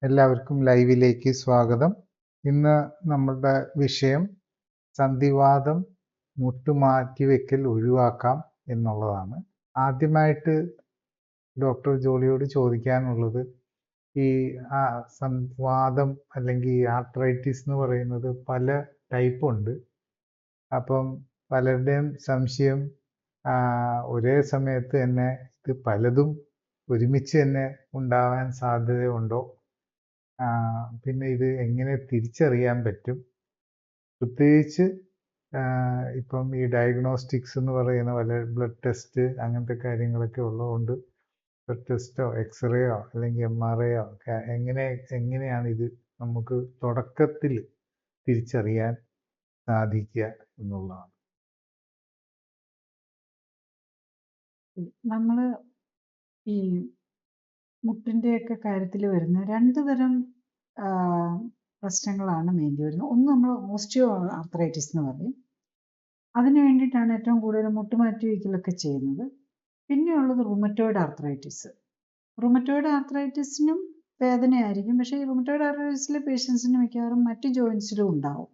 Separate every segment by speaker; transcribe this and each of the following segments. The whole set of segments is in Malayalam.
Speaker 1: എല്ലാവർക്കും ലൈവിലേക്ക് സ്വാഗതം. ഇന്ന് നമ്മളുടെ വിഷയം സന്ധിവാതം മുട്ടുമാറ്റിവെക്കൽ ഒഴിവാക്കാം എന്നുള്ളതാണ്. ആദ്യമായിട്ട് ഡോക്ടർ ജോളിയോട് ചോദിക്കാനുള്ളത്, ഈ വാതം അല്ലെങ്കിൽ ആർത്രൈറ്റിസ് എന്ന് പറയുന്നത് പല ടൈപ്പ് ഉണ്ട്. അപ്പം പലരുടെയും സംശയം ഒരേ സമയത്ത് തന്നെ ഇത് പലതും ഒരുമിച്ച് തന്നെ ഉണ്ടാവാൻ സാധ്യതയുണ്ടോ, പിന്നെ ഇത് എങ്ങനെ തിരിച്ചറിയാൻ പറ്റും, പ്രത്യേകിച്ച് ഇപ്പം ഈ ഡയഗ്നോസ്റ്റിക്സ് എന്ന് പറയുന്ന പല ബ്ലഡ് ടെസ്റ്റ് അങ്ങനത്തെ കാര്യങ്ങളൊക്കെ ഉള്ളതുകൊണ്ട് ബ്ലഡ് ടെസ്റ്റോ എക്സ്റേയോ അല്ലെങ്കിൽ MRIയോ ഒക്കെ എങ്ങനെയാണ് ഇത് നമുക്ക് തുടക്കത്തിൽ തിരിച്ചറിയാൻ സാധിക്കുക എന്നുള്ളതാണ്.
Speaker 2: നമ്മൾ ഈ മുട്ടിൻ്റെയൊക്കെ കാര്യത്തിൽ വരുന്ന രണ്ട് തരം പ്രശ്നങ്ങളാണ് മെയിൻലി വരുന്നത്. ഒന്ന് നമ്മൾ ഓസ്റ്റിയോ ആർത്രൈറ്റിസ് എന്ന് പറയും. അതിന് വേണ്ടിയിട്ടാണ് ഏറ്റവും കൂടുതൽ മുട്ടുമാറ്റി വയ്ക്കലൊക്കെ ചെയ്യുന്നത്. പിന്നെയുള്ളത് റുമറ്റോയിഡ് ആർത്രൈറ്റിസ്. റുമറ്റോയിഡ് ആർത്രൈറ്റിസിനും വേദനയായിരിക്കും, പക്ഷേ ഈ റുമറ്റോയിഡ് ആർത്രൈറ്റിസിലെ പേഷ്യൻസിന് മിക്കവാറും മറ്റ് ജോയിൻസിലും ഉണ്ടാവും.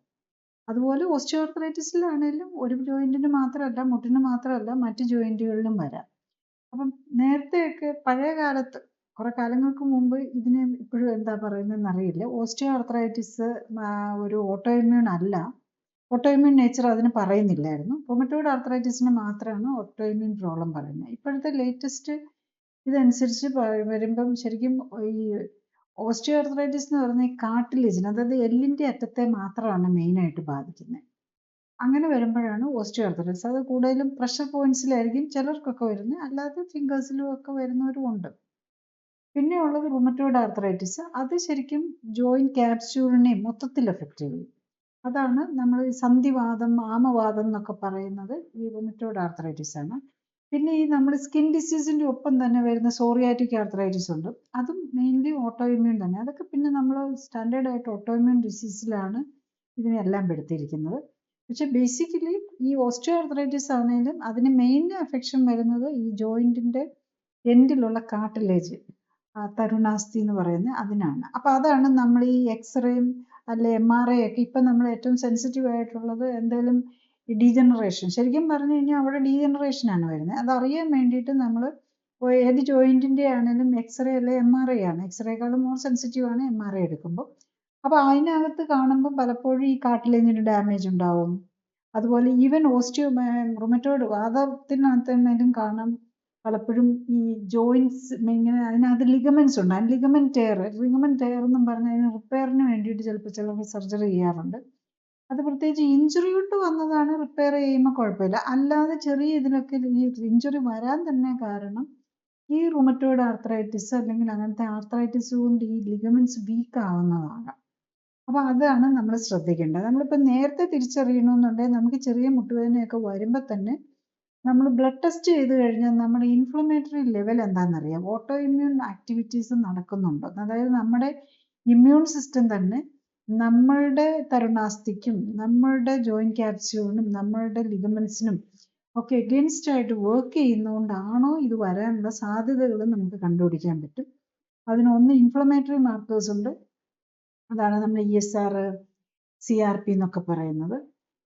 Speaker 2: അതുപോലെ ഓസ്റ്റിയോ ആർത്രൈറ്റിസിലാണെങ്കിലും ഒരു ജോയിൻറ്റിന് മാത്രമല്ല, മുട്ടിന് മാത്രമല്ല, മറ്റ് ജോയിൻറ്റുകളിലും വരാം. അപ്പം നേരത്തെയൊക്കെ പഴയ കാലത്ത് കുറെ കാലങ്ങൾക്ക് മുമ്പ് ഇതിനെ ഇപ്പോഴും എന്താ പറയുന്നതെന്ന് അറിയില്ല, ഓസ്റ്റിയോ ആർത്രൈറ്റിസ് ഒരു ഓട്ടോഇമ്മ്യൂൺ അല്ല, ഓട്ടോഇമ്മ്യൂൺ നേച്ചർ അതിന് പറയുന്നില്ലായിരുന്നു. റുമറ്റോയിഡ് ആർത്രൈറ്റിസിന് മാത്രമാണ് ഓട്ടോഇമ്മ്യൂൺ പ്രോബ്ലം പറയുന്നത്. ഇപ്പോഴത്തെ ലേറ്റസ്റ്റ് ഇതനുസരിച്ച് വരുമ്പം ശരിക്കും ഈ ഓസ്റ്റിയോ ആർത്രൈറ്റിസ് എന്ന് പറയുന്ന ഈ കാർട്ടിലേജിന്, അതായത് എല്ലിൻ്റെ അറ്റത്തെ മാത്രമാണ് മെയിനായിട്ട് ബാധിക്കുന്നത്. അങ്ങനെ വരുമ്പോഴാണ് ഓസ്റ്റിയോ ആർത്രൈറ്റിസ്. അത് കൂടുതലും പ്രഷർ പോയിന്റ്സിലായിരിക്കും ചിലർക്കൊക്കെ വരുന്നത്, അല്ലാതെ ഫിംഗേഴ്സിലും ഒക്കെ വരുന്നവരും ഉണ്ട്. പിന്നെ ഉള്ളത് റുമറ്റോയിഡ് ആർത്രൈറ്റിസ്. അത് ശരിക്കും ജോയിന്റ് ക്യാപ്സ്യൂളിനെ മൊത്തത്തിൽ എഫക്റ്റ് ചെയ്യും. അതാണ് നമ്മൾ സന്ധിവാതം, ആമവാതം എന്നൊക്കെ പറയുന്നത് ഈ റുമറ്റോയിഡ് ആർത്രൈറ്റിസ് ആണ്. പിന്നെ ഈ നമ്മൾ സ്കിൻ ഡിസീസിൻ്റെ ഒപ്പം തന്നെ വരുന്ന സോറിയാറ്റിക് ആർത്രൈറ്റിസ് ഉണ്ട്. അതും മെയിൻലി ഓട്ടോഇമ്മ്യൂൺ തന്നെ. അതൊക്കെ പിന്നെ നമ്മൾ സ്റ്റാൻഡേർഡായിട്ട് ഓട്ടോഇമ്മ്യൂൺ ഡിസീസിലാണ് ഇതിനെല്ലാം പെടുത്തിയിരിക്കുന്നത്. പക്ഷെ ബേസിക്കലി ഈ ഓസ്റ്റിയോ ആർത്രൈറ്റിസ് ആണെങ്കിലും അതിന് മെയിൻ അഫെക്ഷൻ വരുന്നത് ഈ ജോയിൻറ്റിൻ്റെ എൻഡിലുള്ള കാർട്ടിലേജ്, തരുണാസ്ഥി എന്ന് പറയുന്നത്, അതിനാണ്. അപ്പോൾ അതാണ് നമ്മൾ ഈ എക്സ്റേയും അല്ലെ MRI ഒക്കെ ഇപ്പം നമ്മൾ ഏറ്റവും സെൻസിറ്റീവ് ആയിട്ടുള്ളത് എന്തെങ്കിലും ഡീജനറേഷൻ, ശരിക്കും പറഞ്ഞു കഴിഞ്ഞാൽ അവിടെ ഡീജനറേഷനാണ് വരുന്നത്. അതറിയാൻ വേണ്ടിയിട്ട് നമ്മൾ ഏത് ജോയിൻറ്റിൻ്റെ ആണെങ്കിലും എക്സ്റേ അല്ലെ MRI ആണ്. എക്സ്റേക്കാളും മോർ സെൻസിറ്റീവ് ആണ് MRI എടുക്കുമ്പോൾ. അപ്പോൾ അതിനകത്ത് കാണുമ്പോൾ പലപ്പോഴും ഈ കാർട്ടിലേജിന് ഡാമേജ് ഉണ്ടാവും. അതുപോലെ ഈവൻ ഓസ്റ്റിയോ റുമറ്റോയിഡ് വാതത്തിനകത്താണെങ്കിലും കാണാം പലപ്പോഴും ഈ ജോയിൻസ് ഇങ്ങനെ അതിനകത്ത് ലിഗമെന്റ്സ് ഉണ്ട്. അതിന് ലിഗമെന്റ് ടയർ എന്നും പറഞ്ഞ് അതിന് റിപ്പയറിന് വേണ്ടിയിട്ട് ചിലപ്പോൾ ചിലർ സർജറി ചെയ്യാറുണ്ട്. അത് പ്രത്യേകിച്ച് ഇഞ്ചുറി കൊണ്ട് വന്നതാണ്, റിപ്പയർ ചെയ്യുമ്പോൾ കുഴപ്പമില്ല. അല്ലാതെ ചെറിയ ഇതിലൊക്കെ ഈ ഇഞ്ചുറി വരാൻ തന്നെ കാരണം ഈ റുമറ്റോയിഡ് ആർത്രൈറ്റിസ് അല്ലെങ്കിൽ അങ്ങനത്തെ ആർത്രൈറ്റിസ് കൊണ്ട് ഈ ലിഗമെന്റ്സ് വീക്ക് ആവുന്നതാണ്. അപ്പോൾ അതാണ് നമ്മൾ ശ്രദ്ധിക്കേണ്ടത്. നമ്മളിപ്പോൾ നേരത്തെ തിരിച്ചറിയണമെന്നുണ്ടെങ്കിൽ നമുക്ക് ചെറിയ മുട്ടുവേദനയൊക്കെ വരുമ്പോൾ തന്നെ നമ്മൾ ബ്ലഡ് ടെസ്റ്റ് ചെയ്ത് കഴിഞ്ഞാൽ നമ്മുടെ ഇൻഫ്ലമേറ്ററി ലെവൽ എന്താണെന്നറിയാം. ഓട്ടോ ഇമ്മ്യൂൺ ആക്ടിവിറ്റീസ് നടക്കുന്നുണ്ടോ, അതായത് നമ്മുടെ ഇമ്മ്യൂൺ സിസ്റ്റം തന്നെ നമ്മളുടെ തരുണാസ്ഥിക്കും നമ്മളുടെ ജോയിന്റ് ക്യാപ്സ്യൂളിനും നമ്മളുടെ ലിഗമെന്റ്സിനും ഒക്കെ എഗെയിൻസ്റ്റ് ആയിട്ട് വർക്ക് ചെയ്യുന്നതുകൊണ്ടാണോ ഇത് വരാനുള്ള സാധ്യതകൾ നമുക്ക് കണ്ടുപിടിക്കാൻ പറ്റും. അതിനൊന്ന് ഇൻഫ്ലമേറ്ററി മാർക്കേഴ്സ് ഉണ്ട്, അതാണ് നമ്മൾ ESR, CRP എന്നൊക്കെ പറയുന്നത്.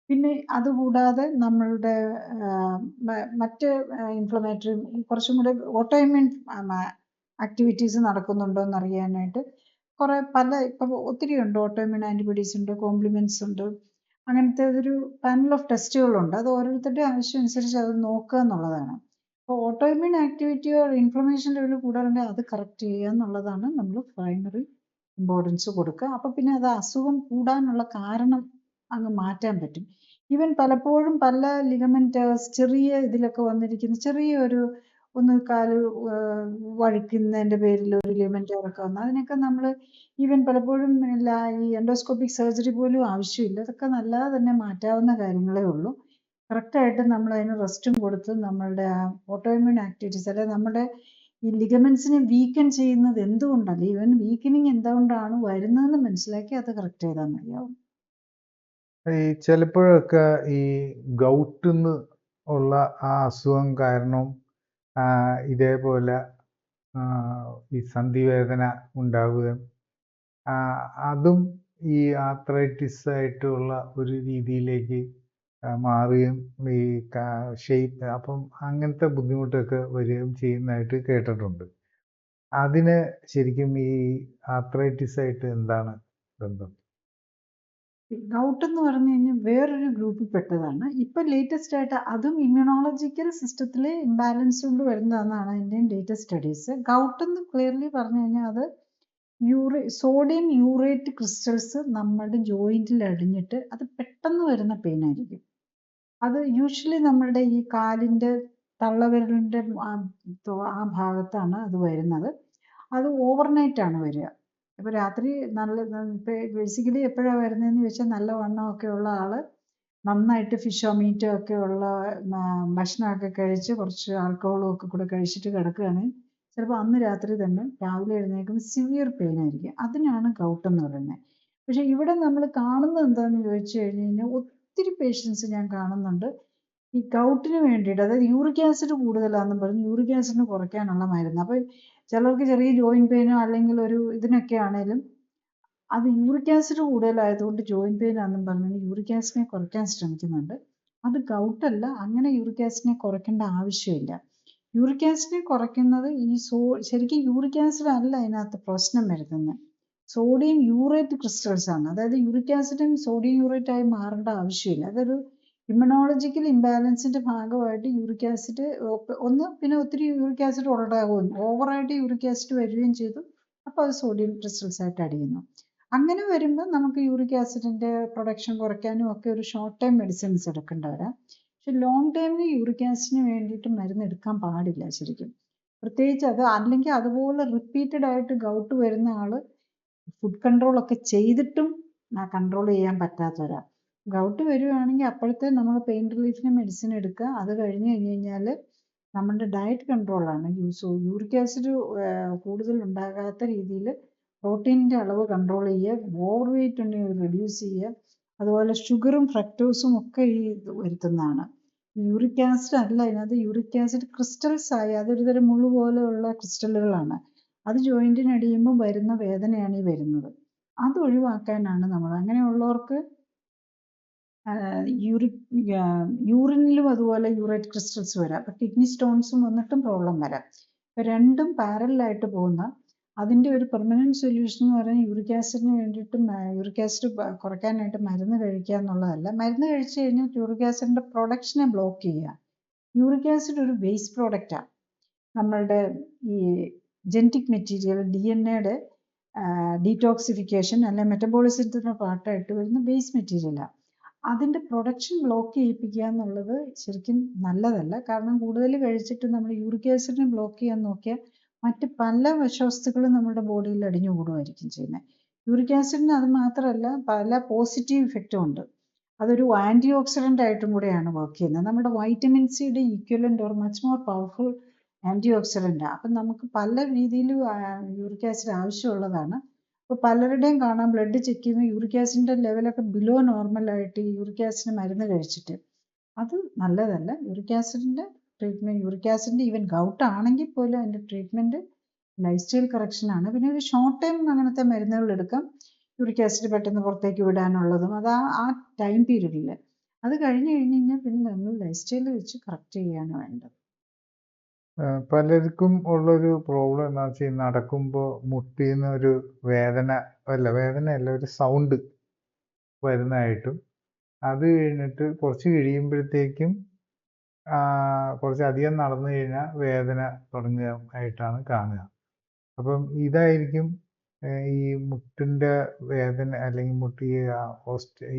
Speaker 2: പിന്നെ അതുകൂടാതെ നമ്മളുടെ മറ്റ് ഇൻഫ്ലമേറ്ററി കുറച്ചും കൂടെ ഓട്ടോഇമ്മ്യൂൺ ആക്ടിവിറ്റീസ് നടക്കുന്നുണ്ടോ എന്നറിയാനായിട്ട് ഇപ്പം ഒത്തിരി ഉണ്ട്. ഓട്ടോഇമ്മ്യൂൺ ആൻറ്റിബോഡീസ് ഉണ്ട്, കോംപ്ലിമെൻറ്റ്സ് ഉണ്ട്, അങ്ങനത്തെ ഒരു പാനൽ ഓഫ് ടെസ്റ്റുകളുണ്ട്. അത് ഓരോരുത്തരുടെ ആവശ്യം അനുസരിച്ച് അത് നോക്കുക എന്നുള്ളതാണ്. അപ്പോൾ ഓട്ടോഇമ്മ്യൂൺ ആക്ടിവിറ്റിയോ ഇൻഫ്ലമേഷൻ ലെവൽ കൂടാറുണ്ടെങ്കിൽ അത് കറക്റ്റ് ചെയ്യുക എന്നുള്ളതാണ് നമ്മൾ പ്രൈമറി ഇമ്പോർട്ടൻസ് കൊടുക്കുക. അപ്പോൾ പിന്നെ അത് അസുഖം കൂടാനുള്ള കാരണം അങ്ങ് മാറ്റാൻ പറ്റും. ഈവൻ പലപ്പോഴും പല ലിഗമെന്റേഴ്സ് ചെറിയ ഇതിലൊക്കെ വന്നിരിക്കുന്ന ചെറിയൊരു ഒന്ന് കാല് വഴിക്കുന്നതിൻ്റെ പേരിൽ ഒരു ലിഗമെന്റേറൊക്കെ വന്നു, അതിനൊക്കെ നമ്മൾ ഈവൻ പലപ്പോഴും ഈ എൻഡോസ്കോപ്പിക് സർജറി പോലും ആവശ്യമില്ല. അതൊക്കെ നല്ലതെ തന്നെ മാറ്റാവുന്ന കാര്യങ്ങളേ ഉള്ളൂ. കറക്റ്റായിട്ട് നമ്മൾ അതിന് റെസ്റ്റും കൊടുത്ത് നമ്മളുടെ ഓട്ടോഇമ്മ്യൂൺ ആക്ടിവിറ്റീസ്, അതായത് നമ്മുടെ ഈ ലിഗമെന്റ്സിനെ വീക്കൻ ചെയ്യുന്നത് എന്തുകൊണ്ടല്ല, ഈവൻ വീക്കനിങ് എന്തുകൊണ്ടാണ് വരുന്നതെന്ന് മനസ്സിലാക്കി അത് കറക്റ്റ് ചെയ്താൽ മതിയാവും.
Speaker 1: ഈ ചിലപ്പോഴൊക്കെ ഈ ഗൗട്ടിന്ന് ഉള്ള ആ അസുഖം കാരണം ഇതേപോലെ ഈ സന്ധിവേദന ഉണ്ടാവുകയും അതും ഈ ആർത്രൈറ്റിസ് ആയിട്ടുള്ള ഒരു രീതിയിലേക്ക് മാറുകയും ഈ ഷേപ്പ് അപ്പം അങ്ങനത്തെ ബുദ്ധിമുട്ടൊക്കെ വരികയും ചെയ്യുന്നതായിട്ട് കേട്ടിട്ടുണ്ട്. അതിന് ശരിക്കും ഈ ആർത്രൈറ്റിസ് ആയിട്ട് എന്താണ് ബന്ധം?
Speaker 2: ഗൗട്ട് എന്ന് പറഞ്ഞു കഴിഞ്ഞാൽ വേറൊരു ഗ്രൂപ്പിൽ പെട്ടതാണ്. ഇപ്പൊ ലേറ്റസ്റ്റ് ആയിട്ട് അതും ഇമ്മ്യൂണോളജിക്കൽ സിസ്റ്റത്തിലെ ഇംബാലൻസ് കൊണ്ട് വരുന്നതെന്നാണ് അതിൻ്റെയും ലേറ്റസ്റ്റ് സ്റ്റഡീസ്. ഗൗട്ട് എന്ന് ക്ലിയർലി പറഞ്ഞു കഴിഞ്ഞാൽ അത് സോഡിയം യൂറേറ്റ് ക്രിസ്റ്റൽസ് നമ്മുടെ ജോയിന്റിൽ അടിഞ്ഞിട്ട് അത് പെട്ടെന്ന് വരുന്ന പെയിൻ ആയിരിക്കും. അത് യൂഷ്വലി നമ്മളുടെ ഈ കാലിൻ്റെ തള്ളവിരലിൻ്റെ ആ ഭാഗത്താണ് അത് വരുന്നത്. അത് ഓവർനൈറ്റ് ആണ് വരിക. ഇപ്പോൾ രാത്രി ബേസിക്കലി എപ്പോഴാണ് വരുന്നതെന്ന് ചോദിച്ചാൽ നല്ല വണ്ണമൊക്കെ ഉള്ള ആള് നന്നായിട്ട് ഫിഷോ മീറ്റോ ഒക്കെ ഉള്ള ഭക്ഷണമൊക്കെ കഴിച്ച് കുറച്ച് ആൽക്കഹോളും ഒക്കെ കൂടെ കഴിച്ചിട്ട് കിടക്കുകയാണെങ്കിൽ ചിലപ്പോൾ അന്ന് രാത്രി തന്നെ രാവിലെ എഴുന്നേൽക്കുമ്പോൾ സിവിയർ പെയിൻ ആയിരിക്കും. അതിനാണ് ഗൗട്ട് എന്ന് പറയുന്നത്. പക്ഷെ ഇവിടെ നമ്മൾ കാണുന്നത് എന്താണെന്ന് ചോദിച്ചു കഴിഞ്ഞ് കഴിഞ്ഞാൽ ഒത്തിരി പേഷ്യൻസ് ഞാൻ കാണുന്നുണ്ട് ഈ ഗൗട്ടിന് വേണ്ടിയിട്ട്, അതായത് യൂറിക് ആസിഡ് കൂടുതലാണെന്ന് പറഞ്ഞ് യൂറിക് ആസിഡിന് കുറയ്ക്കാനുള്ള മരുന്ന്. അപ്പോൾ ചിലർക്ക് ചെറിയ ജോയിന്റ് പെയിനോ അല്ലെങ്കിൽ ഒരു ഇതിനൊക്കെ ആണെങ്കിലും അത് യൂറിക് ആസിഡ് കൂടുതലായതുകൊണ്ട് ജോയിന്റ് പെയിൻ ആണെന്നും പറഞ്ഞ് യൂറിക് ആസിഡിനെ കുറയ്ക്കാൻ ശ്രമിക്കുന്നുണ്ട്. അത് ഗൗട്ടല്ല. അങ്ങനെ യൂറിക് ആസിഡിനെ കുറയ്ക്കേണ്ട ആവശ്യമില്ല. യൂറിക് ആസിഡിനെ കുറയ്ക്കുന്നത് ശരിക്കും യൂറിക് ആസിഡ് അല്ല അതിനകത്ത് പ്രശ്നം വരുന്നത്, സോഡിയം യൂറേറ്റ് ക്രിസ്റ്റൽസ് ആണ്. അതായത് യൂറിക് ആസിഡും സോഡിയം യൂറേറ്റ് ആയി മാറേണ്ട ആവശ്യമില്ല. അതൊരു ഇമ്മ്യൂണോളജിക്കൽ ഇംബാലൻസിന്റെ ഭാഗമായിട്ട് യൂറിക് ആസിഡ് പിന്നെ ഒത്തിരി യൂറിക് ആസിഡ് ഉണ്ടാകും, ഓവറായിട്ട് യൂറിക് ആസിഡ് വരികയും ചെയ്തു. അപ്പോൾ അത് സോഡിയം ക്രിസ്റ്റൽസ് ആയിട്ട് അടിയുന്നു. അങ്ങനെ വരുമ്പോൾ നമുക്ക് യൂറിക് ആസിഡിന്റെ പ്രൊഡക്ഷൻ കുറയ്ക്കാനും ഒക്കെ ഒരു ഷോർട്ട് ടൈം മെഡിസിൻസ് എടുക്കേണ്ടി വരാം. പക്ഷെ ലോങ് ടൈമിന് യൂറിക് ആസിഡിന് വേണ്ടിയിട്ട് മരുന്ന് എടുക്കാൻ പാടില്ല ശരിക്കും. പ്രത്യേകിച്ച് അത് അല്ലെങ്കിൽ അതുപോലെ റിപ്പീറ്റഡ് ആയിട്ട് ഗൗട്ട് വരുന്ന ആള് ഫുഡ് കൺട്രോൾ ഒക്കെ ചെയ്തിട്ടും കൺട്രോൾ ചെയ്യാൻ പറ്റാത്തവരാ. ഗൗട്ട് വരുവാണെങ്കിൽ അപ്പോഴത്തെ നമ്മൾ പെയിൻ റിലീഫിന് മെഡിസിൻ എടുക്കുക. അത് കഴിഞ്ഞ് കഴിഞ്ഞാൽ നമ്മുടെ ഡയറ്റ് കൺട്രോളാണ്. യൂറിക് ആസിഡ് കൂടുതൽ ഉണ്ടാകാത്ത രീതിയിൽ പ്രോട്ടീനിൻ്റെ അളവ് കൺട്രോൾ ചെയ്യുക, ഓവർ വെയിറ്റ് ഉണ്ടെങ്കിൽ റെഡ്യൂസ് ചെയ്യുക. അതുപോലെ ഷുഗറും ഫ്രക്ടോസും ഒക്കെ ഈ വരുത്തുന്നതാണ്. യൂറിക് ആസിഡ് അല്ല, ഇതിനകത്ത് യൂറിക് ആസിഡ് ക്രിസ്റ്റൽസ് ആയി അതൊരു തരം മുള്ളു പോലെയുള്ള ക്രിസ്റ്റലുകളാണ്. അത് ജോയിന്റിന് അടിയുമ്പോൾ വരുന്ന വേദനയാണ് ഈ വരുന്നത്. അത് ഒഴിവാക്കാനാണ് നമ്മൾ അങ്ങനെയുള്ളവർക്ക് യൂറിനിലും അതുപോലെ യൂറേറ്റ് ക്രിസ്റ്റൽസ് വരാം. അപ്പം കിഡ്നി സ്റ്റോൺസും വന്നിട്ടും പ്രോബ്ലം വരാം. ഇപ്പം രണ്ടും പാരലായിട്ട് പോകുന്ന അതിൻ്റെ ഒരു പെർമനൻറ്റ് സൊല്യൂഷൻ എന്ന് പറയുന്നത് യൂറിക് ആസിഡിന് വേണ്ടിയിട്ടും യൂറിക് ആസിഡ് കുറയ്ക്കാനായിട്ട് മരുന്ന് കഴിക്കുക എന്നുള്ളതല്ല. മരുന്ന് കഴിച്ചു കഴിഞ്ഞാൽ യൂറിക് ആസിഡിൻ്റെ പ്രൊഡക്ഷനെ ബ്ലോക്ക് ചെയ്യുക. യൂറിക് ആസിഡ് ഒരു വേസ്റ്റ് പ്രോഡക്റ്റാണ്. നമ്മളുടെ ഈ ജനറ്റിക് മെറ്റീരിയൽ DNA ഡീറ്റോക്സിഫിക്കേഷൻ അല്ലെ മെറ്റബോളിസത്തിൻ്റെ പാർട്ടായിട്ട് വരുന്ന വേസ്റ്റ് മെറ്റീരിയലാണ്. അതിൻ്റെ പ്രൊഡക്ഷൻ ബ്ലോക്ക് ചെയ്യിപ്പിക്കുക എന്നുള്ളത് ശരിക്കും നല്ലതല്ല. കാരണം കൂടുതൽ കഴിച്ചിട്ട് നമ്മൾ യൂറിക് ആസിഡിനെ ബ്ലോക്ക് ചെയ്യാൻ നോക്കിയാൽ മറ്റ് പല വിഷവസ്തുക്കളും നമ്മുടെ ബോഡിയിൽ അടിഞ്ഞു കൂടുമായിരിക്കും ചെയ്യുന്നത്. യൂറിക് ആസിഡിന് അത് മാത്രമല്ല പല പോസിറ്റീവ് ഇഫക്റ്റും ഉണ്ട്. അതൊരു ആൻറ്റി ഓക്സിഡൻ്റ് ആയിട്ടും കൂടെയാണ് വർക്ക് ചെയ്യുന്നത്. നമ്മുടെ വൈറ്റമിൻ സിയുടെ equivalent or much more powerful anti ഓക്സിഡൻ്റാണ്. അപ്പം നമുക്ക് പല രീതിയിലും യൂറിക് ആസിഡ് ആവശ്യമുള്ളതാണ്. ഇപ്പോൾ പലരുടെയും കാണാം ബ്ലഡ് ചെക്ക് ചെയ്യുമ്പോൾ യൂറിക് ആസിഡിൻ്റെ ലെവലൊക്കെ ബിലോ നോർമലായിട്ട് യൂറിക് ആസിഡ് മരുന്ന് കഴിച്ചിട്ട്. അത് നല്ലതല്ല. യൂറിക് ആസിഡിൻ്റെ ട്രീറ്റ്മെൻറ്റ്, യൂറിക് ആസിഡിൻ്റെ ഈവൻ ഗൗട്ട് ആണെങ്കിൽ പോലും അതിൻ്റെ ട്രീറ്റ്മെൻറ്റ് ലൈഫ് സ്റ്റൈൽ കറക്ഷനാണ്. പിന്നെ ഒരു ഷോർട്ട് ടൈം അങ്ങനത്തെ മരുന്നുകൾ എടുക്കാം, യൂറിക് ആസിഡ് പെട്ടെന്ന് പുറത്തേക്ക് വിടാനുള്ളതും. അത് ആ ടൈം പീരീഡിൽ. അത് കഴിഞ്ഞ് കഴിഞ്ഞാൽ പിന്നെ നമ്മൾ ലൈഫ് സ്റ്റൈൽ വെച്ച് കറക്റ്റ് ചെയ്യാണ് വേണ്ടത്.
Speaker 1: പലർക്കും ഉള്ളൊരു പ്രോബ്ലം എന്താ വെച്ചാൽ നടക്കുമ്പോൾ മുട്ടിന്ന് ഒരു വേദനയല്ല, ഒരു സൗണ്ട് വരുന്നതായിട്ടും അത് കഴിഞ്ഞിട്ട് കുറച്ച് കഴിയുമ്പോഴത്തേക്കും കുറച്ചധികം നടന്നു കഴിഞ്ഞാൽ വേദന തുടങ്ങുകയായിട്ടാണ് കാണുക. അപ്പം ഇതായിരിക്കും ഈ മുട്ടിൻ്റെ വേദന അല്ലെങ്കിൽ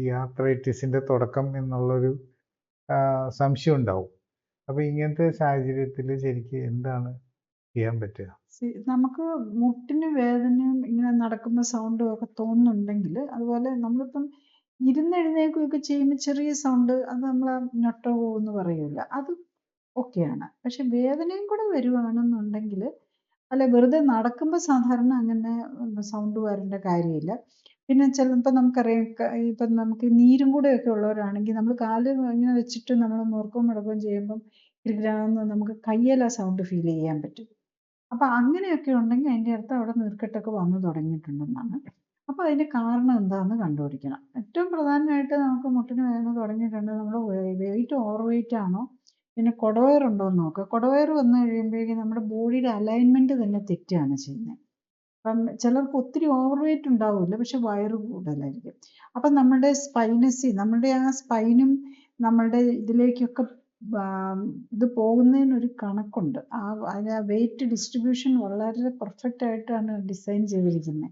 Speaker 1: ഈ ആർത്രൈറ്റിസിൻ്റെ തുടക്കം എന്നുള്ളൊരു സംശയം ഉണ്ടാവും. അപ്പം ഇങ്ങനത്തെ സാഹചര്യത്തിൽ ശരിക്കും എന്താണ് ചെയ്യാൻ പറ്റുക?
Speaker 2: നമുക്ക് മുട്ടിന് വേദനയും ഇങ്ങനെ നടക്കുമ്പോൾ സൗണ്ടും ഒക്കെ തോന്നുന്നുണ്ടെങ്കിൽ, അതുപോലെ നമ്മളിപ്പം ഇരുന്നെഴുന്നേൽക്കുകയൊക്കെ ചെയ്യുമ്പോൾ ചെറിയ സൗണ്ട്, അത് നമ്മൾ ഞൊട്ട പോകുമെന്ന് പറയില്ല, അത് ഓക്കെയാണ്. പക്ഷെ വേദനയും കൂടെ വരുവാണെന്നുണ്ടെങ്കിൽ, അല്ല വെറുതെ നടക്കുമ്പോൾ സാധാരണ അങ്ങനെ സൗണ്ട് വരേണ്ട കാര്യമില്ല. പിന്നെ ചിലപ്പോൾ നമുക്കറിയാം ഇപ്പം നമുക്ക് നീരും കൂടെയൊക്കെ ഉള്ളവരാണെങ്കിൽ നമ്മൾ കാല് ഇങ്ങനെ വെച്ചിട്ട് നമ്മൾ മുറുക്കവും മടക്കവും ചെയ്യുമ്പം ഇരിക്കാമെന്ന് നമുക്ക് കയ്യിൽ ആ സൗണ്ട് ഫീൽ ചെയ്യാൻ പറ്റും. അപ്പം അങ്ങനെയൊക്കെ ഉണ്ടെങ്കിൽ അതിൻ്റെ അർത്ഥം അവിടെ നീർക്കെട്ടൊക്കെ വന്നു തുടങ്ങിയിട്ടുണ്ടെന്നാണ്. അപ്പോൾ അതിൻ്റെ കാരണം എന്താണെന്ന് കണ്ടുപിടിക്കണം. ഏറ്റവും പ്രധാനമായിട്ട് നമുക്ക് മുട്ടിന് വേദന തുടങ്ങിയിട്ടുണ്ടെങ്കിൽ നമ്മൾ വെയിറ്റ് ഓവർ വെയിറ്റ് ആണോ, പിന്നെ കുടവയറുണ്ടോ എന്ന് നോക്കുക. കുടവയർ വന്നു കഴിയുമ്പോഴേക്കും നമ്മുടെ ബോഡിയുടെ അലൈൻമെൻറ്റ് തന്നെ തെറ്റുകയാണ് ചെയ്യുന്നത്. അപ്പം ചിലർക്ക് ഒത്തിരി ഓവർ വെയിറ്റ് ഉണ്ടാവില്ല, പക്ഷെ വയറ് കൂടുതലായിരിക്കും. അപ്പം നമ്മുടെ നമ്മുടെ ആ സ്പൈനും നമ്മളുടെ ഇതിലേക്കൊക്കെ ഇത് പോകുന്നതിനൊരു കണക്കുണ്ട്. അതിന് വെയിറ്റ് ഡിസ്ട്രിബ്യൂഷൻ വളരെ പെർഫെക്റ്റ് ആയിട്ടാണ് ഡിസൈൻ ചെയ്തിരിക്കുന്നത്.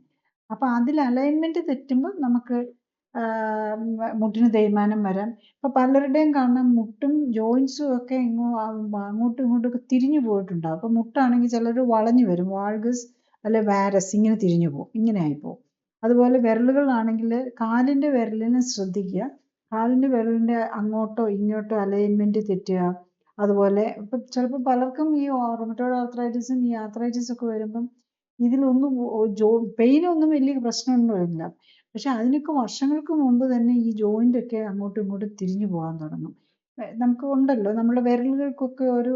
Speaker 2: അപ്പം അതിൽ അലൈൻമെൻറ്റ് തെറ്റുമ്പോൾ നമുക്ക് മുട്ടിന് തേയ്മാനം വരാം. ഇപ്പം പലരുടെയും കാണാം മുട്ടും ജോയിൻസും ഒക്കെ അങ്ങോട്ടും ഇങ്ങോട്ടും തിരിഞ്ഞു പോയിട്ടുണ്ടാകും. അപ്പം മുട്ടാണെങ്കിൽ ചിലർ വളഞ്ഞു വരും, വാൾഗസ് അല്ലെ വാരസ്, ഇങ്ങനെ തിരിഞ്ഞു പോകും, ഇങ്ങനെ ആയിപ്പോവും. അതുപോലെ വിരലുകളാണെങ്കിൽ കാലിൻ്റെ വിരലിനെ ശ്രദ്ധിക്കുക. കാലിൻ്റെ വിരലിൻ്റെ അങ്ങോട്ടോ ഇങ്ങോട്ടോ അലൈൻമെൻറ്റ് തെറ്റുക. അതുപോലെ ഇപ്പം ചിലപ്പോൾ പലർക്കും ഈ റൊമറ്റോയ്ഡ് ആർത്രൈറ്റിസും ഈ ആർത്രൈറ്റിസും ഒക്കെ വരുമ്പം ഇതിലൊന്നും പെയിനൊന്നും വലിയ പ്രശ്നമൊന്നുമില്ല, പക്ഷെ അതിനൊക്കെ വർഷങ്ങൾക്ക് മുമ്പ് തന്നെ ഈ ജോയിൻ്റ് ഒക്കെ അങ്ങോട്ടും ഇങ്ങോട്ടും തിരിഞ്ഞു പോകാൻ തുടങ്ങും. നമുക്ക് ഉണ്ടല്ലോ നമ്മുടെ വിരലുകൾക്കൊക്കെ ഒരു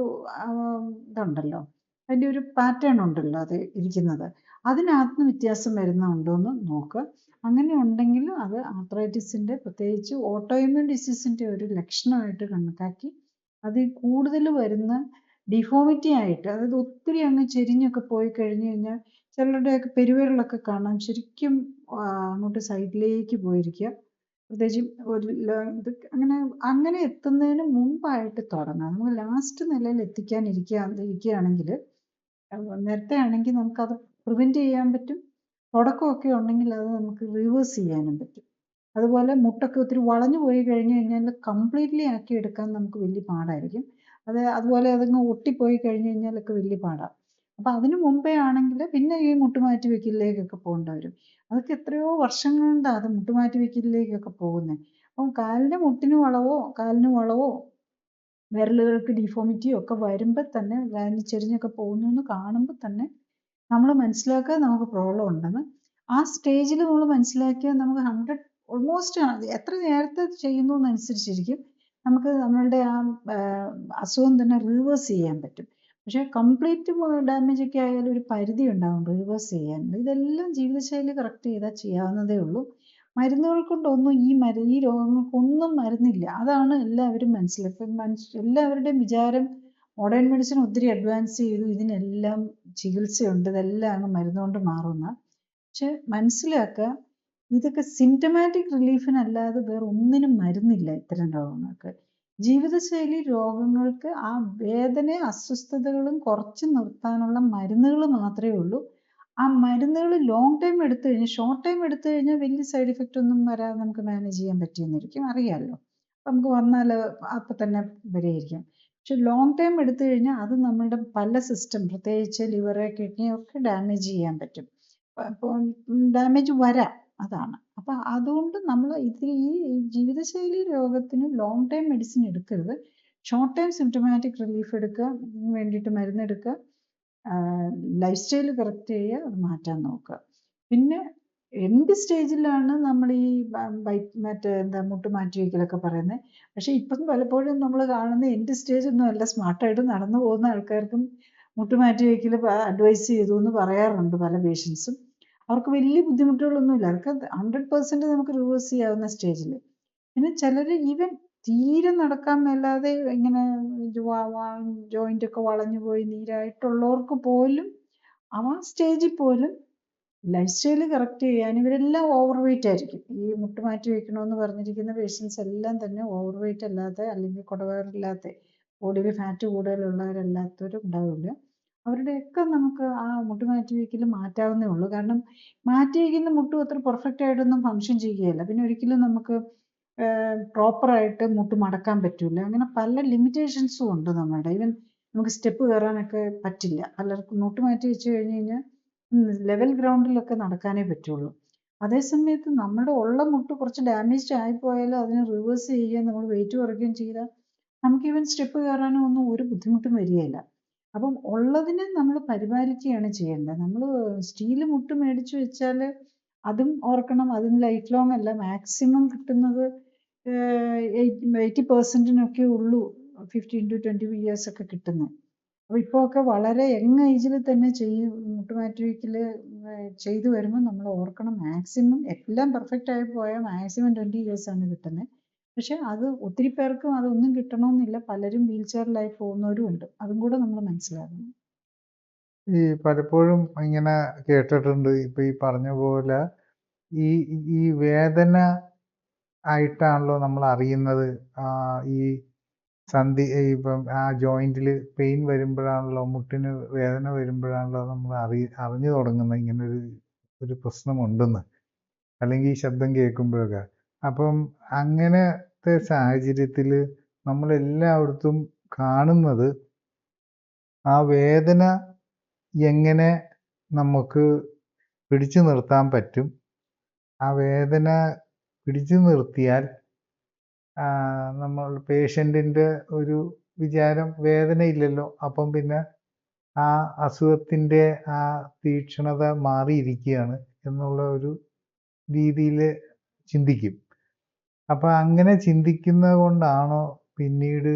Speaker 2: ഇതുണ്ടല്ലോ, അതിൻ്റെ ഒരു പാറ്റേൺ ഉണ്ടല്ലോ അത് ഇരിക്കുന്നത്, അതിനകത്ത് വ്യത്യാസം വരുന്നുണ്ടോ എന്ന് നോക്കുക. അങ്ങനെ ഉണ്ടെങ്കിൽ അത് ആർത്രൈറ്റിസിൻ്റെ, പ്രത്യേകിച്ച് ഓട്ടോഇമ്യൂൺ ഡിസീസിൻ്റെ ഒരു ലക്ഷണമായിട്ട് കണക്കാക്കി അത് കൂടുതൽ വരുന്ന ഡിഫോമിറ്റി ആയിട്ട്, അതായത് ഒത്തിരി അങ്ങ് ചെരിഞ്ഞൊക്കെ പോയി കഴിഞ്ഞ് കഴിഞ്ഞാൽ ചിലരുടെയൊക്കെ പെരുവിരലൊക്കെ കാണാം ശരിക്കും അങ്ങോട്ട് സൈഡിലേക്ക് പോയിരിക്കുക. പ്രത്യേകിച്ച് ഒരു ഇത് അങ്ങനെ എത്തുന്നതിന് മുമ്പായിട്ട് തുടങ്ങാം. നമുക്ക് ലാസ്റ്റ് നിലയിൽ ഇരിക്കുകയാണെങ്കിൽ നേരത്തെ ആണെങ്കിൽ നമുക്കത് പ്രിവെൻറ്റ് ചെയ്യാൻ പറ്റും. തുടക്കമൊക്കെ ഉണ്ടെങ്കിൽ അത് നമുക്ക് റിവേഴ്സ് ചെയ്യാനും പറ്റും. അതുപോലെ മുട്ടൊക്കെ ഒത്തിരി വളഞ്ഞു പോയി കഴിഞ്ഞ് കഴിഞ്ഞാൽ കംപ്ലീറ്റ്ലി ആക്കി എടുക്കാൻ നമുക്ക് വലിയ പാടായിരിക്കും. അതുപോലെ അതങ്ങ് ഒട്ടിപ്പോയി കഴിഞ്ഞ് കഴിഞ്ഞാലൊക്കെ വലിയ പാടാണ്. അപ്പം അതിന് മുമ്പേ ആണെങ്കിൽ പിന്നെ ഈ മുട്ടുമാറ്റി വെക്കലിലേക്കൊക്കെ പോകേണ്ടി വരും. അതൊക്കെ എത്രയോ വർഷങ്ങൾ കൊണ്ടാണ് അത് മുട്ടുമാറ്റി വെക്കലിലേക്കൊക്കെ പോകുന്നത്. അപ്പം കാലിന് വളവോ വിരലുകൾക്ക് ഡിഫോമിറ്റിയോ ഒക്കെ വരുമ്പോൾ തന്നെ, ചെരിഞ്ഞൊക്കെ പോകുന്നു എന്ന് കാണുമ്പോൾ തന്നെ നമ്മൾ മനസ്സിലാക്കുക നമുക്ക് പ്രോബ്ലം ഉണ്ടെന്ന്. ആ സ്റ്റേജിൽ നമ്മൾ മനസ്സിലാക്കിയാൽ നമുക്ക് ഓൾമോസ്റ്റ് എത്ര നേരത്തെ ചെയ്യുന്നു എന്നനുസരിച്ചിരിക്കും നമുക്ക് നമ്മളുടെ ആ അസുഖം തന്നെ റിവേഴ്സ് ചെയ്യാൻ പറ്റും. പക്ഷേ കംപ്ലീറ്റ് ഡാമേജ് ഒക്കെ ആയാലും ഒരു പരിധി ഉണ്ടാകും റിവേഴ്സ് ചെയ്യാനുണ്ട്. ഇതെല്ലാം ജീവിതശൈലി കറക്റ്റ് ചെയ്താൽ ചെയ്യാവുന്നതേ ഉള്ളൂ. മരുന്നുകൾ കൊണ്ടൊന്നും ഈ രോഗങ്ങൾക്കൊന്നും മരുന്നില്ല. അതാണ് എല്ലാവരും എല്ലാവരുടെയും വിചാരം മോഡേൺ മെഡിസിൻ ഒത്തിരി അഡ്വാൻസ് ചെയ്തു, ഇതിനെല്ലാം ചികിത്സയുണ്ട്, ഇതെല്ലാം അങ്ങ് മരുന്ന് കൊണ്ട് മാറുന്ന. പക്ഷെ മനസ്സിലാക്കുക, ഇതൊക്കെ സിംറ്റമാറ്റിക് റിലീഫിനല്ലാതെ വേറെ ഒന്നിനും മരുന്നില്ല ഇത്തരം രോഗങ്ങൾക്ക്. ജീവിതശൈലി രോഗങ്ങൾക്ക് ആ വേദനയും അസ്വസ്ഥതകളും കുറച്ച് നിർത്താനുള്ള മരുന്നുകൾ മാത്രമേ ഉള്ളൂ. ആ മരുന്നുകൾ ലോങ് ടൈം എടുത്തു കഴിഞ്ഞാൽ, ഷോർട്ട് ടൈം എടുത്തു കഴിഞ്ഞാൽ വലിയ സൈഡ് ഇഫക്റ്റ് ഒന്നും വരാതെ നമുക്ക് മാനേജ് ചെയ്യാൻ പറ്റിയെന്നിരിക്കും, അറിയാമല്ലോ. നമുക്ക് വന്നാൽ അപ്പം തന്നെ പരിഹരിക്കാം. പക്ഷെ ലോങ് ടൈം എടുത്തു കഴിഞ്ഞാൽ അത് നമ്മളുടെ പല സിസ്റ്റം, പ്രത്യേകിച്ച് ലിവർ, കിഡ്നി ഒക്കെ ഡാമേജ് ചെയ്യാൻ പറ്റും. അപ്പോൾ ഡാമേജ് വരാം, അതാണ്. അപ്പം അതുകൊണ്ട് നമ്മൾ ഈ ജീവിതശൈലി രോഗത്തിന് ലോങ് ടൈം മെഡിസിൻ എടുക്കരുത്. ഷോർട്ട് ടൈം സിംറ്റമാറ്റിക് റിലീഫ് എടുക്കുക, അതിന് വേണ്ടിയിട്ട് മരുന്നെടുക്കുക, ലൈഫ് സ്റ്റൈൽ കറക്റ്റ് ചെയ്യുക, അത് മാറ്റാൻ നോക്കുക. പിന്നെ എന്ത് സ്റ്റേജിലാണ് നമ്മൾ ഈ മുട്ട് മാറ്റി വയ്ക്കലൊക്കെ പറയുന്നത്. പക്ഷേ ഇപ്പം പലപ്പോഴും നമ്മൾ കാണുന്ന എൻഡ് സ്റ്റേജ് ഒന്നും അല്ല, സ്മാർട്ടായിട്ട് നടന്നു പോകുന്ന ആൾക്കാർക്കും മുട്ട് മാറ്റി വയ്ക്കൽ അഡ്വൈസ് ചെയ്തു എന്ന് പറയാറുണ്ട് പല പേഷ്യൻസും. അവർക്ക് വലിയ ബുദ്ധിമുട്ടുകളൊന്നുമില്ല, അവർക്ക് 100% നമുക്ക് റിവേഴ്സ് ചെയ്യാവുന്ന സ്റ്റേജിൽ. പിന്നെ ചിലർ ഈവൻ തീരെ നടക്കാൻ മേലാതെ ഇങ്ങനെ ജോയിൻ്റ് ഒക്കെ വളഞ്ഞു പോയി നീരായിട്ടുള്ളവർക്ക് പോലും ആ സ്റ്റേജിൽ പോലും ലൈഫ് സ്റ്റൈൽ കറക്റ്റ് ചെയ്യാൻ, ഇവരെല്ലാം ഓവർ വെയിറ്റ് ആയിരിക്കും. ഈ മുട്ട് മാറ്റി വയ്ക്കണമെന്ന് പറഞ്ഞിരിക്കുന്ന പേഷ്യൻസ് എല്ലാം തന്നെ ഓവർ വെയിറ്റ് അല്ലാത്ത, അല്ലെങ്കിൽ കുടവയറില്ലാത്ത, ബോഡിയിൽ ഫാറ്റ് കൂടുതലുള്ളവരല്ലാത്തവരും ഉണ്ടാവില്ല. അവരുടെയൊക്കെ നമുക്ക് ആ മുട്ട് മാറ്റി വയ്ക്കൽ മാറ്റാവുന്നേ ഉള്ളൂ. കാരണം മാറ്റി വയ്ക്കുന്ന മുട്ടും അത്ര പെർഫെക്റ്റ് ആയിട്ടൊന്നും ഫങ്ഷൻ ചെയ്യുകയില്ല. പിന്നെ ഒരിക്കലും നമുക്ക് പ്രോപ്പറായിട്ട് മുട്ട് മടക്കാൻ പറ്റില്ല. അങ്ങനെ പല ലിമിറ്റേഷൻസും ഉണ്ട് നമ്മുടെ. ഈവൻ നമുക്ക് സ്റ്റെപ്പ് കയറാനൊക്കെ പറ്റില്ല. പലർക്കും മുട്ട് മാറ്റി വെച്ച് കഴിഞ്ഞ് കഴിഞ്ഞാൽ ലെവൽ ഗ്രൗണ്ടിലൊക്കെ നടക്കാനേ പറ്റുള്ളൂ. അതേസമയത്ത് നമ്മുടെ ഉള്ള മുട്ട് കുറച്ച് ഡാമേജ്ഡ് ആയിപ്പോയാലും അതിനെ റിവേഴ്സ് ചെയ്യുകയും നമ്മൾ വെയിറ്റ് കുറയ്ക്കുകയും ചെയ്താൽ നമുക്ക് ഈവൻ സ്റ്റെപ്പ് കയറാനോ ഒന്നും ഒരു ബുദ്ധിമുട്ടും വരികയില്ല. അപ്പം ഉള്ളതിനെ നമ്മൾ പരിപാലിക്കുകയാണ് ചെയ്യേണ്ടത്. നമ്മൾ സ്റ്റീൽ മുട്ട് മേടിച്ച് വെച്ചാൽ അതും ഓർക്കണം, അതിന് ലൈഫ് ലോങ് അല്ല, മാക്സിമം കിട്ടുന്നത് 80%-നൊക്കെ ഉള്ളൂ 15 to 20 years ഒക്കെ കിട്ടുന്നത്. അപ്പോൾ ഇപ്പോൾ ഒക്കെ വളരെ യങ് ഏജിൽ തന്നെ മുട്ടുമാറ്റിവെക്കൽ ചെയ്തു വരുമ്പോൾ നമ്മൾ ഓർക്കണം, മാക്സിമം എല്ലാം പെർഫെക്റ്റ് ആയി പോയാൽ മാക്സിമം 20 ഇയേഴ്സ് ആണ് കിട്ടുന്നത്. പക്ഷെ അത് ഒത്തിരി പേർക്കും അതൊന്നും കിട്ടണമെന്നില്ല. പലരും വീൽ ചെയറിലായി പോകുന്നവരും ഉണ്ട്. അതും കൂടെ നമ്മൾ മനസ്സിലാക്കണം.
Speaker 1: ഈ പലപ്പോഴും ഇങ്ങനെ കേട്ടിട്ടുണ്ട്, ഇപ്പൊ ഈ പറഞ്ഞ പോലെ ഈ ഈ വേദന ആയിട്ടാണല്ലോ നമ്മൾ അറിയുന്നത്. ഈ ഇപ്പം ആ ജോയിന്റിൽ പെയിൻ വരുമ്പോഴാണല്ലോ, മുട്ടിന് വേദന വരുമ്പോഴാണല്ലോ നമ്മൾ അറിഞ്ഞു തുടങ്ങുന്നത് ഇങ്ങനൊരു പ്രശ്നമുണ്ടെന്ന്, അല്ലെങ്കിൽ ഈ ശബ്ദം കേൾക്കുമ്പോഴൊക്കെ. അപ്പം അങ്ങനത്തെ സാഹചര്യത്തിൽ നമ്മളെല്ലായിടത്തും കാണുന്നത് ആ വേദന എങ്ങനെ നമുക്ക് പിടിച്ചു നിർത്താൻ പറ്റും. ആ വേദന പിടിച്ചു നിർത്തിയാൽ നമ്മൾ പേഷ്യൻറ്റിൻ്റെ ഒരു വിചാരം വേദനയില്ലല്ലോ, അപ്പം പിന്നെ ആ അസുഖത്തിൻ്റെ ആ തീക്ഷ്ണത മാറിയിരിക്കുകയാണ് എന്നുള്ള ഒരു രീതിയിൽ ചിന്തിക്കും. അപ്പം അങ്ങനെ ചിന്തിക്കുന്നത് കൊണ്ടാണോ പിന്നീട്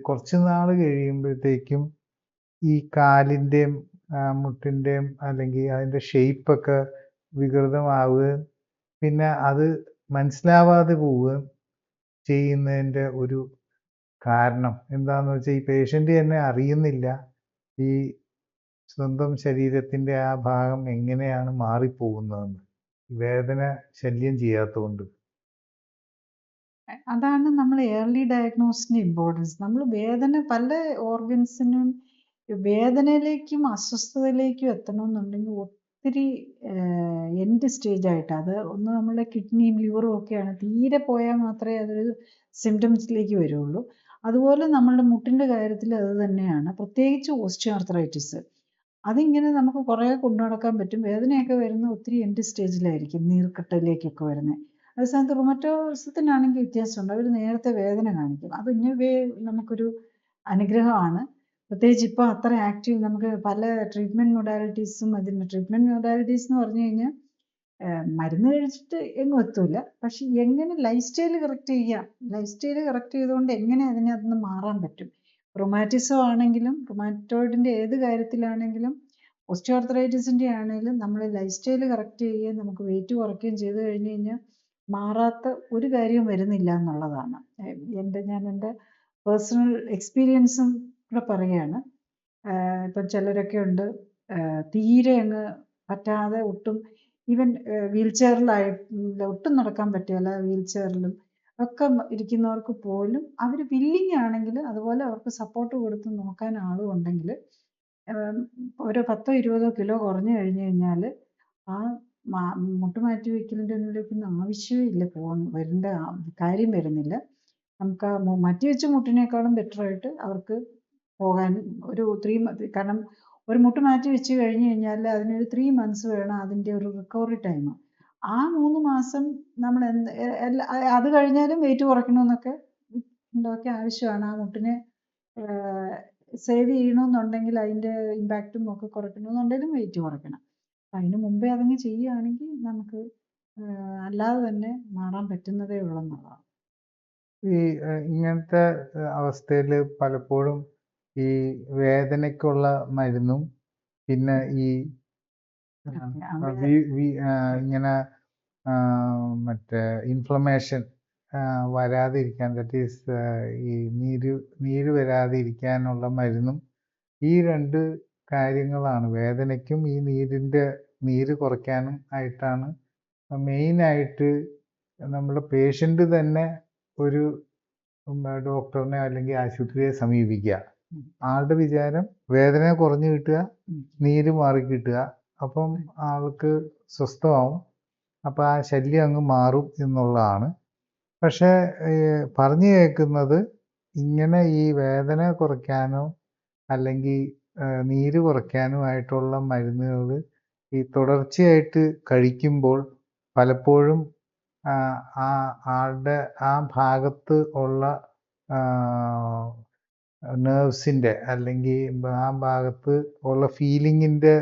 Speaker 1: കുറച്ച് നാൾ കഴിയുമ്പോഴത്തേക്കും ഈ കാലിൻ്റെയും മുട്ടിൻ്റെയും അല്ലെങ്കിൽ അതിൻ്റെ ഷേപ്പൊക്കെ വികൃതമാവുകയും പിന്നെ അത് മനസ്സിലാവാതെ പോവുകയും ചെയ്യുന്നതിൻ്റെ ഒരു കാരണം എന്താണെന്ന് വെച്ചാൽ ഈ പേഷ്യൻ്റ് തന്നെ അറിയുന്നില്ല ഈ സ്വന്തം ശരീരത്തിൻ്റെ ആ ഭാഗം എങ്ങനെയാണ് മാറിപ്പോകുന്നതെന്ന്, വേദന ശല്യം ചെയ്യാത്തതുകൊണ്ട്.
Speaker 2: അതാണ് നമ്മൾ ഏർലി ഡയഗ്നോസിന്റെ ഇമ്പോർട്ടൻസ്. നമ്മൾ വേദന പല ഓർഗൻസിനും വേദനയിലേക്കും അസ്വസ്ഥതയിലേക്കും എത്തണമെന്നുണ്ടെങ്കിൽ ഒത്തിരി എൻഡ് സ്റ്റേജ് ആയിട്ട്, അത് ഒന്ന് നമ്മുടെ കിഡ്നിയും ലിവറും ഒക്കെയാണ്, തീരെ പോയാൽ മാത്രമേ അതൊരു സിംറ്റംസിലേക്ക് വരുള്ളൂ. അതുപോലെ നമ്മളുടെ മുട്ടിൻ്റെ കാര്യത്തിൽ അത് തന്നെയാണ്, പ്രത്യേകിച്ച് ഓസ്റ്റിയോആർത്രൈറ്റിസ്. അതിങ്ങനെ നമുക്ക് കുറേ കൊണ്ടു നടക്കാൻ പറ്റും. വേദനയൊക്കെ വരുന്നത് ഒത്തിരി എൻഡ് സ്റ്റേജിലായിരിക്കും, നീർക്കെട്ടിലേക്കൊക്കെ വരുന്നത്. അതേസമയത്ത് റുമറ്റോസിനാണെങ്കിൽ വ്യത്യാസമുണ്ട്, അവർ നേരത്തെ വേദന കാണിക്കും. അത് ഇങ്ങനെ നമുക്കൊരു അനുഗ്രഹമാണ്. പ്രത്യേകിച്ച് ഇപ്പോൾ അത്ര ആക്റ്റീവ്, നമുക്ക് പല ട്രീറ്റ്മെൻറ്റ് മൊഡാലിറ്റീസും. ട്രീറ്റ്മെൻറ്റ് മൊഡാലിറ്റീസ് എന്ന് പറഞ്ഞു കഴിഞ്ഞാൽ മരുന്ന് കഴിച്ചിട്ട് എങ്ങും എത്തൂല, പക്ഷെ എങ്ങനെ ലൈഫ് സ്റ്റൈൽ കറക്റ്റ് ചെയ്യാം, ലൈഫ് സ്റ്റൈൽ കറക്റ്റ് ചെയ്തുകൊണ്ട് എങ്ങനെ അതിനകത്ത് നിന്ന് മാറാൻ പറ്റും. റുമാറ്റിസം ആണെങ്കിലും റുമാറ്റോയിഡിൻ്റെ ഏത് കാര്യത്തിലാണെങ്കിലും ഓസ്റ്റിയോആർത്രൈറ്റിസിൻ്റെ ആണെങ്കിലും നമ്മൾ ലൈഫ് സ്റ്റൈൽ കറക്റ്റ് ചെയ്യുകയും നമുക്ക് വെയിറ്റ് കുറയ്ക്കുകയും ചെയ്ത് കഴിഞ്ഞ് കഴിഞ്ഞാൽ മാറാത്ത ഒരു കാര്യവും വരുന്നില്ല എന്നുള്ളതാണ്. ഞാൻ എൻ്റെ പേഴ്സണൽ എക്സ്പീരിയൻസും കൂടെ പറയുകയാണ്. ഇപ്പം ചിലരൊക്കെ ഉണ്ട് തീരെ അങ്ങ് പറ്റാതെ ഒട്ടും, ഈവൻ വീൽ ചെയറിലായി ഒട്ടും നടക്കാൻ പറ്റില്ല, വീൽ ചെയറിലും ഒക്കെ ഇരിക്കുന്നവർക്ക് പോലും അവർ വില്ലിങ് ആണെങ്കിൽ, അതുപോലെ അവർക്ക് സപ്പോർട്ട് കൊടുത്ത് നോക്കാൻ ആളും ഉണ്ടെങ്കിൽ ഒരു 10-20 കിലോ കുറഞ്ഞു കഴിഞ്ഞു കഴിഞ്ഞാൽ ആ മുട്ടുമാറ്റി വയ്ക്കലിൻ്റെ ഒന്നും ആവശ്യമേ ഇല്ല, വരേണ്ട കാര്യം വരുന്നില്ല. നമുക്ക് ആ മാറ്റിവെച്ച മുട്ടിനേക്കാളും ബെറ്ററായിട്ട് അവർക്ക് പോകാൻ ഒരു 3 months, കാരണം ഒരു മുട്ട് മാറ്റി വെച്ച് കഴിഞ്ഞ് കഴിഞ്ഞാൽ അതിനൊരു 3 months വേണം അതിൻ്റെ ഒരു റിക്കവറി ടൈം. ആ 3 മാസം നമ്മൾ അത് കഴിഞ്ഞാലും വെയിറ്റ് കുറയ്ക്കണമെന്നൊക്കെ എന്തൊക്കെ ആവശ്യമാണ്. ആ മുട്ടിനെ സേവ് ചെയ്യണമെന്നുണ്ടെങ്കിൽ അതിൻ്റെ ഇമ്പാക്റ്റും ഒക്കെ കുറയ്ക്കണമെന്നുണ്ടെങ്കിലും വെയിറ്റ് കുറയ്ക്കണം. അതിന് മുമ്പേ അതങ്ങ് ചെയ്യുകയാണെങ്കിൽ നമുക്ക് അല്ലാതെ തന്നെ മാറാൻ പറ്റുന്നതേ ഉള്ളെന്നുള്ളതാണ്.
Speaker 1: ഈ ഇങ്ങനത്തെ അവസ്ഥയിൽ പലപ്പോഴും ഈ വേദനയ്ക്കുള്ള മരുന്നും പിന്നെ ഈ ഇങ്ങനെ മറ്റേ ഇൻഫ്ലമേഷൻ വരാതിരിക്കാൻ, ദാറ്റ് ഈസ് ഈ നീര് വരാതിരിക്കാനുള്ള മരുന്നും, ഈ 2 കാര്യങ്ങളാണ് വേദനയ്ക്കും ഈ നീര് കുറയ്ക്കാനും ആയിട്ടാണ് മെയിനായിട്ട് നമ്മുടെ പേഷ്യൻ്റ് തന്നെ ഒരു ഡോക്ടറിനെ അല്ലെങ്കിൽ ആശുപത്രിയെ സമീപിക്കുക. ആളുടെ വിചാരം വേദന കുറഞ്ഞു കിട്ടുക, നീര് മാറി കിട്ടുക, അപ്പം ആൾക്ക് സ്വസ്ഥമാവും, അപ്പം ആ ശല്യം അങ്ങ് മാറും എന്നുള്ളതാണ്. പക്ഷേ പറഞ്ഞു കേൾക്കുന്നത് ഇങ്ങനെ ഈ വേദന കുറയ്ക്കാനോ അല്ലെങ്കിൽ നീര് കുറയ്ക്കാനുമായിട്ടുള്ള മരുന്നുകൾ ഈ തുടർച്ചയായിട്ട് കഴിക്കുമ്പോൾ പലപ്പോഴും ആളുടെ ആ ഭാഗത്ത് ഉള്ള നെർവ്സിൻ്റെ അല്ലെങ്കിൽ ആ ഭാഗത്ത് ഉള്ള ഫീലിങ്ങിൻ്റെ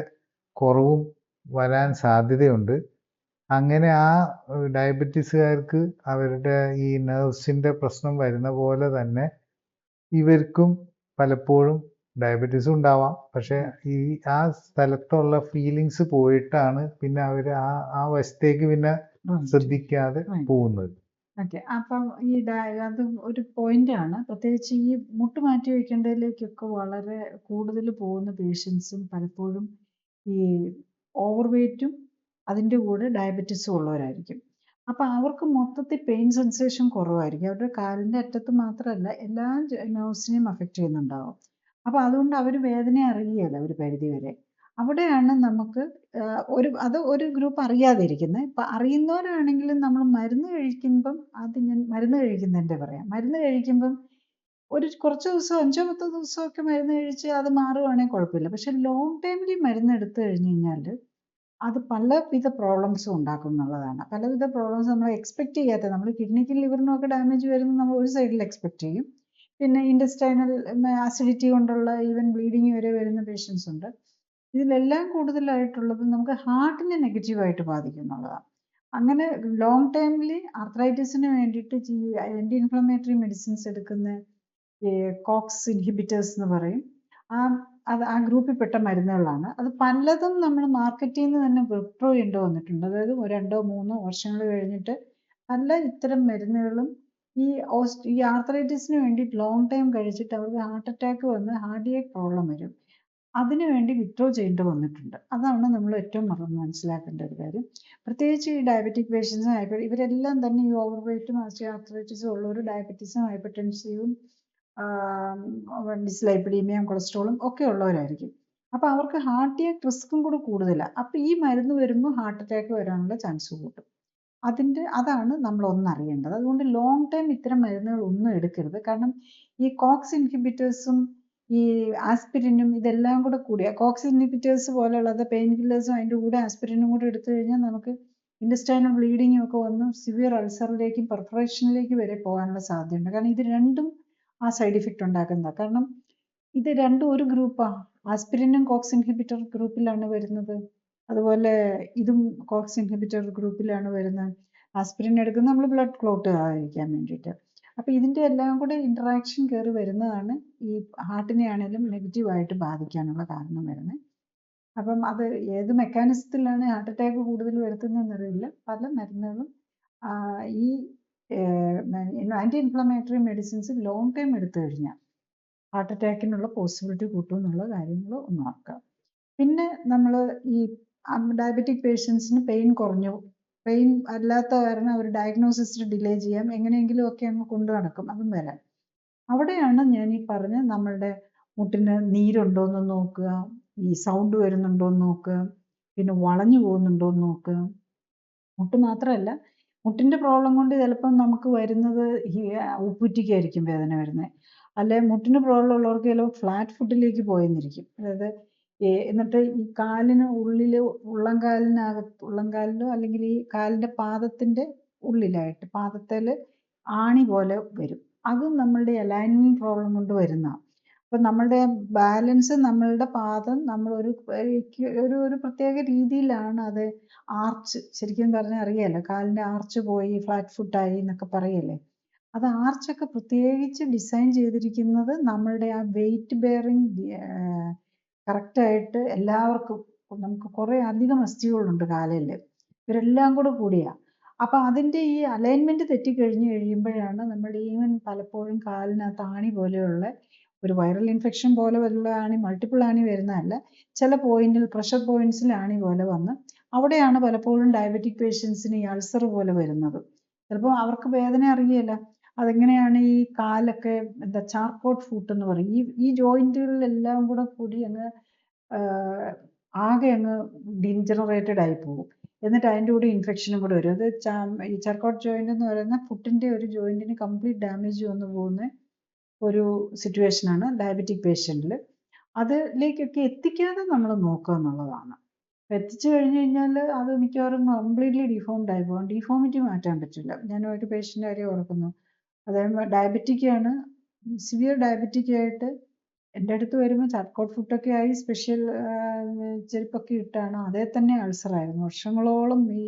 Speaker 1: കുറവും വരാൻ സാധ്യതയുണ്ട്. അങ്ങനെ ആ ഡയബറ്റീസുകാർക്ക് അവരുടെ ഈ നെർവ്സിൻ്റെ പ്രശ്നം വരുന്ന പോലെ തന്നെ ഇവർക്കും പലപ്പോഴും ഡയബറ്റീസും ഉണ്ടാവാം, പക്ഷെ ഈ ആ സ്ഥലത്തുള്ള ഫീലിങ്സ് പോയിട്ടാണ് പിന്നെ അവർ ആ വശത്തേക്ക് പിന്നെ
Speaker 2: Right.
Speaker 1: ശ്രദ്ധിക്കാതെ
Speaker 2: Right.
Speaker 1: പോകുന്നത്.
Speaker 2: ഓക്കെ. അപ്പം അത് ഒരു പോയിന്റാണ്. പ്രത്യേകിച്ച് ഈ മുട്ട് മാറ്റി വയ്ക്കേണ്ടതിലേക്കൊക്കെ വളരെ കൂടുതൽ പോകുന്ന പേഷ്യൻസും പലപ്പോഴും ഈ ഓവർ വെയ്റ്റും അതിൻ്റെ കൂടെ ഡയബറ്റീസും ഉള്ളവരായിരിക്കും. അപ്പം അവർക്ക് മൊത്തത്തിൽ പെയിൻ സെൻസേഷൻ കുറവായിരിക്കും. അവരുടെ കാലിൻ്റെ അറ്റത്ത് മാത്രമല്ല എല്ലാ നെർവ്സിനെയും അഫക്റ്റ് ചെയ്യുന്നുണ്ടാവും. അപ്പം അതുകൊണ്ട് അവർ വേദന അറിയുകയില്ല ഒരു പരിധി വരെ. അവിടെയാണ് നമുക്ക് ഒരു ഗ്രൂപ്പ് അറിയാതെ ഇരിക്കുന്നത്. ഇപ്പം അറിയുന്നവരാണെങ്കിലും നമ്മൾ മരുന്ന് കഴിക്കുമ്പം ഞാൻ മരുന്ന് കഴിക്കുന്നതിൻ്റെ പറയാം. മരുന്ന് കഴിക്കുമ്പം കുറച്ച് ദിവസം 5-10 ദിവസമൊക്കെ മരുന്ന് കഴിച്ച് അത് മാറുവാണെങ്കിൽ കുഴപ്പമില്ല. പക്ഷെ ലോങ് ടൈമിൽ മരുന്ന് എടുത്തു കഴിഞ്ഞ് കഴിഞ്ഞാൽ അത് പലവിധ പ്രോബ്ലംസും ഉണ്ടാക്കും എന്നുള്ളതാണ്. പലവിധ പ്രോബ്ലംസ് നമ്മൾ എക്സ്പെക്ട് ചെയ്യാത്ത, നമ്മൾ കിഡ്നിക്കും ലിവറിനും ഒക്കെ ഡാമേജ് വരുന്നത് നമ്മൾ ഒരു സൈഡിൽ എക്സ്പെക്ട് ചെയ്യും. പിന്നെ ഇൻറ്റസ്റ്റൈനൽ ആസിഡിറ്റി കൊണ്ടുള്ള ഈവൻ ബ്ലീഡിങ് വരെ വരുന്ന പേഷ്യൻസ് ഉണ്ട്. ഇതിലെല്ലാം കൂടുതലായിട്ടുള്ളത് നമുക്ക് ഹാർട്ടിനെ നെഗറ്റീവായിട്ട് ബാധിക്കും എന്നുള്ളതാണ്. അങ്ങനെ ലോങ് ടൈമിൽ ആർത്രൈറ്റിസിന് വേണ്ടിയിട്ട് ആൻറ്റി ഇൻഫ്ലമേറ്ററി മെഡിസിൻസ് എടുക്കുന്ന കോക്സ് ഇൻഹിബിറ്റേഴ്സ് എന്ന് പറയും. ആ ഗ്രൂപ്പിൽപ്പെട്ട മരുന്നുകളാണ്. അത് പലതും നമ്മൾ മാർക്കറ്റിൽ നിന്ന് തന്നെ വിത്ഡ്രോ ചെയ്യേണ്ടി വന്നിട്ടുണ്ട്. അതായത് 2-3 വർഷങ്ങൾ കഴിഞ്ഞിട്ട് പല ഇത്തരം മരുന്നുകളും ഈ ആർത്രൈറ്റിസിന് വേണ്ടിയിട്ട് ലോങ് ടൈം കഴിച്ചിട്ട് അവർക്ക് ഹാർട്ട് അറ്റാക്ക് വന്ന് കാർഡിയാക് പ്രോബ്ലം വരും. അതിനു വേണ്ടി വിത്ഡ്രോ ചെയ്യേണ്ടി വന്നിട്ടുണ്ട്. അതാണ് നമ്മൾ ഏറ്റവും മനസ്സിലാക്കേണ്ട ഒരു കാര്യം. പ്രത്യേകിച്ച് ഈ ഡയബറ്റിക് പേഷ്യൻസും ഇവരെല്ലാം തന്നെ ഈ ഓവർ വെയ്റ്റും ആർത്രൈറ്റിസും ഉള്ളവർ ഡയബറ്റീസും ഹൈപ്പർ ടെൻസീവും ഡിസ്ലൈപ്പിഡീമിയയും കൊളസ്ട്രോളും ഒക്കെ ഉള്ളവരായിരിക്കും. അപ്പോൾ അവർക്ക് ഹാർട്ടിയാക് റിസ്ക്കും കൂടെ കൂടുതലാണ്. അപ്പോൾ ഈ മരുന്ന് വരുമ്പോൾ ഹാർട്ട് അറ്റാക്ക് വരാനുള്ള ചാൻസ് കൂട്ടും. അതാണ് നമ്മൾ അറിയേണ്ടത്. അതുകൊണ്ട് ലോങ് ടൈം ഇത്തരം മരുന്നുകൾ ഒന്നും എടുക്കരുത്. കാരണം ഈ കോക്സ് ഇൻഹിബിറ്റേഴ്സും ഈ ആസ്പിരിനും ഇതെല്ലാം കൂടെ കൂടിയ കോക്സ് ഇൻഹിബിറ്റേഴ്സ് പോലെയുള്ളത് പെയിൻ കില്ലേഴ്സും അതിൻ്റെ കൂടെ ആസ്പിരിനും കൂടെ എടുത്തു കഴിഞ്ഞാൽ നമുക്ക് ഇൻറ്റസ്റ്റൈനൽ ബ്ലീഡിങ്ങും ഒക്കെ വന്ന് സിവിയർ അൾസറിലേക്കും പെർഫറേഷനിലേക്ക് വരെ പോകാനുള്ള സാധ്യതയുണ്ട്. കാരണം ഇത് രണ്ടും ആ സൈഡ് ഇഫക്റ്റ് ഉണ്ടാക്കുന്നതാണ്. കാരണം ഇത് രണ്ടും ഒരു ഗ്രൂപ്പാണ്. ആസ്പിരിനും കോക്സ് ഇൻഹിബിറ്റർ ഗ്രൂപ്പിലാണ് വരുന്നത്. അതുപോലെ ഇതും കോക്സ് ഇൻഹിബിറ്റർ ഗ്രൂപ്പിലാണ് വരുന്നത്. ആസ്പിരിൻ എടുക്കുന്നത് നമ്മൾ ബ്ലഡ് ക്ലോട്ട് ആയിരിക്കാൻ വേണ്ടിയിട്ട്. അപ്പോൾ ഇതിൻ്റെ എല്ലാം കൂടെ ഇൻറ്ററാക്ഷൻ കയറി വരുന്നതാണ് ഈ ഹാർട്ടിനെ ആണെങ്കിലും നെഗറ്റീവായിട്ട് ബാധിക്കാനുള്ള കാരണം വരുന്നത്. അപ്പം അത് ഏത് മെക്കാനിസത്തിലാണ് ഹാർട്ട് അറ്റാക്ക് കൂടുതൽ വരുത്തുന്നതെന്നറിയില്ല. പല മരുന്നുകളും ഈ anti inflammatory medicines long time എടുത്തു കഴിഞ്ഞാൽ ഹാർട്ട് അറ്റാക്കിനുള്ള പോസിബിലിറ്റി കൂട്ടും എന്നുള്ള കാര്യങ്ങൾ ഒന്ന് ഓർക്കുക. പിന്നെ നമ്മൾ ഈ ഡയബറ്റിക് പേഷ്യൻസിന് പെയിൻ കുറഞ്ഞു, പെയിൻ അല്ലാത്ത കാരണം അവർ ഡയഗ്നോസിസ് ഡിലേ ചെയ്യാം, എങ്ങനെയെങ്കിലും ഒക്കെ അങ്ങ് കൊണ്ടു നടക്കും, അതും വരാം. അവിടെയാണ് ഞാൻ ഈ പറഞ്ഞ നമ്മളുടെ മുട്ടിന് നീരുണ്ടോ എന്ന് നോക്കുക, ഈ സൗണ്ട് വരുന്നുണ്ടോ എന്ന് നോക്കുക, പിന്നെ വളഞ്ഞു പോകുന്നുണ്ടോ എന്ന് നോക്കുക. മുട്ട് മാത്രമല്ല, മുട്ടിൻ്റെ പ്രോബ്ലം കൊണ്ട് ചിലപ്പം നമുക്ക് വരുന്നത് ഉപ്പൂറ്റിക്കായിരിക്കും വേദന വരുന്നത്. അല്ലെ മുട്ടിന് പ്രോബ്ലം ഉള്ളവർക്ക് ചിലപ്പോൾ ഫ്ലാറ്റ് ഫുട്ടിലേക്ക് പോയെന്നിരിക്കും. അതായത് എന്നിട്ട് ഈ കാലിന് ഉള്ളിൽ ഉള്ളംകാലിലോ അല്ലെങ്കിൽ ഈ കാലിൻ്റെ പാദത്തിൻ്റെ ഉള്ളിലായിട്ട് പാദത്തിൽ ആണി പോലെ വരും. അതും നമ്മളുടെ അലൈൻമെൻറ്റ് പ്രോബ്ലം കൊണ്ട് വരുന്നതാണ്. അപ്പം നമ്മളുടെ ബാലൻസ്, നമ്മളുടെ പാദം നമ്മൾ ഒരു പ്രത്യേക രീതിയിലാണ് അത് ആർച്ച്, ശരിക്കും പറഞ്ഞാൽ അറിയാമല്ലോ, കാലിൻ്റെ ആർച്ച് പോയി ഫ്ലാറ്റ് ഫുട്ടായി എന്നൊക്കെ പറയല്ലേ. അത് ആർച്ചൊക്കെ പ്രത്യേകിച്ച് ഡിസൈൻ ചെയ്തിരിക്കുന്നത് നമ്മളുടെ ആ വെയിറ്റ് ബെയറിങ് കറക്റ്റായിട്ട് എല്ലാവർക്കും. നമുക്ക് കുറേ അധികം അസ്ഥികളുണ്ട് കാലിൽ, ഇവരെല്ലാം കൂടെ കൂടിയാണ്. അപ്പം അതിൻ്റെ ഈ അലൈൻമെൻറ്റ് തെറ്റിക്കഴിഞ്ഞ് കഴിയുമ്പോഴാണ് നമ്മുടെ ഈവൻ പലപ്പോഴും കാലിനകത്ത് ആണി പോലെയുള്ള ഒരു വൈറൽ ഇൻഫെക്ഷൻ പോലെ ഉള്ള ആണി, മൾട്ടിപ്പിൾ ആണി വരുന്നതല്ല, ചില പോയിന്റിൽ പ്രഷർ പോയിന്റ്സിൽ ആണി പോലെ വന്ന് അവിടെയാണ് പലപ്പോഴും ഡയബറ്റിക് പേഷ്യൻസിന് ഈ അൾസർ പോലെ വരുന്നത്. ചിലപ്പോൾ അവർക്ക് വേദന അറിയില്ല. അതെങ്ങനെയാണ് ഈ കാലൊക്കെ ചാർക്കോട്ട് ഫൂട്ട് എന്ന് പറയും. ഈ ജോയിന്റുകളിലെല്ലാം കൂടെ കൂടി അങ്ങ് ആകെ അങ്ങ് ഡീജനറേറ്റഡ് ആയി പോകും. എന്നിട്ട് അതിൻ്റെ കൂടെ ഇൻഫെക്ഷനും കൂടെ വരും. അത് ഈ ചാർക്കോട്ട് ജോയിന്റ് എന്ന് പറയുന്ന ഫുട്ടിൻ്റെ ഒരു ജോയിന്റിന് കംപ്ലീറ്റ് ഡാമേജ് വന്നു പോകുന്ന ഒരു സിറ്റുവേഷനാണ് ഡയബറ്റിക് പേഷ്യൻറ്റിൽ. അതിലേക്കൊക്കെ എത്തിക്കാതെ നമ്മൾ നോക്കുക എന്നുള്ളതാണ്. എത്തിച്ചു കഴിഞ്ഞ് കഴിഞ്ഞാൽ അത് മിക്കവാറും കംപ്ലീറ്റ്ലി ഡിഫോംഡ് ആയി പോകും. ഡിഫോമിറ്റി മാറ്റാൻ പറ്റില്ല. ഞാൻ ഒരു പേഷ്യൻ്റെ കാര്യം ഓർക്കുന്നു. അദ്ദേഹം ഡയബറ്റിക് ആണ്, സിവിയർ ഡയബറ്റിക് ആയിട്ട് എൻ്റെ അടുത്ത് വരുമ്പോൾ ചാർക്കോട്ട് ഫുട്ടൊക്കെ ആയി സ്പെഷ്യൽ ചെരുപ്പൊക്കെ ഇട്ടാണ്. അതേ തന്നെ അൾസറായിരുന്നു. വർഷങ്ങളോളം ഈ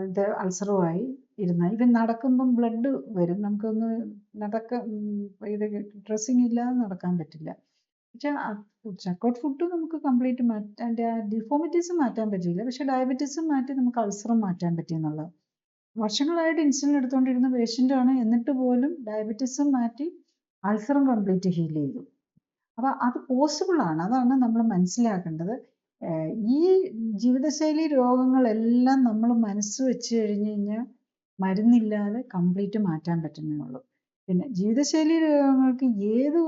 Speaker 2: ഇത് അൾസറുമായി ഇരുന്ന. ഇവൻ നടക്കുമ്പം ബ്ലഡ് വരും. നമുക്കൊന്ന് ഇത് ഡ്രസ്സിങ് ഇല്ലാതെ നടക്കാൻ പറ്റില്ല. പക്ഷേ ചക്കൗട്ട് ഫുഡ് നമുക്ക് കംപ്ലീറ്റ് മാറ്റാൻ, അതിൻ്റെ ആ ഡിഫോമിറ്റീസ് മാറ്റാൻ പറ്റിയില്ല. പക്ഷേ ഡയബറ്റീസും മാറ്റി നമുക്ക് അൾസറും മാറ്റാൻ പറ്റിയെന്നുള്ളത്. വർഷങ്ങളായിട്ട് ഇൻസുലിൻ എടുത്തുകൊണ്ടിരുന്ന പേഷ്യൻ്റ് ആണ്, എന്നിട്ട് പോലും ഡയബറ്റീസും മാറ്റി അൾസറും കംപ്ലീറ്റ് ഹീൽ ചെയ്തു. അപ്പോൾ അത് പോസിബിൾ ആണ്. അതാണ് നമ്മൾ മനസ്സിലാക്കേണ്ടത്. ഈ ജീവിതശൈലി രോഗങ്ങളെല്ലാം നമ്മൾ മനസ്സ് വെച്ച് കഴിഞ്ഞ് കഴിഞ്ഞാൽ മരുന്നില്ലാതെ കംപ്ലീറ്റ് മാറ്റാൻ പറ്റുന്നേ ഉള്ളൂ. പിന്നെ ജീവിതശൈലി രോഗങ്ങൾക്ക് ഏത്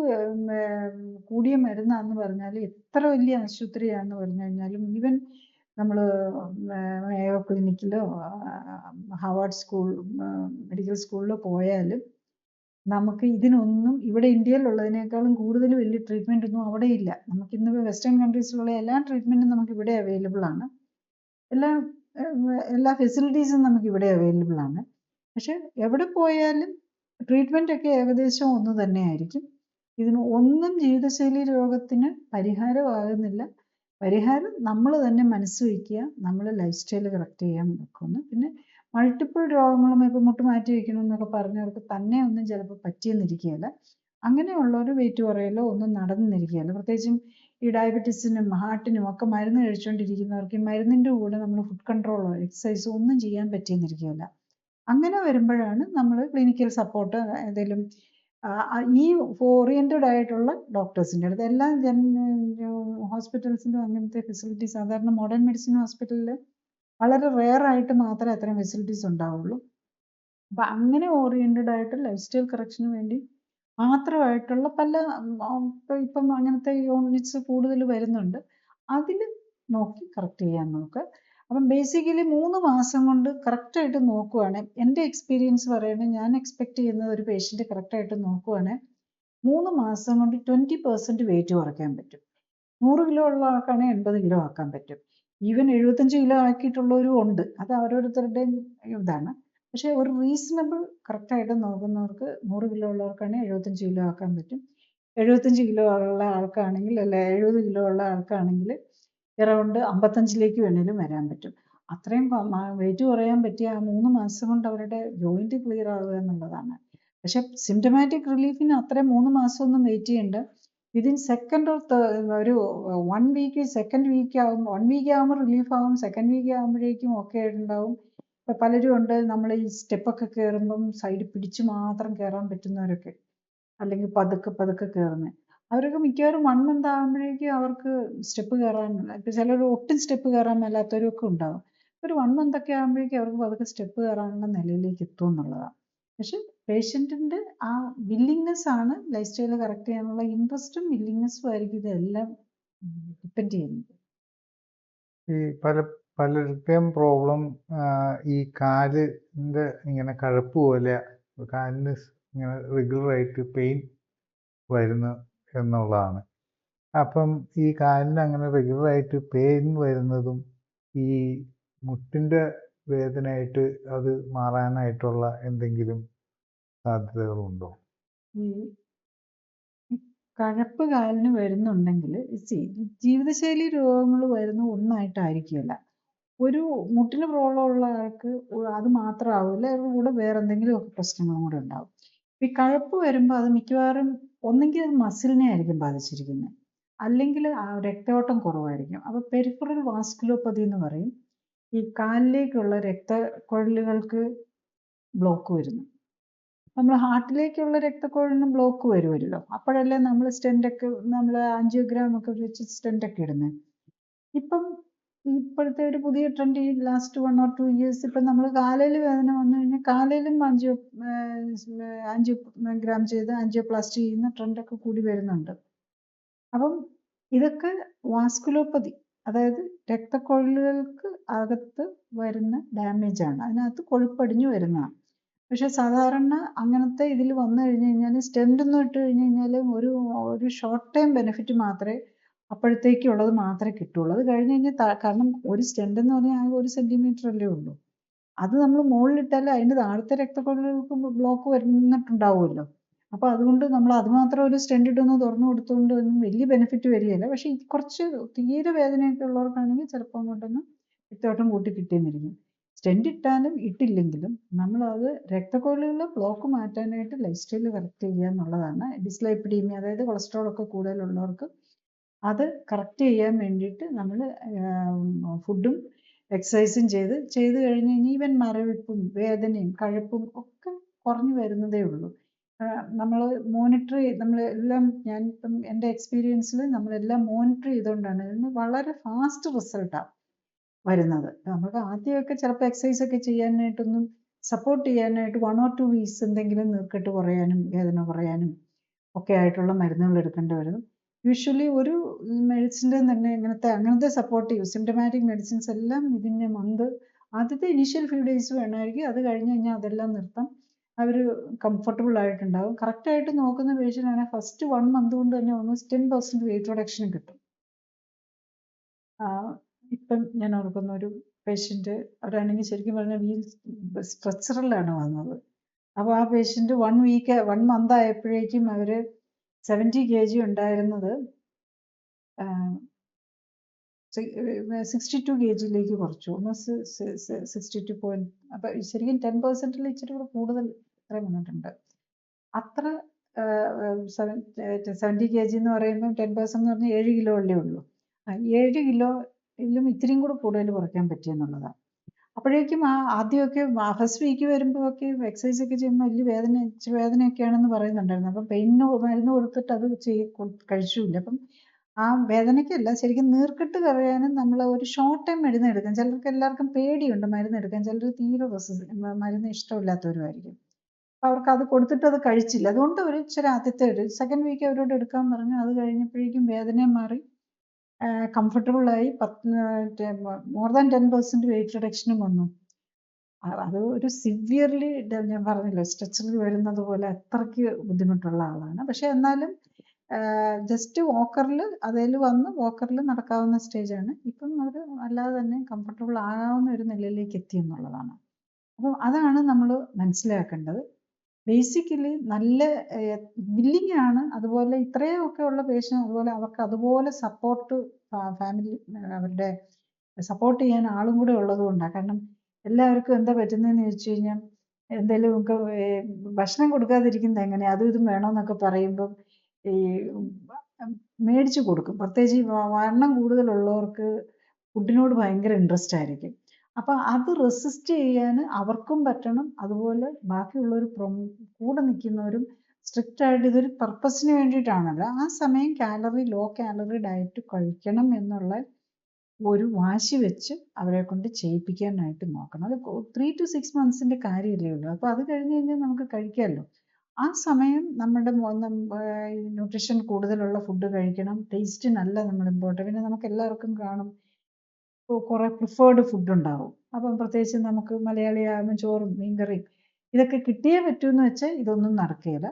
Speaker 2: കൂടിയ മരുന്നാന്ന് പറഞ്ഞാൽ, എത്ര വലിയ ആശുപത്രിയാണെന്ന് പറഞ്ഞു കഴിഞ്ഞാലും, ഈവൻ നമ്മൾ മേയോ ക്ലിനിക്കിലോ ഹാർവാർഡ് സ്കൂൾ മെഡിക്കൽ സ്കൂളിലോ പോയാലും നമുക്ക് ഇതിനൊന്നും ഇവിടെ ഇന്ത്യയിലുള്ളതിനേക്കാളും കൂടുതൽ വലിയ ട്രീറ്റ്മെൻ്റ് ഒന്നും അവിടെ ഇല്ല. നമുക്കിന്ന് വെസ്റ്റേൺ കൺട്രീസിലുള്ള എല്ലാ ട്രീറ്റ്മെൻറ്റും നമുക്ക് ഇവിടെ അവൈലബിൾ ആണ്. എല്ലാ ഫെസിലിറ്റീസും നമുക്ക് ഇവിടെ അവൈലബിൾ ആണ്. പക്ഷെ എവിടെ പോയാലും ട്രീറ്റ്മെൻ്റ് ഒക്കെ ഏകദേശം ഒന്ന് തന്നെയായിരിക്കും. ഇതിന് ഒന്നും ജീവിതശൈലി രോഗത്തിന് പരിഹാരമാകുന്നില്ല. പരിഹാരം നമ്മൾ തന്നെ മനസ്സ് വയ്ക്കുക, നമ്മൾ ലൈഫ് സ്റ്റൈൽ കറക്റ്റ് ചെയ്യാൻ നോക്കുന്നു. പിന്നെ മൾട്ടിപ്പിൾ രോഗങ്ങളും ഇപ്പോൾ മുട്ട് മാറ്റി വയ്ക്കണമെന്നൊക്കെ പറഞ്ഞവർക്ക് തന്നെ ഒന്നും ചിലപ്പോൾ പറ്റിയെന്നിരിക്കുകയില്ല. അങ്ങനെയുള്ളവർ വെയിറ്റ് കുറയലോ ഒന്നും നടന്നിരിക്കുകയില്ല. പ്രത്യേകിച്ചും ഈ ഡയബറ്റീസിനും ഹാർട്ടിനും ഒക്കെ മരുന്ന് കഴിച്ചുകൊണ്ടിരിക്കുന്നവർക്ക് ഈ മരുന്നിൻ്റെ കൂടെ നമ്മൾ ഫുഡ് കൺട്രോളോ എക്സസൈസോ ഒന്നും ചെയ്യാൻ പറ്റിയെന്നിരിക്കുകയില്ല. അങ്ങനെ വരുമ്പോഴാണ് നമ്മൾ ക്ലിനിക്കൽ സപ്പോർട്ട് ഏതെങ്കിലും ഈ ഓറിയൻറ്റഡ് ആയിട്ടുള്ള ഡോക്ടേഴ്സിൻ്റെ അടുത്ത്, എല്ലാ ഹോസ്പിറ്റൽസിലും അങ്ങനത്തെ ഫെസിലിറ്റി സാധാരണ മോഡേൺ മെഡിസിൻ ഹോസ്പിറ്റലിൽ വളരെ റെയർ ആയിട്ട് മാത്രമേ അത്തരം ഫെസിലിറ്റീസ് ഉണ്ടാവുള്ളൂ. അപ്പം അങ്ങനെ ഓറിയൻറ്റഡ് ആയിട്ട് ലൈഫ് സ്റ്റൈൽ കറക്ഷന് വേണ്ടി മാത്രമായിട്ടുള്ള പല ഇപ്പം അങ്ങനത്തെ യൂണിറ്റ്സ് കൂടുതൽ വരുന്നുണ്ട്. അതിൽ നോക്കി കറക്റ്റ് ചെയ്യാൻ നോക്കുക. അപ്പം ബേസിക്കലി 3 മാസം കൊണ്ട് കറക്റ്റായിട്ട് നോക്കുവാണെങ്കിൽ, എൻ്റെ എക്സ്പീരിയൻസ് പറയുന്നത്, ഞാൻ എക്സ്പെക്ട് ചെയ്യുന്നത് ഒരു പേഷ്യൻ്റ് കറക്റ്റായിട്ട് നോക്കുവാണെങ്കിൽ 3 മാസം കൊണ്ട് 20% വെയിറ്റ് കുറയ്ക്കാൻ പറ്റും. 100 കിലോ ഉള്ള ആൾക്കാണെങ്കിൽ 80 കിലോ ആക്കാൻ പറ്റും. ഈവൻ 75 കിലോ ആക്കിയിട്ടുള്ളവരും ഉണ്ട്. അത് ഓരോരുത്തരുടെയും ഇതാണ്. പക്ഷേ ഒരു റീസണബിൾ കറക്റ്റായിട്ട് നോക്കുന്നവർക്ക് 100 കിലോ ഉള്ളവർക്കാണെങ്കിൽ 75 കിലോ ആക്കാൻ പറ്റും. 75 കിലോ ഉള്ള ആൾക്കാണെങ്കിൽ, അല്ല 70 കിലോ ഉള്ള ആൾക്കാണെങ്കിൽ അറൗണ്ട് 55ലേക്ക് വേണേലും വരാൻ പറ്റും. അത്രയും വെയിറ്റ് കുറയാൻ പറ്റിയ ആ 3 മാസം കൊണ്ട് അവരുടെ ജോയിൻറ്റ് ക്ലിയർ ആവുക എന്നുള്ളതാണ്. പക്ഷേ സിംറ്റമാറ്റിക് റിലീഫിന് അത്രയും 3 മാസമൊന്നും വെയിറ്റ് ചെയ്യേണ്ട. വിതിൻ സെക്കൻഡ് ഓർ ഒരു 1 വീക്ക്, സെക്കൻഡ് വീക്ക് ആകും. 1 വീക്ക് ആകുമ്പോൾ റിലീഫ് ആകും, സെക്കൻഡ് വീക്ക് ആകുമ്പോഴേക്കും ഓക്കെ ആയിട്ടുണ്ടാവും. ഇപ്പം പലരും ഉണ്ട്, നമ്മൾ ഈ സ്റ്റെപ്പൊക്കെ കയറുമ്പം സൈഡ് പിടിച്ച് മാത്രം കയറാൻ പറ്റുന്നവരൊക്കെ, അല്ലെങ്കിൽ പതുക്കെ പതുക്കെ കയറുന്നത്. അവരൊക്കെ മിക്കവാറും 1 മന്ത് ആകുമ്പോഴേക്കും അവർക്ക് സ്റ്റെപ്പ് കയറാനുള്ള, ഇപ്പം ചിലർ ഒട്ടും സ്റ്റെപ്പ് കയറാൻ മേലാത്തവരൊക്കെ ഉണ്ടാവും. ഒരു 1 മന്ത് ഒക്കെ ആകുമ്പോഴേക്കും അവർക്ക് പതുക്കെ സ്റ്റെപ്പ് കയറാനുള്ള നിലയിലേക്ക് എത്തും എന്നുള്ളതാണ്. പക്ഷെ പേഷ്യൻറ്റിൻ്റെ ആ വില്ലിങ്നെസ് ആണ് ലൈഫ് സ്റ്റൈൽ കറക്റ്റ് ചെയ്യാനുള്ള ഇൻട്രസ്റ്റും വില്ലിങ്നെസ്സും ആയിരിക്കും ഇതെല്ലാം ഡിപ്പെൻഡ് ചെയ്യുന്നത്.
Speaker 1: ഈ പലരുടെയും പ്രോബ്ലം ഈ കാലിൻ്റെ ഇങ്ങനെ കഴപ്പ് പോലെ, കാലിന് ഇങ്ങനെ റെഗുലറായിട്ട് പെയിൻ വരുന്നു എന്നുള്ളതാണ്. അപ്പം ഈ കാലിന് അങ്ങനെ റെഗുലറായിട്ട് പെയിൻ വരുന്നതും ഈ മുട്ടിൻ്റെ വേദനയായിട്ട് അത് മാറാനായിട്ടുള്ള എന്തെങ്കിലും സാധ്യതകളുണ്ടോ?
Speaker 2: ഈ കഴപ്പ് കാലിന് വരുന്നുണ്ടെങ്കിൽ ജീവിതശൈലി രോഗങ്ങൾ വരുന്ന ഒന്നായിട്ടായിരിക്കില്ല. ഒരു മുട്ടിന് പ്രോബ്ലം ഉള്ള ആൾക്ക് അത് മാത്രമാവില്ല, അവരുടെ കൂടെ വേറെ എന്തെങ്കിലുമൊക്കെ പ്രശ്നങ്ങളും കൂടെ ഉണ്ടാവും. ഈ കഴപ്പ് വരുമ്പോൾ അത് മിക്കവാറും ഒന്നെങ്കിൽ അത് മസിലിനെ ആയിരിക്കും ബാധിച്ചിരിക്കുന്നത്, അല്ലെങ്കിൽ രക്തയോട്ടം കുറവായിരിക്കും. അപ്പോൾ പെരിഫറൽ വാസ്കുലോപ്പതി എന്ന് പറയും. ഈ കാലിലേക്കുള്ള രക്തക്കുഴലുകൾക്ക് ബ്ലോക്ക് വരുന്നു. നമ്മൾ ഹാർട്ടിലേക്കുള്ള രക്തക്കുഴലിന് ബ്ലോക്ക് വരുമല്ലോ, അപ്പോഴല്ലേ നമ്മൾ സ്റ്റെൻ്റൊക്കെ, നമ്മൾ ആൻജിയോഗ്രാം ഒക്കെ വെച്ച് സ്റ്റെൻ്റൊക്കെ ഇടുന്നത്. ഇപ്പം ഇപ്പോഴത്തെ ഒരു പുതിയ ട്രെൻഡ്, ഈ ലാസ്റ്റ് 1 or 2 years ഇപ്പം നമ്മൾ കാലിൽ വേദന വന്നു കഴിഞ്ഞാൽ കാലിലും ആൻജിയോഗ്രാം ചെയ്ത് ആൻജിയോപ്ലാസ്റ്റി ചെയ്യുന്ന ട്രെൻഡൊക്കെ കൂടി വരുന്നുണ്ട്. അപ്പം ഇതൊക്കെ വാസ്കുലോപ്പതി, അതായത് രക്തക്കുഴലുകൾക്ക് അകത്ത് വരുന്ന ഡാമേജ് ആണ്, അതിനകത്ത് കൊഴുപ്പടിഞ്ഞു വരുന്നതാണ്. പക്ഷെ സാധാരണ അങ്ങനത്തെ ഇതിൽ വന്നു കഴിഞ്ഞ് കഴിഞ്ഞാൽ സ്റ്റെൻ്റൊന്നും ഇട്ട് കഴിഞ്ഞ് കഴിഞ്ഞാൽ ഒരു ഷോർട്ട് ടൈം ബെനിഫിറ്റ് മാത്രമേ അപ്പോഴത്തേക്കുള്ളത് മാത്രമേ കിട്ടുള്ളൂ. അത് കഴിഞ്ഞ് കഴിഞ്ഞാൽ കാരണം ഒരു സ്റ്റെൻ്റ് എന്ന് പറഞ്ഞാൽ ആകെ 1 സെൻറ്റിമീറ്റർ അല്ലേ ഉള്ളൂ. അത് നമ്മൾ മുകളിലിട്ടാൽ അതിൻ്റെ താഴത്തെ രക്തക്കുഴലുകൾക്ക് ബ്ലോക്ക് വരുന്നിട്ടുണ്ടാവുമല്ലോ. അപ്പോൾ അതുകൊണ്ട് നമ്മൾ അതുമാത്രം ഒരു സ്റ്റെൻ്റ് ഇട്ടൊന്ന് തുറന്നു കൊടുത്തുകൊണ്ട് ഒന്നും വലിയ ബെനിഫിറ്റ് വരികയില്ല. പക്ഷേ കുറച്ച് തീരെ വേദനയൊക്കെ ഉള്ളവർക്കാണെങ്കിൽ ചിലപ്പോൾ അങ്ങോട്ടൊന്ന് രക്തയോട്ടം കൂട്ടി കിട്ടിയെന്നിരിക്കും. സ്റ്റെൻറ്റ് ഇട്ടാലും ഇട്ടില്ലെങ്കിലും നമ്മളത് രക്തക്കുഴലുകളിലെ ബ്ലോക്ക് മാറ്റാനായിട്ട് ലൈഫ് സ്റ്റൈൽ കറക്റ്റ് ചെയ്യുക എന്നുള്ളതാണ്. ഡിസ്ലൈപ്പിഡീമിയ, അതായത് കൊളസ്ട്രോളൊക്കെ കൂടുതലുള്ളവർക്ക് അത് കറക്റ്റ് ചെയ്യാൻ വേണ്ടിയിട്ട് നമ്മൾ ഫുഡും എക്സസൈസും ചെയ്ത് കഴിഞ്ഞ് കഴിഞ്ഞാൽ ഈവൻ മരവിപ്പും വേദനയും കഴപ്പും ഒക്കെ കുറഞ്ഞു വരുന്നതേ ഉള്ളൂ. നമ്മൾ നമ്മളെല്ലാം ഞാനിപ്പം എൻ്റെ എക്സ്പീരിയൻസിൽ നമ്മളെല്ലാം മോണിറ്റർ ചെയ്തുകൊണ്ടാണ് ഇതിന് വളരെ ഫാസ്റ്റ് റിസൾട്ടാണ് വരുന്നത്. നമുക്ക് ആദ്യമൊക്കെ ചിലപ്പോൾ എക്സസൈസ് ഒക്കെ ചെയ്യാനായിട്ടൊന്നും സപ്പോർട്ട് ചെയ്യാനായിട്ട് 1 or 2 വീക്സ് എന്തെങ്കിലും നീർക്കെട്ട് കുറയാനും വേദന കുറയാനും ഒക്കെ ആയിട്ടുള്ള മരുന്നുകൾ എടുക്കേണ്ടി വരും. യൂഷ്വലി ഒരു മെഡിസിൻ്റെ തന്നെ അങ്ങനത്തെ സപ്പോർട്ടീവ് സിംറ്റമാറ്റിക് മെഡിസിൻസ് എല്ലാം ഇതിൻ്റെ ആദ്യത്തെ ഇനീഷ്യൽ ഫ്യൂ ഡേയ്സ് വേണമായിരിക്കും. അത് കഴിഞ്ഞ് കഴിഞ്ഞാൽ അതെല്ലാം നിർത്താം. അവർ കംഫർട്ടബിൾ ആയിട്ടുണ്ടാവും. കറക്റ്റായിട്ട് നോക്കുന്ന പേഷ്യൻ്റ് ആണെങ്കിൽ ഫസ്റ്റ് 1 മന്ത് കൊണ്ട് തന്നെ ഓൾമോസ്റ്റ് 10% വെയിറ്റ് റിഡക്ഷൻ കിട്ടും. ഇപ്പം ഞാൻ ഓർക്കുന്ന ഒരു പേഷ്യൻ്റ്, അവരാണെങ്കിൽ ശരിക്കും പറഞ്ഞാൽ സ്ട്രെച്ചറിലാണ് വന്നത്. അപ്പോൾ ആ പേഷ്യൻ്റ് 1 മന്ത് ആയപ്പോഴേക്കും അവർ 70 kg ഉണ്ടായിരുന്നത് 62 kgയിലേക്ക് കുറച്ചു. Almost 62 point. അപ്പം ശരിക്കും 10%-ൽ ഇച്ചിരി കൂടെ കൂടുതൽ ഇത്രയും വന്നിട്ടുണ്ട്. അത്ര 70 kg എന്ന് പറയുമ്പോൾ 10% എന്ന് പറഞ്ഞാൽ 7 കിലോ അല്ലേ ഉള്ളൂ. 7 കിലോയിലും ഇത്തിരിയും കൂടെ കൂടുതൽ കുറയ്ക്കാൻ പറ്റിയെന്നുള്ളതാണ്. അപ്പോഴേക്കും ആദ്യമൊക്കെ ഫസ്റ്റ് വീക്ക് വരുമ്പോൾ ഒക്കെ എക്സസൈസ് ഒക്കെ ചെയ്യുമ്പോൾ വലിയ വേദനയൊക്കെയാണെന്ന് പറയുന്നുണ്ടായിരുന്നു. അപ്പം പെയിന് മരുന്ന് കൊടുത്തിട്ട് അത് കഴിച്ചില്ല. അപ്പം ആ വേദനയ്ക്കല്ല, ശരിക്കും നീർക്കെട്ട് കളയാനും നമ്മൾ ഒരു ഷോർട്ട് ടൈം മരുന്ന് എടുക്കാം. എല്ലാവർക്കും പേടിയുണ്ട് മരുന്ന് എടുക്കാൻ. ചിലർ തീരെ മരുന്ന് ഇഷ്ടമില്ലാത്തവരുമായിരിക്കും. അപ്പോൾ അവർക്ക് അത് കൊടുത്തിട്ട് അത് കഴിച്ചില്ല. അതുകൊണ്ട് ആദ്യത്തെ ഒരു സെക്കൻഡ് വീക്ക് അവരോട് എടുക്കാൻ പറഞ്ഞു. അത് കഴിഞ്ഞപ്പോഴേക്കും വേദനയും മാറി, കംഫർട്ടബിളായി. മോർ ദാൻ 10% വെയിറ്റ് റിഡക്ഷനും വന്നു. അത് ഒരു സിവിയർലി ഞാൻ പറഞ്ഞല്ലോ സ്ട്രെച്ചറിൽ വരുന്നത് പോലെ അത്രയ്ക്ക് ബുദ്ധിമുട്ടുള്ള ആളാണ്. പക്ഷെ എന്നാലും ജസ്റ്റ് വോക്കറിൽ നടക്കാവുന്ന സ്റ്റേജാണ്. ഇപ്പം അവർ അല്ലാതെ തന്നെ കംഫർട്ടബിൾ ആകാവുന്ന ഒരു നിലയിലേക്ക് എത്തി എന്നുള്ളതാണ്. അപ്പം അതാണ് നമ്മൾ മനസ്സിലാക്കേണ്ടത്. ബേസിക്കലി നല്ല വില്ലിങ് ആണ്. അതുപോലെ ഇത്രയൊക്കെ ഉള്ള പേഷ്യൻ്റ്, അതുപോലെ അവർക്ക് അതുപോലെ സപ്പോർട്ട് ഫാമിലി അവരുടെ സപ്പോർട്ട് ചെയ്യാൻ ആളും കൂടെ ഉള്ളത് കൊണ്ടാണ്. കാരണം എല്ലാവർക്കും എന്താ പറ്റുന്നതെന്ന് ചോദിച്ചു കഴിഞ്ഞാൽ എന്തെങ്കിലും നമുക്ക് ഭക്ഷണം കൊടുക്കാതിരിക്കുന്നത് എങ്ങനെ, അതും ഇതും വേണമെന്നൊക്കെ പറയുമ്പം ഈ മേടിച്ചു കൊടുക്കും. പ്രത്യേകിച്ച് ഈ വണ്ണം കൂടുതലുള്ളവർക്ക് ഫുഡിനോട് ഭയങ്കര ഇൻട്രസ്റ്റ് ആയിരിക്കും. അപ്പം അത് റെസിസ്റ്റ് ചെയ്യാൻ അവർക്കും പറ്റണം. അതുപോലെ ബാക്കിയുള്ളവർ കൂടെ നിൽക്കുന്നവരും സ്ട്രിക്റ്റ് ആയിട്ട് ഇതൊരു പർപ്പസിന് വേണ്ടിയിട്ടാണല്ലോ. ആ സമയം ലോ കാലറി ഡയറ്റ് കഴിക്കണം എന്നുള്ള ഒരു വാശി വെച്ച് അവരെ കൊണ്ട് ചെയ്യിപ്പിക്കാനായിട്ട് നോക്കണം. അത് 3 to 6 months കാര്യമല്ലേ ഉള്ളൂ. അപ്പോൾ അത് കഴിഞ്ഞ് കഴിഞ്ഞാൽ നമുക്ക് കഴിക്കാമല്ലോ. ആ സമയം നമ്മുടെ ന്യൂട്രീഷൻ കൂടുതലുള്ള ഫുഡ് കഴിക്കണം. ടേസ്റ്റിനല്ല നമ്മൾ ഇമ്പോർട്ടൻ്റ്. പിന്നെ നമുക്ക് എല്ലാവർക്കും കാണും കുറേ പ്രിഫേർഡ് ഫുഡ് ഉണ്ടാവും. അപ്പം പ്രത്യേകിച്ച് നമുക്ക് മലയാളിയാകുമ്പോൾ ചോറും മീൻകറിയും ഇതൊക്കെ കിട്ടിയേ പറ്റുമെന്ന് വെച്ചാൽ ഇതൊന്നും നടക്കുകയില്ല.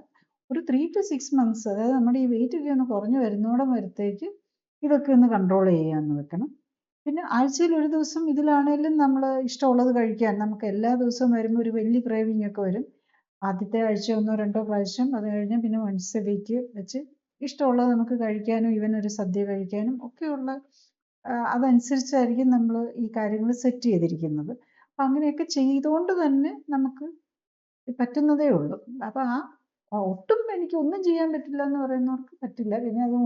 Speaker 2: ഒരു 3 to 6 months, അതായത് നമ്മുടെ ഈ വെയിറ്റ് ഒക്കെ ഒന്ന് കുറഞ്ഞു വരുന്നോടം വരത്തേക്ക് ഇതൊക്കെ ഒന്ന് കൺട്രോൾ ചെയ്യാമെന്ന് വെക്കണം. പിന്നെ ആഴ്ചയിൽ ഒരു ദിവസം ഇതിലാണേലും നമ്മൾ ഇഷ്ടമുള്ളത് കഴിക്കാൻ. നമുക്ക് എല്ലാ ദിവസവും വരുമ്പോൾ ഒരു വലിയ ക്രേവിങ് ഒക്കെ വരും. ആദ്യത്തെ ആഴ്ച 1 or 2 പ്രാവശ്യം, അത് കഴിഞ്ഞ് പിന്നെ once a week വെച്ച് ഇഷ്ടമുള്ളത് നമുക്ക് കഴിക്കാനും ഈവൻ ഒരു സദ്യ കഴിക്കാനും ഒക്കെയുള്ള അതനുസരിച്ചായിരിക്കും നമ്മൾ ഈ കാര്യങ്ങൾ സെറ്റ് ചെയ്തിരിക്കുന്നത്. അപ്പം അങ്ങനെയൊക്കെ ചെയ്തുകൊണ്ട് തന്നെ നമുക്ക് പറ്റുന്നതേ ഉള്ളൂ. അപ്പം ഒട്ടും എനിക്ക് ഒന്നും ചെയ്യാൻ പറ്റില്ല എന്ന് പറയുന്നവർക്ക് പറ്റില്ല. പിന്നെ അത്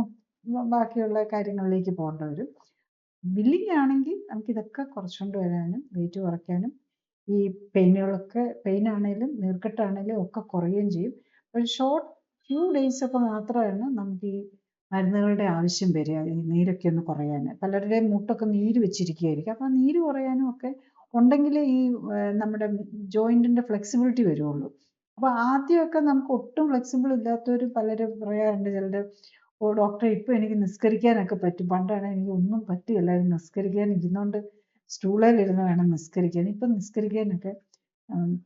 Speaker 2: ബാക്കിയുള്ള കാര്യങ്ങളിലേക്ക് പോകേണ്ടി വരും. വില്ലിങ് ആണെങ്കിൽ നമുക്കിതൊക്കെ കുറച്ചുകൊണ്ട് വരാനും വെയിറ്റ് കുറയ്ക്കാനും ഈ പെയിൻ ആണെങ്കിലും നീർക്കെട്ടാണെങ്കിലും ഒക്കെ കുറയുകയും ചെയ്യും. ഒരു ഷോർട്ട് ഫ്യൂ ഡേയ്സ് ഒക്കെ മാത്രമാണ് നമുക്ക് ഈ മരുന്നുകളുടെ ആവശ്യം വരിക, ഈ നീരൊക്കെ ഒന്ന് കുറയാൻ. പലരുടെയും മുട്ടൊക്കെ നീര് വെച്ചിരിക്കുകയായിരിക്കും. അപ്പോൾ ആ നീര് കുറയാനും ഒക്കെ ഉണ്ടെങ്കിൽ ഈ നമ്മുടെ ജോയിൻറ്റിൻ്റെ ഫ്ലെക്സിബിലിറ്റി വരുള്ളൂ. അപ്പോൾ ആദ്യമൊക്കെ നമുക്ക് ഒട്ടും ഫ്ലെക്സിബിൾ ഇല്ലാത്തവർ പലരും പറയാറുണ്ട്. ചിലർ ഡോക്ടറെ ഇപ്പോൾ എനിക്ക് നിസ്കരിക്കാനൊക്കെ പറ്റും, പണ്ടാണ് എനിക്ക് ഒന്നും പറ്റുകയില്ല, നിസ്കരിക്കാൻ ഇരുന്നുകൊണ്ട് സ്റ്റൂളിലിരുന്ന് വേണം നിസ്കരിക്കാൻ. ഇപ്പം നിസ്കരിക്കാനൊക്കെ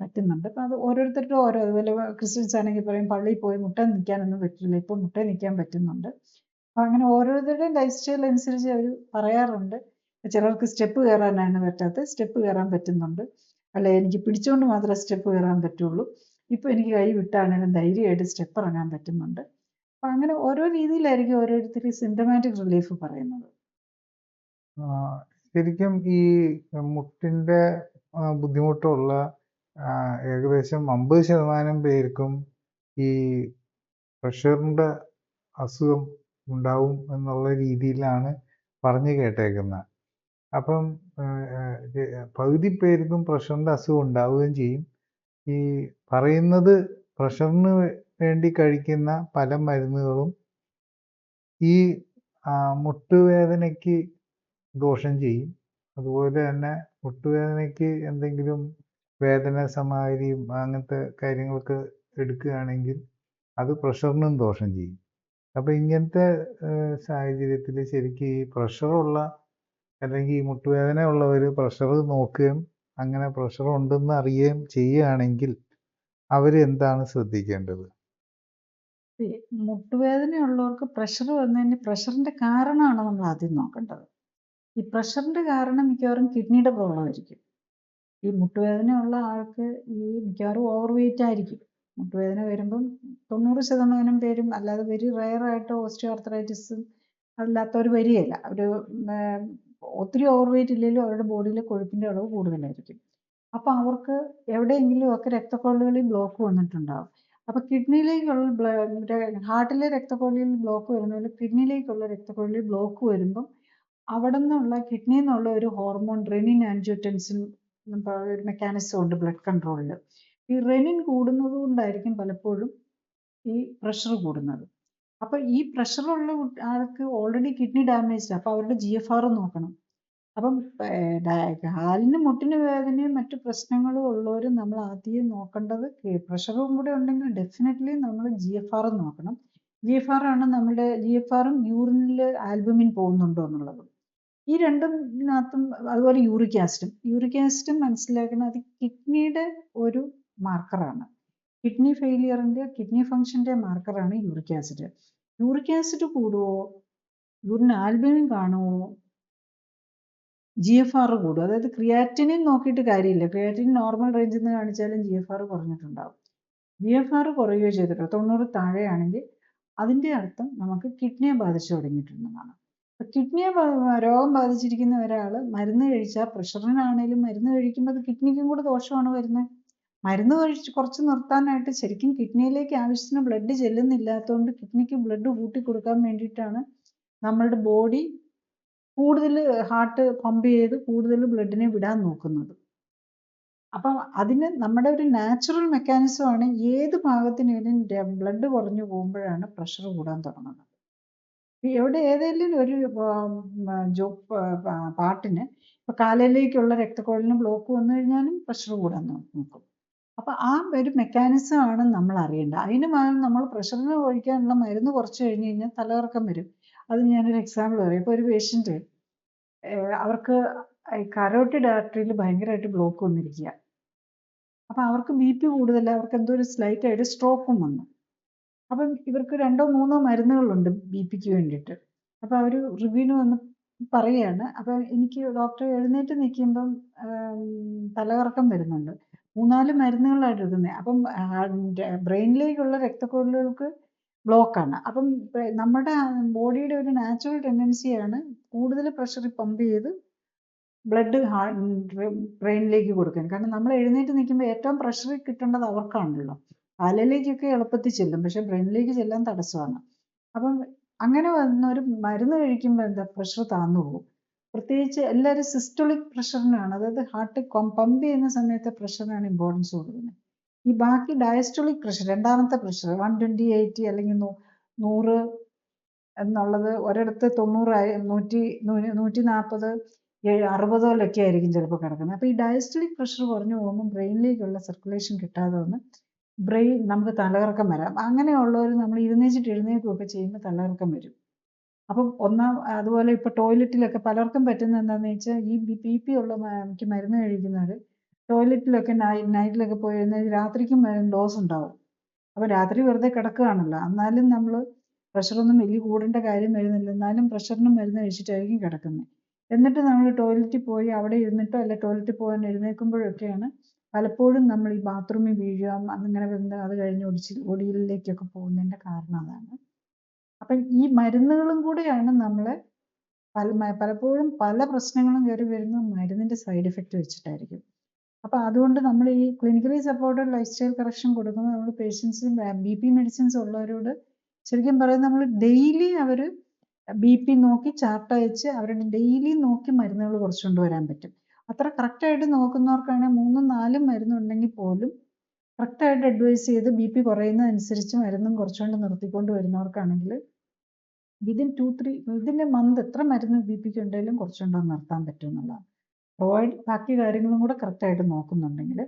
Speaker 2: പറ്റുന്നുണ്ട്. അപ്പം അത് ഓരോരുത്തരുടെ അതുപോലെ ക്രിസ്ത്യൻസ് ആണെങ്കിൽ പറയും പള്ളിയിൽ പോയി മുട്ട നിൽക്കാനൊന്നും പറ്റില്ല, ഇപ്പോൾ മുട്ട നിൽക്കാൻ പറ്റുന്നുണ്ട്. അപ്പം അങ്ങനെ ഓരോരുത്തരുടെയും ലൈഫ് സ്റ്റൈൽ അനുസരിച്ച് അവർ പറയാറുണ്ട്. ചിലർക്ക് സ്റ്റെപ്പ് കയറാനാണ് പറ്റാത്തത്, സ്റ്റെപ്പ് കയറാൻ പറ്റുന്നുണ്ട്. അല്ലെ എനിക്ക് പിടിച്ചുകൊണ്ട് മാത്രമേ സ്റ്റെപ്പ് കയറാൻ പറ്റുള്ളൂ, ഇപ്പോൾ എനിക്ക് കൈ വിട്ടാണെങ്കിലും ധൈര്യമായിട്ട് സ്റ്റെപ്പ് ഇറങ്ങാൻ പറ്റുന്നുണ്ട്. അപ്പം അങ്ങനെ ഓരോ രീതിയിലായിരിക്കും ഓരോരുത്തർ സിംറ്റമാറ്റിക് റിലീഫ് പറയുന്നത്.
Speaker 1: ശരിക്കും ഈ മുട്ടിൻ്റെ ബുദ്ധിമുട്ടുള്ള ഏകദേശം 50% പേർക്കും ഈ പ്രഷറിൻ്റെ അസുഖം ഉണ്ടാവും എന്നുള്ള രീതിയിലാണ് പറഞ്ഞു കേട്ടേക്കുന്നത്. അപ്പം പകുതി പേർക്കും പ്രഷറിൻ്റെ അസുഖം ഉണ്ടാവുകയും ചെയ്യും. ഈ പറയുന്നത് പ്രഷറിന് വേണ്ടി കഴിക്കുന്ന പല മരുന്നുകളും ഈ മുട്ടുവേദനയ്ക്ക് ദോഷം ചെയ്യും. അതുപോലെ തന്നെ മുട്ടുവേദനയ്ക്ക് എന്തെങ്കിലും വേദന സമാഹാരിയും അങ്ങനത്തെ കാര്യങ്ങളൊക്കെ എടുക്കുകയാണെങ്കിൽ അത് പ്രഷറിനും ദോഷം ചെയ്യും. അപ്പം ഇങ്ങനത്തെ സാഹചര്യത്തിൽ ശരിക്കും ഈ പ്രഷറുള്ള അല്ലെങ്കിൽ ഈ മുട്ടുവേദന ഉള്ളവർ പ്രഷർ നോക്കുകയും അങ്ങനെ പ്രഷർ ഉണ്ടെന്ന് അറിയുകയും ചെയ്യുകയാണെങ്കിൽ അവർ എന്താണ് ശ്രദ്ധിക്കേണ്ടത്?
Speaker 2: മുട്ടുവേദനയുള്ളവർക്ക് പ്രഷർ വന്നതിന് പ്രഷറിൻ്റെ കാരണമാണ് നമ്മൾ ആദ്യം നോക്കേണ്ടത്. ഈ പ്രഷറിൻ്റെ കാരണം മിക്കവാറും കിഡ്നിയുടെ പ്രോബ്ലം ആയിരിക്കും. ഈ മുട്ടുവേദനയുള്ള ആൾക്ക് ഈ മിക്കവാറും ഓവർ വെയിറ്റ് ആയിരിക്കും. മുട്ടുവേദന വരുമ്പം 90% പേരും, അല്ലാതെ വെരി റെയറായിട്ട് ഓസ്റ്റിയോ ആർത്രൈറ്റിസും അല്ലാത്തവർ വരികയില്ല. അവർ ഒത്തിരി ഓവർ വെയിറ്റ് ഇല്ലെങ്കിലും അവരുടെ ബോഡിയിൽ കൊഴുപ്പിൻ്റെ അളവ് കൂടുതലായിരിക്കും. അപ്പോൾ അവർക്ക് എവിടെയെങ്കിലും ഒക്കെ രക്തക്കൊള്ളുകളിൽ ബ്ലോക്ക് വന്നിട്ടുണ്ടാകും. അപ്പോൾ കിഡ്നിയിലേക്കുള്ള ഹാർട്ടിലെ രക്തക്കൊള്ളിയിൽ ബ്ലോക്ക് വരുന്ന പോലെ കിഡ്നിയിലേക്കുള്ള രക്തക്കൊള്ളിയിൽ ബ്ലോക്ക് വരുമ്പം അവിടെ നിന്നുള്ള കിഡ്നിയിൽ നിന്നുള്ള ഒരു ഹോർമോൺ റെനിൻ ആൻജിയോടെൻസിൻ ഒരു മെക്കാനിസം ഉണ്ട് ബ്ലഡ് കൺട്രോളിൽ. ഈ റെനിൻ കൂടുന്നത് കൊണ്ടായിരിക്കും പലപ്പോഴും ഈ പ്രഷർ കൂടുന്നത്. അപ്പോൾ ഈ പ്രഷറുള്ള ആൾക്ക് ഓൾറെഡി കിഡ്നി ഡാമേജ്ഡ്, അപ്പോൾ അവരുടെ GFR നോക്കണം. അപ്പം കാലിന് മുട്ടിന് വേദനയും മറ്റു പ്രശ്നങ്ങളും ഉള്ളവർ നമ്മൾ ആദ്യം നോക്കേണ്ടത് പ്രഷറും കൂടെ ഉണ്ടെങ്കിൽ ഡെഫിനറ്റ്ലി നമ്മൾ GFR നോക്കണം. GFR ആണ് നമ്മുടെ GFR-ഉം യൂറിനിൽ ആൽബുമിൻ പോകുന്നുണ്ടോ എന്നുള്ളത്. ഈ രണ്ടിനകത്തും, അതുപോലെ യൂറിക് ആസിഡും മനസ്സിലാക്കണം. അത് കിഡ്നിയുടെ ഒരു മാർക്കറാണ്. കിഡ്നി ഫെയിലിയറിൻ്റെ കിഡ്നി ഫങ്ഷൻ്റെ മാർക്കറാണ് യൂറിക് ആസിഡ്. യൂറിക് ആസിഡ് കൂടുമോ, യൂറിൻ ആൽബുമിൻ കാണുമോ, GFR കൂടും. അതായത് ക്രിയാറ്റിനിൻ നോക്കിയിട്ട് കാര്യമില്ല. ക്രിയാറ്റിനിൻ നോർമൽ റേഞ്ചിൽ നിന്ന് കാണിച്ചാലും GFR കുറഞ്ഞിട്ടുണ്ടാവും. GFR കുറയുകയോ ചെയ്തിട്ടോ 90 താഴെയാണെങ്കിൽ അതിൻ്റെ അർത്ഥം നമുക്ക് കിഡ്നിയെ ബാധിച്ചു തുടങ്ങിയിട്ടുണ്ടെന്നാണ്. കിഡ്നിയെ രോഗം ബാധിച്ചിരിക്കുന്ന ഒരാൾ മരുന്ന് കഴിച്ചാൽ, പ്രഷറിനാണേലും മരുന്ന് കഴിക്കുമ്പോൾ അത് കിഡ്നിക്കും കൂടെ ദോഷമാണ് വരുന്നത്. മരുന്ന് കഴിച്ച് കുറച്ച് നിർത്താനായിട്ട് ശരിക്കും കിഡ്നിയിലേക്ക് ആവശ്യത്തിന് ബ്ലഡ് ചെല്ലുന്നില്ലാത്തതുകൊണ്ട് കിഡ്നിക്ക് ബ്ലഡ് കൂട്ടി കൊടുക്കാൻ വേണ്ടിയിട്ടാണ് നമ്മളുടെ ബോഡി കൂടുതൽ ഹാർട്ട് പമ്പ് ചെയ്ത് കൂടുതൽ ബ്ലഡിനെ വിടാൻ നോക്കുന്നത്. അപ്പം അതിന് നമ്മുടെ ഒരു നാച്ചുറൽ മെക്കാനിസമാണ്. ഏത് ഭാഗത്തിനും ബ്ലഡ് കുറഞ്ഞു പോകുമ്പോഴാണ് പ്രഷർ കൂടാൻ തുടങ്ങുന്നത്. എവിടെ ഏതെങ്കിലും ഒരു പാർട്ടിന്, ഇപ്പോൾ കാലിലേക്കുള്ള രക്തക്കുഴലിന് ബ്ലോക്ക് വന്നു കഴിഞ്ഞാലും പ്രഷർ കൂടാൻ നോക്കും. അപ്പം ആ ഒരു മെക്കാനിസമാണ് നമ്മൾ അറിയേണ്ടത്. അതിന് നമ്മൾ പ്രഷറിന് ഒഴിക്കാനുള്ള മരുന്ന് കുറച്ച് കഴിഞ്ഞ് കഴിഞ്ഞാൽ തലകറക്കം വരും. അത് ഞാനൊരു എക്സാമ്പിൾ പറയാം. ഇപ്പോൾ ഒരു പേഷ്യൻറ്റ്, അവർക്ക് കരോട്ടിഡ് ആർട്ടറിയിൽ ഭയങ്കരമായിട്ട് ബ്ലോക്ക് വന്നിരിക്കുക. അപ്പം അവർക്ക് BP കൂടുതലാണ്, അവർക്ക് എന്തോ ഒരു സ്ലൈറ്റ് ആയിട്ട് സ്ട്രോക്കും വന്നു. അപ്പം ഇവർക്ക് 2-3 മരുന്നുകളുണ്ട് BPക്ക് വേണ്ടിയിട്ട്. അപ്പോൾ അവർ റിവ്യൂവിന് വന്ന് പറയുകയാണ്, അപ്പം എനിക്ക് ഡോക്ടർ എഴുന്നേറ്റ് നിൽക്കുമ്പം തലകറക്കം വരുന്നുണ്ട്, 3-4 മരുന്നുകളായിട്ട് എടുക്കുന്നത്. അപ്പം ബ്രെയിനിലേക്കുള്ള രക്തക്കുഴലുകൾക്ക് ബ്ലോക്കാണ്. അപ്പം നമ്മുടെ ബോഡിയുടെ ഒരു നാച്ചുറൽ ടെൻഡൻസിയാണ് കൂടുതൽ പ്രഷർ പമ്പ് ചെയ്ത് ബ്ലഡ് ബ്രെയിനിലേക്ക് കൊടുക്കാൻ. കാരണം നമ്മൾ എഴുന്നേറ്റ് നിൽക്കുമ്പോൾ ഏറ്റവും പ്രഷർ കിട്ടേണ്ടത് അവർക്കാണല്ലോ. തലയിലേക്കൊക്കെ എളുപ്പത്തിൽ ചെല്ലും, പക്ഷെ ബ്രെയിനിലേക്ക് ചെല്ലാൻ തടസ്സമാണ്. അപ്പം അങ്ങനെ വന്ന ഒരു മരുന്ന് കഴിക്കുമ്പോൾ എന്താ, പ്രഷർ താന്നു പോകും. പ്രത്യേകിച്ച് എല്ലാവരും സിസ്റ്റോളിക് പ്രഷറിനാണ്, അതായത് ഹാർട്ട് പമ്പ് ചെയ്യുന്ന സമയത്തെ പ്രഷറിനാണ് ഇമ്പോർട്ടൻസ് കൊടുക്കുന്നത്. ഈ ബാക്കി ഡയസ്റ്റോളിക് പ്രഷർ, രണ്ടാമത്തെ പ്രഷർ 120/80 അല്ലെങ്കിൽ 100 എന്നുള്ളത് ഒരിടത്ത് 90, 140, 60 ആയിരിക്കും ചിലപ്പോൾ കിടക്കുന്നത്. അപ്പോൾ ഈ ഡയസ്റ്റോളിക് പ്രഷർ കുറഞ്ഞു പോകുമ്പോൾ ബ്രെയിനിലേക്കുള്ള സർക്കുലേഷൻ കിട്ടാതെ വന്ന് നമുക്ക് തലകറക്കം വരാം. അങ്ങനെയുള്ളവർ നമ്മൾ എഴുന്നേൽക്കുകയൊക്കെ ചെയ്യുമ്പോൾ തലകറക്കം വരും. അപ്പം അതുപോലെ ഇപ്പോൾ ടോയ്ലറ്റിലൊക്കെ പലർക്കും പറ്റുന്നത് എന്താണെന്ന് വെച്ചാൽ, ഈ BP ഉള്ള മരുന്ന് കഴിക്കുന്നവർ ടോയ്ലറ്റിലൊക്കെ നൈറ്റിലൊക്കെ പോയി കഴിഞ്ഞാൽ രാത്രിക്കും ഡോസ് ഉണ്ടാവും. അപ്പോൾ രാത്രി വെറുതെ കിടക്കുകയാണല്ലോ, എന്നാലും നമ്മൾ പ്രഷറൊന്നും വലിയ കൂടേണ്ട കാര്യം വരുന്നില്ല, എന്നാലും പ്രഷറിന് മരുന്ന് കഴിച്ചിട്ടായിരിക്കും കിടക്കുന്നത്. എന്നിട്ട് നമ്മൾ ടോയ്ലറ്റിൽ പോയി അവിടെ ഇരുന്നിട്ടോ അല്ല ടോയ്ലറ്റിൽ പോകാൻ എഴുന്നേൽക്കുമ്പോഴൊക്കെയാണ് പലപ്പോഴും നമ്മൾ ഈ ബാത്റൂമിൽ വീഴുക, അങ്ങനെ വന്ന് അത് കഴിഞ്ഞ് ഒടിയിലേക്കൊക്കെ പോകുന്നതിൻ്റെ കാരണം അതാണ്. അപ്പം ഈ മരുന്നുകളും കൂടെയാണ് നമ്മളെ പലപ്പോഴും പല പ്രശ്നങ്ങളും കയറി വരുന്നത് മരുന്നിൻ്റെ സൈഡ് എഫക്റ്റ് വെച്ചിട്ടായിരിക്കും. അപ്പോൾ അതുകൊണ്ട് നമ്മൾ ഈ clinically supported life style correction കൊടുക്കുമ്പോൾ നമ്മൾ പേഷ്യൻസിന് BP മെഡിസിൻസ് ഉള്ളവരോട് ശരിക്കും പറയുന്നത് നമ്മൾ ഡെയിലി അവർ BP നോക്കി ചാർട്ട് അയച്ച് അവരുടെ ഡെയിലി നോക്കി മരുന്നുകൾ കുറച്ചുകൊണ്ട് വരാൻ പറ്റും. അത്ര കറക്റ്റായിട്ട് നോക്കുന്നവർക്കാണെങ്കിൽ 3-4 മരുന്നുണ്ടെങ്കിൽ പോലും കറക്റ്റായിട്ട് അഡ്വൈസ് ചെയ്ത് BP കുറയുന്നതനുസരിച്ച് മരുന്നും കുറച്ചുകൊണ്ട് നിർത്തിക്കൊണ്ട് വരുന്നവർക്കാണെങ്കിൽ വിതിൻ എ മന്ത് എത്ര മരുന്ന് BPക്ക് ഉണ്ടെങ്കിലും കുറച്ചുകൊണ്ട് നിർത്താൻ പറ്റും എന്നുള്ളതാണ്. ബാക്കി കാര്യങ്ങളും കൂടെ കറക്റ്റായിട്ട് നോക്കുന്നുണ്ടെങ്കിൽ.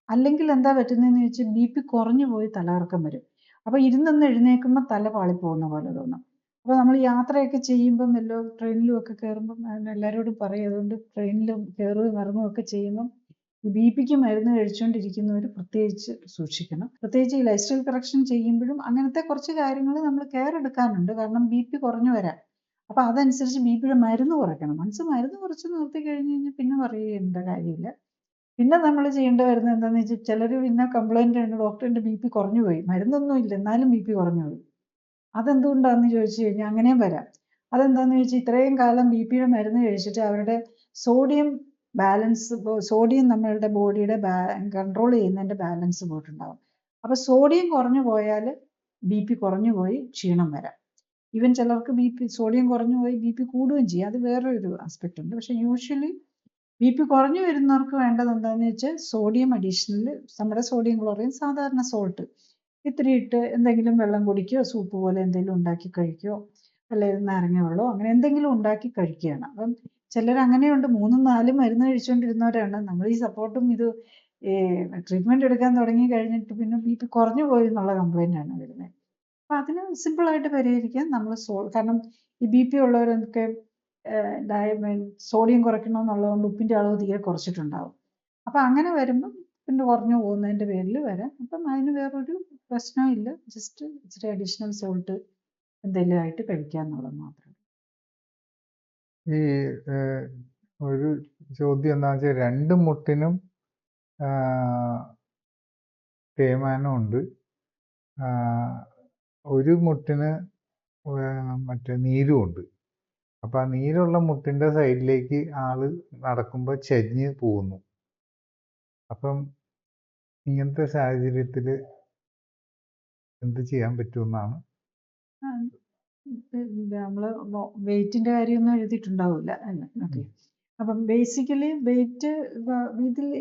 Speaker 2: അല്ലെങ്കിൽ എന്താ പറ്റുന്നതെന്ന് ചോദിച്ചാൽ BP കുറഞ്ഞു പോയി തലകറക്കം വരും. അപ്പോൾ ഇരുന്നൊന്ന് എഴുന്നേൽക്കുമ്പോൾ തല പാളിപ്പോകുന്ന പോലെ തോന്നും. അപ്പോൾ നമ്മൾ യാത്രയൊക്കെ ചെയ്യുമ്പം ട്രെയിനിലും ഒക്കെ കയറുമ്പം എല്ലാവരോടും പറയും, അതുകൊണ്ട് ട്രെയിനിലും കയറുകയും ഇറങ്ങുകയും ഒക്കെ ചെയ്യുമ്പം BPക്ക് മരുന്ന് കഴിച്ചുകൊണ്ടിരിക്കുന്നവർ പ്രത്യേകിച്ച് സൂക്ഷിക്കണം. പ്രത്യേകിച്ച് ഈ ലൈഫ് സ്റ്റൈൽ കറക്ഷൻ ചെയ്യുമ്പോഴും അങ്ങനത്തെ കുറച്ച് കാര്യങ്ങൾ നമ്മൾ കെയർ എടുക്കാനുണ്ട്. കാരണം BP കുറഞ്ഞു വരാം. അപ്പോൾ അതനുസരിച്ച് BPയുടെ മരുന്ന് കുറയ്ക്കണം. വൺസ് മരുന്ന് കുറച്ച് നിർത്തി കഴിഞ്ഞ് കഴിഞ്ഞാൽ പിന്നെ പറയേണ്ട കാര്യമില്ല. പിന്നെ നമ്മൾ ചെയ്യേണ്ട വരുന്നത് എന്താണെന്ന് വെച്ചാൽ ചിലർ പിന്നെ കംപ്ലൈൻറ്റ് ഉണ്ട്, ഡോക്ടറിൻ്റെ BP കുറഞ്ഞു പോയി, മരുന്നൊന്നും ഇല്ല എന്നാലും BP കുറഞ്ഞു പോയി. അതെന്തുകൊണ്ടാണെന്ന് ചോദിച്ചു കഴിഞ്ഞാൽ അങ്ങനെയും വരാം. അതെന്താണെന്ന് ചോദിച്ചാൽ ഇത്രയും കാലം BPയുടെ മരുന്ന് കഴിച്ചിട്ട് അവരുടെ സോഡിയം നമ്മളുടെ ബോഡിയുടെ കൺട്രോൾ ചെയ്യുന്നതിൻ്റെ ബാലൻസ് പോയിട്ടുണ്ടാകും. അപ്പോൾ സോഡിയം കുറഞ്ഞു പോയാൽ BP കുറഞ്ഞു പോയി ക്ഷീണം വരാം. ഈവൻ ചിലർക്ക് സോഡിയം കുറഞ്ഞു പോയി BP കൂടുകയും ചെയ്യും. അത് വേറൊരു ആസ്പെക്റ്റ് ഉണ്ട്. പക്ഷേ യൂഷ്വലി BP കുറഞ്ഞു വരുന്നവർക്ക് വേണ്ടത് എന്താണെന്ന് വെച്ചാൽ സോഡിയം അഡീഷണൽ നമ്മുടെ സോഡിയം ക്ലോറൈൻ സാധാരണ സോൾട്ട് ഇത്തിരി ഇട്ട് എന്തെങ്കിലും വെള്ളം കുടിക്കുകയോ സൂപ്പ് പോലെ എന്തെങ്കിലും ഉണ്ടാക്കി കഴിക്കുകയോ അല്ലെങ്കിൽ നാരങ്ങ വെള്ളമോ അങ്ങനെ എന്തെങ്കിലും ഉണ്ടാക്കി കഴിക്കുകയാണ്. അപ്പം ചിലർ അങ്ങനെയുണ്ട്, 3-4 മരുന്ന് കഴിച്ചുകൊണ്ടിരുന്നവരാണ്. നമ്മൾ ഈ സപ്പോർട്ടും ഇത് ട്രീറ്റ്മെൻറ്റ് എടുക്കാൻ തുടങ്ങി കഴിഞ്ഞിട്ട് പിന്നെ BP കുറഞ്ഞു പോയി എന്നുള്ള കംപ്ലൈൻ്റാണ് വരുന്നത്. അപ്പോൾ അതിന് സിമ്പിളായിട്ട് പരിഹരിക്കാൻ നമ്മൾ കാരണം ഈ BP ഉള്ളവരൊക്കെ സോഡിയം കുറയ്ക്കണമെന്നുള്ളതുകൊണ്ട് ഉപ്പിൻ്റെ അളവ് തീരെ കുറച്ചിട്ടുണ്ടാവും. അപ്പോൾ അങ്ങനെ വരുമ്പം പിന്നെ കുറഞ്ഞു പോകുന്നതിൻ്റെ പേരിൽ വരാം. അപ്പം അതിന് വേറൊരു പ്രശ്നവും ഇല്ല. ജസ്റ്റ് ഇച്ചിരി അഡീഷണൽ സോൾട്ട് എന്തെങ്കിലും ആയിട്ട് കഴിക്കുക എന്നുള്ളത് മാത്രം.
Speaker 1: ഈ ഒരു ചോദ്യം എന്താണെന്ന് വെച്ചാൽ 2 മുട്ടിനും തേയ്മാനമുണ്ട്. ഒരു മുട്ടിന് മറ്റേ നീരുമുണ്ട്. അപ്പോൾ ആ നീരുള്ള മുട്ടിൻ്റെ സൈഡിലേക്ക് ആള് നടക്കുമ്പോൾ ചെരിഞ്ഞ് പോകുന്നു. അപ്പം ഇങ്ങനത്തെ സാഹചര്യത്തിൽ എന്ത് ചെയ്യാൻ പറ്റുമെന്നാണ്.
Speaker 2: നമ്മൾ വെയിറ്റിൻ്റെ കാര്യമൊന്നും എഴുതിയിട്ടുണ്ടാവില്ല അല്ലേ? ഓക്കെ. അപ്പം ബേസിക്കലി വെയിറ്റ്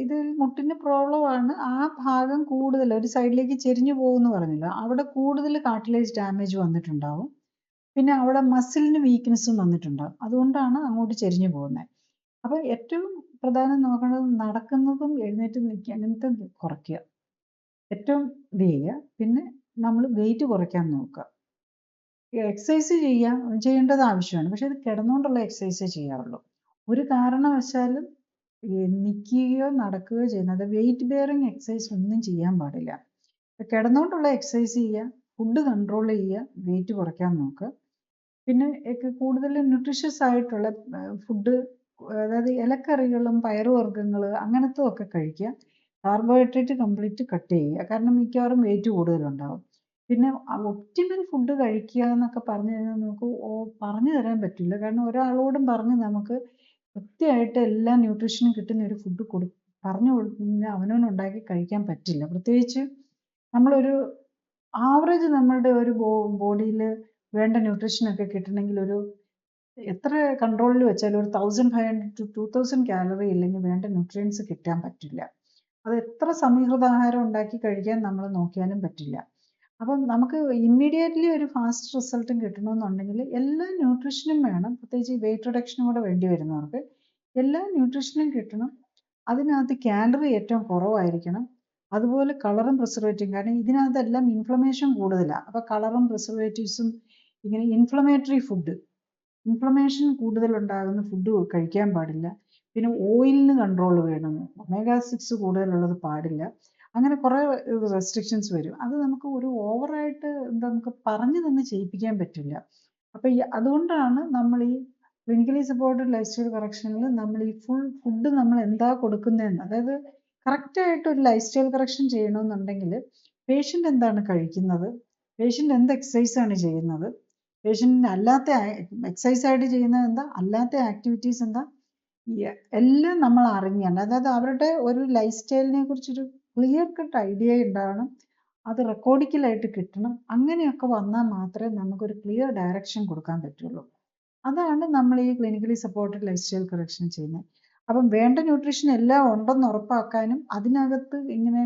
Speaker 2: ഇതിൽ മുട്ടിന് പ്രോബ്ലമാണ്. ആ ഭാഗം കൂടുതൽ ഒരു സൈഡിലേക്ക് ചെരിഞ്ഞു പോകുമെന്ന് പറഞ്ഞില്ല, അവിടെ കൂടുതൽ കാർട്ടിലേജ് ഡാമേജ് വന്നിട്ടുണ്ടാവും. പിന്നെ അവിടെ മസിലിന് വീക്ക്നെസ്സും വന്നിട്ടുണ്ടാവും. അതുകൊണ്ടാണ് അങ്ങോട്ട് ചെരിഞ്ഞു പോകുന്നത്. അപ്പോൾ ഏറ്റവും പ്രധാനം നോക്കേണ്ടത് നടക്കുന്നതും എഴുന്നേറ്റ് നിൽക്കുക അങ്ങനത്തെ കുറയ്ക്കുക, ഏറ്റവും ഇത് ചെയ്യുക. പിന്നെ നമ്മൾ വെയിറ്റ് കുറയ്ക്കാൻ നോക്കുക. എക്സസൈസ് ചെയ്യേണ്ടത് ആവശ്യമാണ്, പക്ഷെ അത് കിടന്നുകൊണ്ടുള്ള എക്സസൈസേ ചെയ്യാറുള്ളൂ. ഒരു കാരണവശാലും നിൽക്കുകയോ നടക്കുകയോ ചെയ്യുന്നത് വെയിറ്റ് ബെയറിങ് എക്സസൈസ് ഒന്നും ചെയ്യാൻ പാടില്ല. കിടന്നുകൊണ്ടുള്ള എക്സസൈസ് ചെയ്യുക, ഫുഡ് കൺട്രോൾ ചെയ്യുക, വെയിറ്റ് കുറയ്ക്കാൻ നോക്കുക. പിന്നെ കൂടുതൽ ന്യൂട്രീഷ്യസ് ആയിട്ടുള്ള ഫുഡ്, അതായത് ഇലക്കറികളും പയറുവർഗ്ഗങ്ങൾ അങ്ങനത്തെ ഒക്കെ കഴിക്കുക. കാർബോഹൈഡ്രേറ്റ് കംപ്ലീറ്റ് കട്ട് ചെയ്യുക, കാരണം മിക്കവാറും വെയിറ്റ് കൂടുതലുണ്ടാവും. പിന്നെ ഒപ്റ്റിമൽ ഫുഡ് കഴിക്കുക എന്നൊക്കെ പറഞ്ഞു കഴിഞ്ഞാൽ നമുക്ക് പറഞ്ഞു തരാൻ പറ്റില്ല. കാരണം ഒരാളോടും പറഞ്ഞ് നമുക്ക് കൃത്യമായിട്ട് എല്ലാ ന്യൂട്രീഷനും കിട്ടുന്ന ഒരു ഫുഡ് പറഞ്ഞു കൊടുക്കുന്ന അവനവനുണ്ടാക്കി കഴിക്കാൻ പറ്റില്ല. പ്രത്യേകിച്ച് നമ്മളൊരു ആവറേജ് നമ്മളുടെ ഒരു ബോഡിയിൽ വേണ്ട ന്യൂട്രീഷനൊക്കെ കിട്ടണമെങ്കിൽ ഒരു എത്ര കൺട്രോളിൽ വെച്ചാലും ഒരു 1500 to 2000 കാലറി ഇല്ലെങ്കിൽ വേണ്ട ന്യൂട്രിയൻസ് കിട്ടാൻ പറ്റില്ല. അത് എത്ര സമീകൃതാഹാരം ഉണ്ടാക്കി കഴിക്കാൻ നമ്മൾ നോക്കിയാലും പറ്റില്ല. അപ്പം നമുക്ക് ഇമ്മീഡിയറ്റ്ലി ഒരു ഫാസ്റ്റ് റിസൾട്ടും കിട്ടണമെന്നുണ്ടെങ്കിൽ എല്ലാ ന്യൂട്രീഷനും വേണം. പ്രത്യേകിച്ച് വെയിറ്റ് റിഡക്ഷനും കൂടെ വേണ്ടി വരുന്നവർക്ക് എല്ലാ ന്യൂട്രീഷനും കിട്ടണം. അതിനകത്ത് കാലറി ഏറ്റവും കുറവായിരിക്കണം. അതുപോലെ കളറും പ്രിസർവേറ്റീവും, കാരണം ഇതിനകത്തെല്ലാം ഇൻഫ്ലമേഷൻ കൂടുതലാണ്. അപ്പോൾ കളറും പ്രിസർവേറ്റീവ്സും ഇങ്ങനെ ഇൻഫ്ലമേറ്ററി ഫുഡ്, ഇൻഫ്ലമേഷൻ കൂടുതലുണ്ടാകുന്ന ഫുഡ് കഴിക്കാൻ പാടില്ല. പിന്നെ ഓയിലിന് കൺട്രോൾ വേണം, omega-6 കൂടുതലുള്ളത് പാടില്ല. അങ്ങനെ കുറേ റെസ്ട്രിക്ഷൻസ് വരും. അത് നമുക്ക് ഒരു ഓവറായിട്ട് നമുക്ക് പറഞ്ഞു തന്നെ ചെയ്യിപ്പിക്കാൻ പറ്റില്ല. അപ്പോൾ അതുകൊണ്ടാണ് നമ്മൾ ഈ ക്ലിനിക്കലി സപ്പോർട്ടഡ് ലൈഫ് സ്റ്റൈൽ കറക്ഷനിൽ നമ്മൾ ഈ ഫുഡ് നമ്മൾ എന്താ കൊടുക്കുന്നതെന്ന്, അതായത് കറക്റ്റായിട്ട് ഒരു ലൈഫ് സ്റ്റൈൽ കറക്ഷൻ ചെയ്യണമെന്നുണ്ടെങ്കിൽ പേഷ്യൻ്റ് എന്താണ് കഴിക്കുന്നത്, പേഷ്യൻ്റ് എന്ത് എക്സസൈസാണ് ചെയ്യുന്നത്, പേഷ്യൻറ്റിന് അല്ലാത്ത എക്സസൈസായിട്ട് ചെയ്യുന്നത് എന്താ, അല്ലാത്ത ആക്ടിവിറ്റീസ് എന്താ, എല്ലാം നമ്മൾ അറിഞ്ഞാണ്, അതായത് അവരുടെ ഒരു ലൈഫ് സ്റ്റൈലിനെ കുറിച്ചൊരു ക്ലിയർ കട്ട് ഐഡിയ ഉണ്ടാവണം. അത് റെക്കോർഡിക്കലായിട്ട് കിട്ടണം. അങ്ങനെയൊക്കെ വന്നാൽ മാത്രമേ നമുക്കൊരു ക്ലിയർ ഡയറക്ഷൻ കൊടുക്കാൻ പറ്റുള്ളൂ. അതാണ് നമ്മൾ ഈ clinically supported life style correction ചെയ്യുന്നത്. അപ്പം വേണ്ട ന്യൂട്രീഷൻ എല്ലാം ഉണ്ടെന്ന് ഉറപ്പാക്കാനും അതിനകത്ത് ഇങ്ങനെ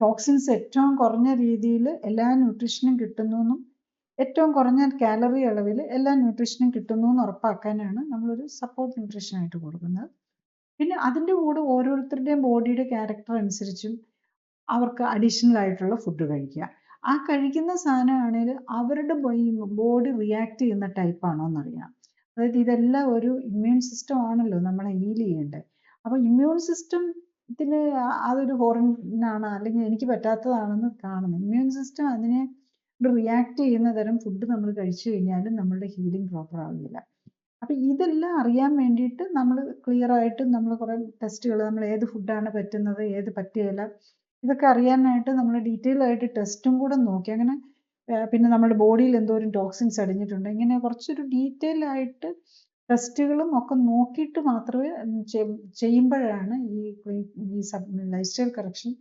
Speaker 2: ടോക്സിൻസ് ഏറ്റവും കുറഞ്ഞ രീതിയിൽ എല്ലാ ന്യൂട്രീഷനും കിട്ടുന്നു എന്നും ഏറ്റവും കുറഞ്ഞ കാലറി അളവിൽ എല്ലാ ന്യൂട്രീഷനും കിട്ടുന്നു എന്ന് ഉറപ്പാക്കാനാണ് നമ്മളൊരു സപ്പോർട്ട് ന്യൂട്രീഷൻ ആയിട്ട് കൊടുക്കുന്നത്. പിന്നെ അതിൻ്റെ കൂടെ ഓരോരുത്തരുടെയും ബോഡിയുടെ ക്യാരക്ടർ അനുസരിച്ചും അവർക്ക് അഡീഷണൽ ആയിട്ടുള്ള ഫുഡ് കഴിക്കുക. ആ കഴിക്കുന്ന സാധനമാണെങ്കിൽ അവരുടെ ബോഡി റിയാക്ട് ചെയ്യുന്ന ടൈപ്പ് ആണോ എന്നറിയാം. അതായത് ഇതെല്ലാം ഒരു ഇമ്മ്യൂൺ സിസ്റ്റം ആണല്ലോ നമ്മളെ ഹീൽ ചെയ്യേണ്ടത്. അപ്പോൾ ഇമ്മ്യൂൺ സിസ്റ്റത്തിന് അതൊരു ഫോറിനാണ് അല്ലെങ്കിൽ എനിക്ക് പറ്റാത്തതാണെന്ന് കാണുന്നു. ഇമ്മ്യൂൺ സിസ്റ്റം അതിനെ റിയാക്ട് ചെയ്യുന്ന തരം ഫുഡ് നമ്മൾ കഴിച്ചു കഴിഞ്ഞാലും നമ്മളുടെ ഹീലിംഗ് പ്രോപ്പർ ആവില്ല. അപ്പം ഇതെല്ലാം അറിയാൻ വേണ്ടിയിട്ട് നമ്മൾ ക്ലിയർ ആയിട്ട് നമ്മൾ കുറേ ടെസ്റ്റുകൾ, നമ്മൾ ഏത് ഫുഡാണ് പറ്റുന്നത് ഏത് പറ്റുകയില്ല ഇതൊക്കെ അറിയാനായിട്ട് നമ്മൾ ഡീറ്റെയിൽ ആയിട്ട് ടെസ്റ്റും കൂടെ നോക്കി. അങ്ങനെ പിന്നെ നമ്മുടെ ബോഡിയിൽ എന്തോരം ടോക്സിൻസ് അടിഞ്ഞിട്ടുണ്ട്, ഇങ്ങനെ കുറച്ചൊരു ഡീറ്റെയിൽ ആയിട്ട് ടെസ്റ്റുകളും ഒക്കെ നോക്കിയിട്ട് മാത്രമേ ചെയ്യുമ്പോഴാണ് ഈ ലൈഫ് സ്റ്റൈൽ കറക്ഷൻ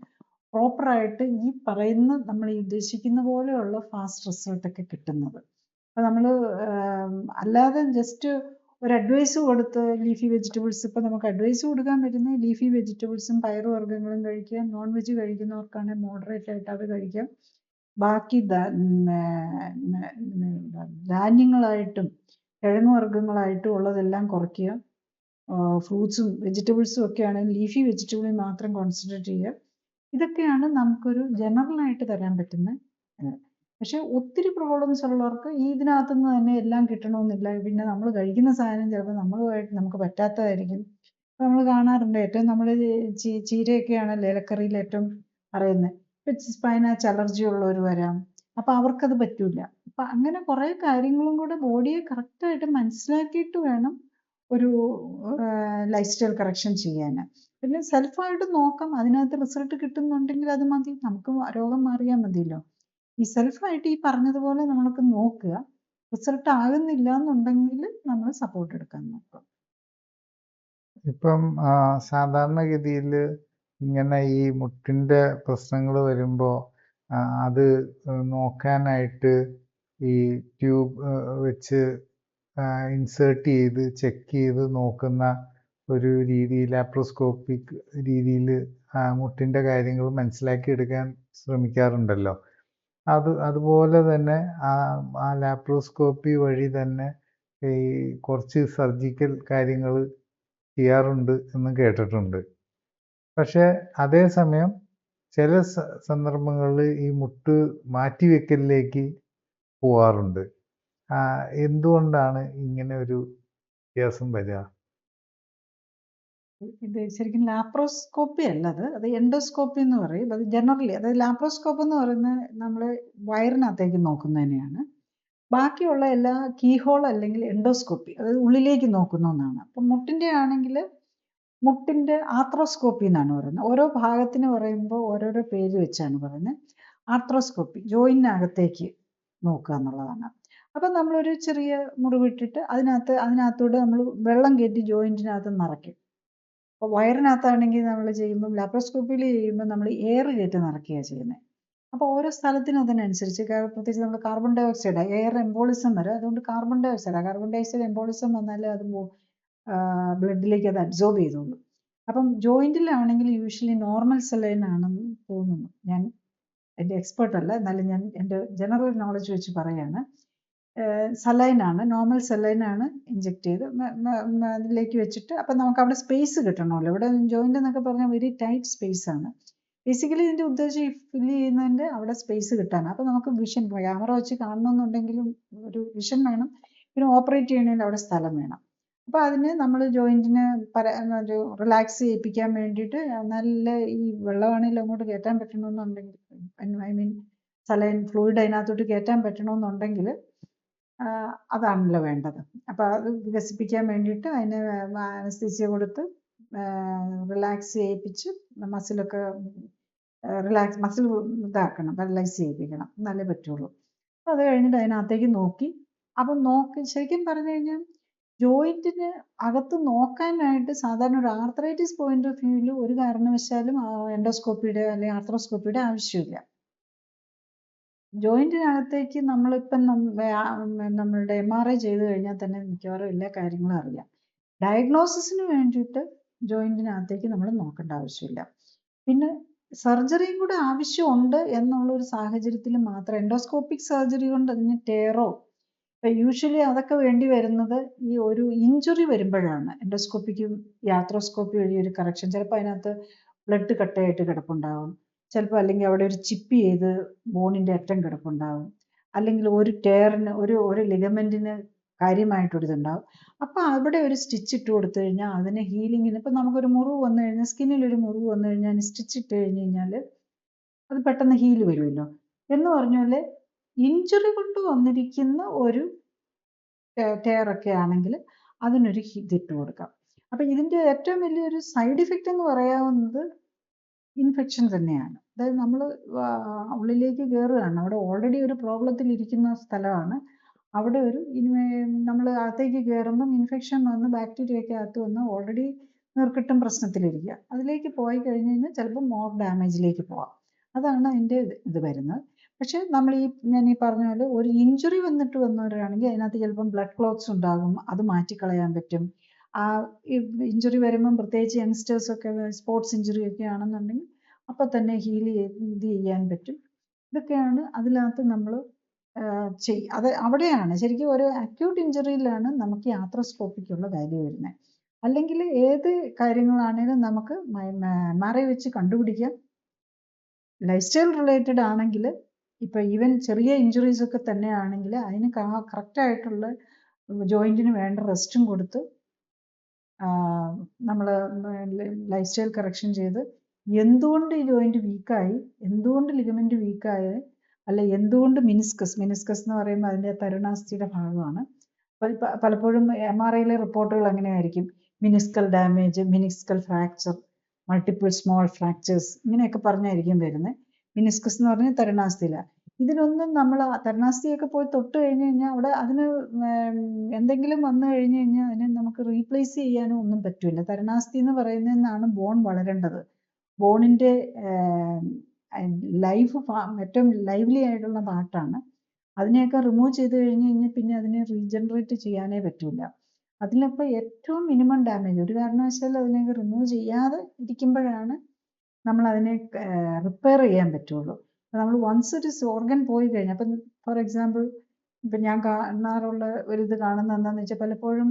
Speaker 2: പ്രോപ്പറായിട്ട് ഈ പറയുന്ന നമ്മൾ ഈ ഉദ്ദേശിക്കുന്ന പോലെയുള്ള ഫാസ്റ്റ് റിസൾട്ടൊക്കെ കിട്ടുന്നത്. അപ്പം നമ്മൾ അല്ലാതെ ജസ്റ്റ് ഒരു അഡ്വൈസ് കൊടുത്ത് ലീഫി വെജിറ്റബിൾസ്, ഇപ്പം നമുക്ക് അഡ്വൈസ് കൊടുക്കാൻ പറ്റുന്ന ലീഫി വെജിറ്റബിൾസും പയറുവർഗ്ഗങ്ങളും കഴിക്കുക. നോൺ വെജ് കഴിക്കുന്നവർക്കാണെങ്കിൽ മോഡറേറ്റ് ആയിട്ട് അത് കഴിക്കാം. ബാക്കി ധാന്യങ്ങളായിട്ടും കിഴങ്ങ് വർഗ്ഗങ്ങളായിട്ടും ഉള്ളതെല്ലാം കുറയ്ക്കുക. ഫ്രൂട്ട്സും വെജിറ്റബിൾസും ഒക്കെ ആണെങ്കിൽ ലീഫി വെജിറ്റബിളിൽ മാത്രം കോൺസെൻട്രേറ്റ് ചെയ്യുക. ഇതൊക്കെയാണ് നമുക്കൊരു ജനറലായിട്ട് തരാൻ പറ്റുന്ന. പക്ഷെ ഒത്തിരി പ്രോബ്ലംസ് ഉള്ളവർക്ക് ഇതിനകത്തുനിന്ന് തന്നെ എല്ലാം കിട്ടണമെന്നില്ല. പിന്നെ നമ്മൾ കഴിക്കുന്ന സാധനം ചിലപ്പോൾ നമുക്ക് പറ്റാത്തതായിരിക്കും. ഇപ്പം നമ്മൾ കാണാറുണ്ട് ഏറ്റവും നമ്മൾ ചീരയൊക്കെയാണല്ലോ ഇലക്കറിയിൽ ഏറ്റവും പറയുന്നത്. ഇപ്പം സ്പൈനാച്ച് അലർജി ഉള്ളവർ വരാം, അപ്പം അവർക്കത് പറ്റൂല. അപ്പം അങ്ങനെ കുറേ കാര്യങ്ങളും കൂടെ ബോഡിയെ കറക്റ്റായിട്ട് മനസ്സിലാക്കിയിട്ട് വേണം ഒരു ലൈഫ് സ്റ്റൈൽ കറക്ഷൻ ചെയ്യാൻ. പിന്നെ സെൽഫായിട്ട് നോക്കാം, അതിനകത്ത് റിസൾട്ട് കിട്ടുന്നുണ്ടെങ്കിൽ അത് മതി, നമുക്ക് രോഗം മാറിയാൽ മതിയല്ലോ. ഈ സെൽഫായിട്ട് ഈ പറഞ്ഞതുപോലെ നമ്മൾക്ക് നോക്കുക. റിസൾട്ട് ആകുന്നില്ല എന്നുണ്ടെങ്കിൽ നമ്മൾ സപ്പോർട്ട് എടുക്കാൻ നോക്കുക.
Speaker 1: ഇപ്പം സാധാരണഗതിയിൽ ഇങ്ങനെ ഈ മുട്ടിൻ്റെ പ്രശ്നങ്ങൾ വരുമ്പോൾ അത് നോക്കാനായിട്ട് ഈ ട്യൂബ് വെച്ച് ഇൻസേർട്ട് ചെയ്ത് ചെക്ക് ചെയ്ത് നോക്കുന്ന ഒരു രീതി, ലാപ്രോസ്കോപ്പിക് രീതിയിൽ മുട്ടിൻ്റെ കാര്യങ്ങൾ മനസ്സിലാക്കിയെടുക്കാൻ ശ്രമിക്കാറുണ്ടല്ലോ. അതുപോലെ തന്നെ ആ ലാപ്രോസ്കോപ്പി വഴി തന്നെ ഈ കുറച്ച് സർജിക്കൽ കാര്യങ്ങൾ ചെയ്യാറുണ്ട് എന്ന് കേട്ടിട്ടുണ്ട്. പക്ഷേ അതേസമയം ചില സന്ദർഭങ്ങളിൽ ഈ മുട്ട് മാറ്റിവെക്കലിലേക്ക് പോവാറുണ്ട്. എന്തുകൊണ്ടാണ് ഇങ്ങനെ ഒരു വ്യത്യാസം വരിക?
Speaker 2: ഇത് ശരിക്കും ലാപ്രോസ്കോപ്പി അല്ല, അത് എൻഡോസ്കോപ്പി എന്ന് പറയും. അത് ജനറലി, അതായത് ലാപ്രോസ്കോപ്പ് എന്ന് പറയുന്നത് നമ്മൾ വയറിനകത്തേക്ക് നോക്കുന്നതിനെയാണ്. ബാക്കിയുള്ള എല്ലാ കീഹോൾ അല്ലെങ്കിൽ എൻഡോസ്കോപ്പി, അതായത് ഉള്ളിലേക്ക് നോക്കുന്ന ഒന്നാണ്. അപ്പം മുട്ടിൻ്റെ ആണെങ്കിൽ മുട്ടിൻ്റെ ആർത്രോസ്കോപ്പി എന്നാണ് പറയുന്നത്. ഓരോ ഭാഗത്തിന് പറയുമ്പോൾ ഓരോരോ പേര് വെച്ചാണ് പറയുന്നത്. ആർത്രോസ്കോപ്പി ജോയിനകത്തേക്ക് നോക്കുക എന്നുള്ളതാണ്. അപ്പം നമ്മളൊരു ചെറിയ മുറിവിട്ടിട്ട് അതിനകത്തൂടെ നമ്മൾ വെള്ളം കയറ്റി ജോയിൻറ്റിനകത്ത് നിറയ്ക്കും. അപ്പോൾ വയറിനകത്താണെങ്കിൽ നമ്മൾ ചെയ്യുമ്പം ലാപ്രോസ്കോപ്പിയിൽ ചെയ്യുമ്പോൾ നമ്മൾ എയർ കയറ്റി നിറയ്ക്കുകയാണ് ചെയ്യുന്നത്. അപ്പോൾ ഓരോ സ്ഥലത്തിനും അതിനനുസരിച്ച് പ്രത്യേകിച്ച് നമ്മൾ carbon dioxide air embolism വരും. അതുകൊണ്ട് കാർബൺ ഡൈ ഓക്സൈഡ് എംബോളിസം വന്നാൽ അത് ബ്ലഡിലേക്ക് അത് അബ്സോർബ് ചെയ്തോളൂ. അപ്പം ജോയിൻറ്റിലാണെങ്കിൽ യൂഷ്വലി നോർമൽ സെലൈൻ ആണെന്ന് തോന്നുന്നു. ഞാൻ എൻ്റെ എക്സ്പേർട്ട് അല്ല, എന്നാലും ഞാൻ എൻ്റെ ജനറൽ നോളജ് വെച്ച് പറയാണ്. സലൈനാണ്, നോർമൽ സലൈനാണ് ഇഞ്ചെക്ട് ചെയ്ത് അതിലേക്ക് വെച്ചിട്ട്. അപ്പം നമുക്ക് അവിടെ സ്പേസ് കിട്ടണമല്ലോ. ഇവിടെ ജോയിൻ്റ് എന്നൊക്കെ പറഞ്ഞാൽ വെരി ടൈറ്റ് സ്പേസ് ആണ്. ബേസിക്കലി ഇതിൻ്റെ ഉദ്ദേശം ഈ ഫില്ല് ചെയ്യുന്നതിൻ്റെ അവിടെ സ്പേസ് കിട്ടാനാണ്. അപ്പം നമുക്ക് വിഷൻ, ക്യാമറ വെച്ച് കാണണമെന്നുണ്ടെങ്കിലും ഒരു വിഷൻ വേണം, പിന്നെ ഓപ്പറേറ്റ് ചെയ്യണമെങ്കിൽ അവിടെ സ്ഥലം വേണം. അപ്പോൾ അതിന് നമ്മൾ ജോയിൻറ്റിനെ ഒരു റിലാക്സ് ചെയ്യിപ്പിക്കാൻ വേണ്ടിയിട്ട് നല്ല ഈ വെള്ളമാണെങ്കിലും അങ്ങോട്ട് കയറ്റാൻ പറ്റണമെന്നുണ്ടെങ്കിൽ, ഐ മീൻ സലൈൻ ഫ്ലൂയിഡ് അതിനകത്തോട്ട് കയറ്റാൻ പറ്റണമെന്നുണ്ടെങ്കിൽ അതാണല്ലോ വേണ്ടത്. അപ്പോൾ അത് വികസിപ്പിക്കാൻ വേണ്ടിയിട്ട് അതിന് അനസ്തീസിയ കൊടുത്ത് റിലാക്സ് ചെയ്യിപ്പിച്ച് മസിലൊക്കെ മസിൽ ഇതാക്കണം, റിലാക്സ് ചെയ്യിപ്പിക്കണം, എന്നാലേ പറ്റുള്ളൂ. അപ്പോൾ അത് കഴിഞ്ഞിട്ട് അതിനകത്തേക്ക് നോക്കി. അപ്പം ശരിക്കും പറഞ്ഞു കഴിഞ്ഞാൽ ജോയിന്റിന് അകത്ത് നോക്കാനായിട്ട് സാധാരണ ഒരു ആർത്രൈറ്റിസ് പോയിന്റ് ഓഫ് വ്യൂവിൽ ഒരു കാരണവശാലും എൻഡോസ്കോപ്പിയുടെ അല്ലെങ്കിൽ ആർത്രോസ്കോപ്പിയുടെ ആവശ്യമില്ല. ജോയിന്റിനകത്തേക്ക് നമ്മളിപ്പം നമ്മളുടെ MRI ചെയ്ത് കഴിഞ്ഞാൽ തന്നെ മിക്കവാറും എല്ലാ കാര്യങ്ങളും അറിയാം. ഡയഗ്നോസിസിന് വേണ്ടിയിട്ട് ജോയിന്റിനകത്തേക്ക് നമ്മൾ നോക്കേണ്ട ആവശ്യമില്ല. പിന്നെ സർജറിയും കൂടെ ആവശ്യമുണ്ട് എന്നുള്ള ഒരു സാഹചര്യത്തിൽ മാത്രം എൻഡോസ്കോപ്പിക് സർജറി കൊണ്ട് അതിന് ടേറോ യൂഷ്വലി അതൊക്കെ വേണ്ടി വരുന്നത് ഈ ഒരു ഇഞ്ചുറി വരുമ്പോഴാണ്. എൻഡോസ്കോപ്പിക്കും യാത്രോസ്കോപ്പി വഴി ഒരു കറക്ഷൻ, ചിലപ്പോൾ അതിനകത്ത് ബ്ലഡ് കട്ടയായിട്ട് കിടപ്പുണ്ടാവും, ചിലപ്പോൾ അല്ലെങ്കിൽ അവിടെ ഒരു ചിപ്പ് ചെയ്ത് ബോണിന്റെ അറ്റം കിടപ്പുണ്ടാവും, അല്ലെങ്കിൽ ഒരു ടേറിന് ഒരു ലിഗമെന്റിന് കാര്യമായിട്ടൊരിതുണ്ടാവും. അപ്പോൾ അവിടെ ഒരു സ്റ്റിച്ച് ഇട്ട് കൊടുത്തു കഴിഞ്ഞാൽ അതിന് ഹീലിങ്ങിന്, ഇപ്പം നമുക്കൊരു മുറിവ് വന്നു കഴിഞ്ഞാൽ, സ്കിന്നിൽ ഒരു മുറിവ് വന്നു കഴിഞ്ഞാൽ സ്റ്റിച്ച് ഇട്ട് കഴിഞ്ഞ് കഴിഞ്ഞാൽ അത് പെട്ടെന്ന് ഹീൽ വരുമല്ലോ. എന്ന് പറഞ്ഞാൽ ഇഞ്ചുറി കൊണ്ട് വന്നിരിക്കുന്ന ഒരു ടയറൊക്കെ ആണെങ്കിൽ അതിനൊരു ഇതിട്ട് കൊടുക്കാം. അപ്പം ഇതിൻ്റെ ഏറ്റവും വലിയൊരു സൈഡ് ഇഫക്റ്റ് എന്ന് പറയാവുന്നത് ഇൻഫെക്ഷൻ തന്നെയാണ്. അതായത് നമ്മൾ ഉള്ളിലേക്ക് കയറുകയാണ്, അവിടെ ഓൾറെഡി ഒരു പ്രോബ്ലത്തിൽ ഇരിക്കുന്ന സ്ഥലമാണ്. അവിടെ ഒരു നമ്മൾ അകത്തേക്ക് കയറുമ്പം ഇൻഫെക്ഷൻ വന്ന് ബാക്ടീരിയ ഒക്കെ അകത്ത് വന്ന് ഓൾറെഡി നീർക്കെട്ടും പ്രശ്നത്തിലിരിക്കുക. അതിലേക്ക് പോയി കഴിഞ്ഞ് കഴിഞ്ഞാൽ ചിലപ്പോൾ മോർ ഡാമേജിലേക്ക് പോവാം. അതാണ് അതിൻ്റെ ഇത് വരുന്നത്. പക്ഷേ ഞാൻ ഈ പറഞ്ഞ പോലെ ഒരു ഇഞ്ചുറി വന്നിട്ട് വന്നവരാണെങ്കിൽ അതിനകത്ത് ചിലപ്പം ബ്ലഡ് ക്ലോട്ട്സ് ഉണ്ടാകും, അത് മാറ്റിക്കളയാൻ പറ്റും. ആ ഇഞ്ചുറി വരുമ്പം പ്രത്യേകിച്ച് യങ്സ്റ്റേഴ്സൊക്കെ സ്പോർട്സ് ഇഞ്ചുറി ഒക്കെ ആണെന്നുണ്ടെങ്കിൽ അപ്പം തന്നെ ഹീൽ ഇത് ചെയ്യാൻ പറ്റും. ഇതൊക്കെയാണ് അതിനകത്ത് നമ്മൾ അത് അവിടെയാണ് ശരിക്കും ഒരു അക്യൂട്ട് ഇഞ്ചുറിയിലാണ് നമുക്ക് ഈ ആർത്രോസ്കോപ്പിക്കുള്ള വാല്യൂ വരുന്നത്. അല്ലെങ്കിൽ ഏത് കാര്യങ്ങളാണെങ്കിലും നമുക്ക് MRI വെച്ച് കണ്ടുപിടിക്കാം. ലൈഫ് സ്റ്റൈൽ റിലേറ്റഡ് ആണെങ്കിൽ ഇപ്പം ഈവൻ ചെറിയ ഇഞ്ചുറീസ് ഒക്കെ തന്നെ ആണെങ്കിൽ അതിന് കറക്റ്റായിട്ടുള്ള ജോയിന്റിന് വേണ്ട റെസ്റ്റും കൊടുത്ത് നമ്മൾ ലൈഫ് സ്റ്റൈൽ കറക്ഷൻ ചെയ്ത് എന്തുകൊണ്ട് ഈ ജോയിന്റ് വീക്കായി, എന്തുകൊണ്ട് ലിഗമെന്റ് വീക്കായി, അല്ല എന്തുകൊണ്ട് മിനിസ്കസ് എന്ന് പറയുമ്പോൾ അതിൻ്റെ തരുണാസ്ഥിയുടെ ഭാഗമാണ്. പലപ്പോഴും MRIയിലെ റിപ്പോർട്ടുകൾ അങ്ങനെയായിരിക്കും, meniscal damage, meniscal fracture, multiple small fractures, ഇങ്ങനെയൊക്കെ പറഞ്ഞായിരിക്കും വരുന്നത്. മിനിസ്കസ് എന്ന് പറഞ്ഞാൽ തരുണാസ്ഥിയില. ഇതിനൊന്നും നമ്മൾ തരുണാസ്ഥിയൊക്കെ പോയി തൊട്ട് കഴിഞ്ഞ് കഴിഞ്ഞാൽ അവിടെ അതിന് എന്തെങ്കിലും വന്നു കഴിഞ്ഞ് കഴിഞ്ഞാൽ അതിനെ നമുക്ക് റീപ്ലേസ് ചെയ്യാനോ ഒന്നും പറ്റില്ല. തരുണാസ്ഥി എന്ന് പറയുന്നതിനാണ് ബോൺ വളരേണ്ടത്. ബോണിൻ്റെ ഏറ്റവും ലൈവ്ലി ആയിട്ടുള്ള പാർട്ടാണ്. അതിനെയൊക്കെ റിമൂവ് ചെയ്ത് കഴിഞ്ഞ് കഴിഞ്ഞാൽ പിന്നെ അതിനെ റീജനറേറ്റ് ചെയ്യാനേ പറ്റില്ല. അതിലിപ്പോൾ ഏറ്റവും മിനിമം ഡാമേജ്, ഒരു കാരണവശാലും അതിനെയൊക്കെ റിമൂവ് ചെയ്യാതെ ഇരിക്കുമ്പോഴാണ് നമ്മൾ അതിനെ റിപ്പയർ ചെയ്യാൻ പറ്റുള്ളൂ. നമ്മൾ വൺസ് ഒരു ഓർഗൻ പോയി കഴിഞ്ഞാൽ, അപ്പം ഫോർ എക്സാമ്പിൾ ഇപ്പം ഞാൻ കാണാറുള്ള ഒരിത് കാണുന്നത് എന്താണെന്ന് വെച്ചാൽ, പലപ്പോഴും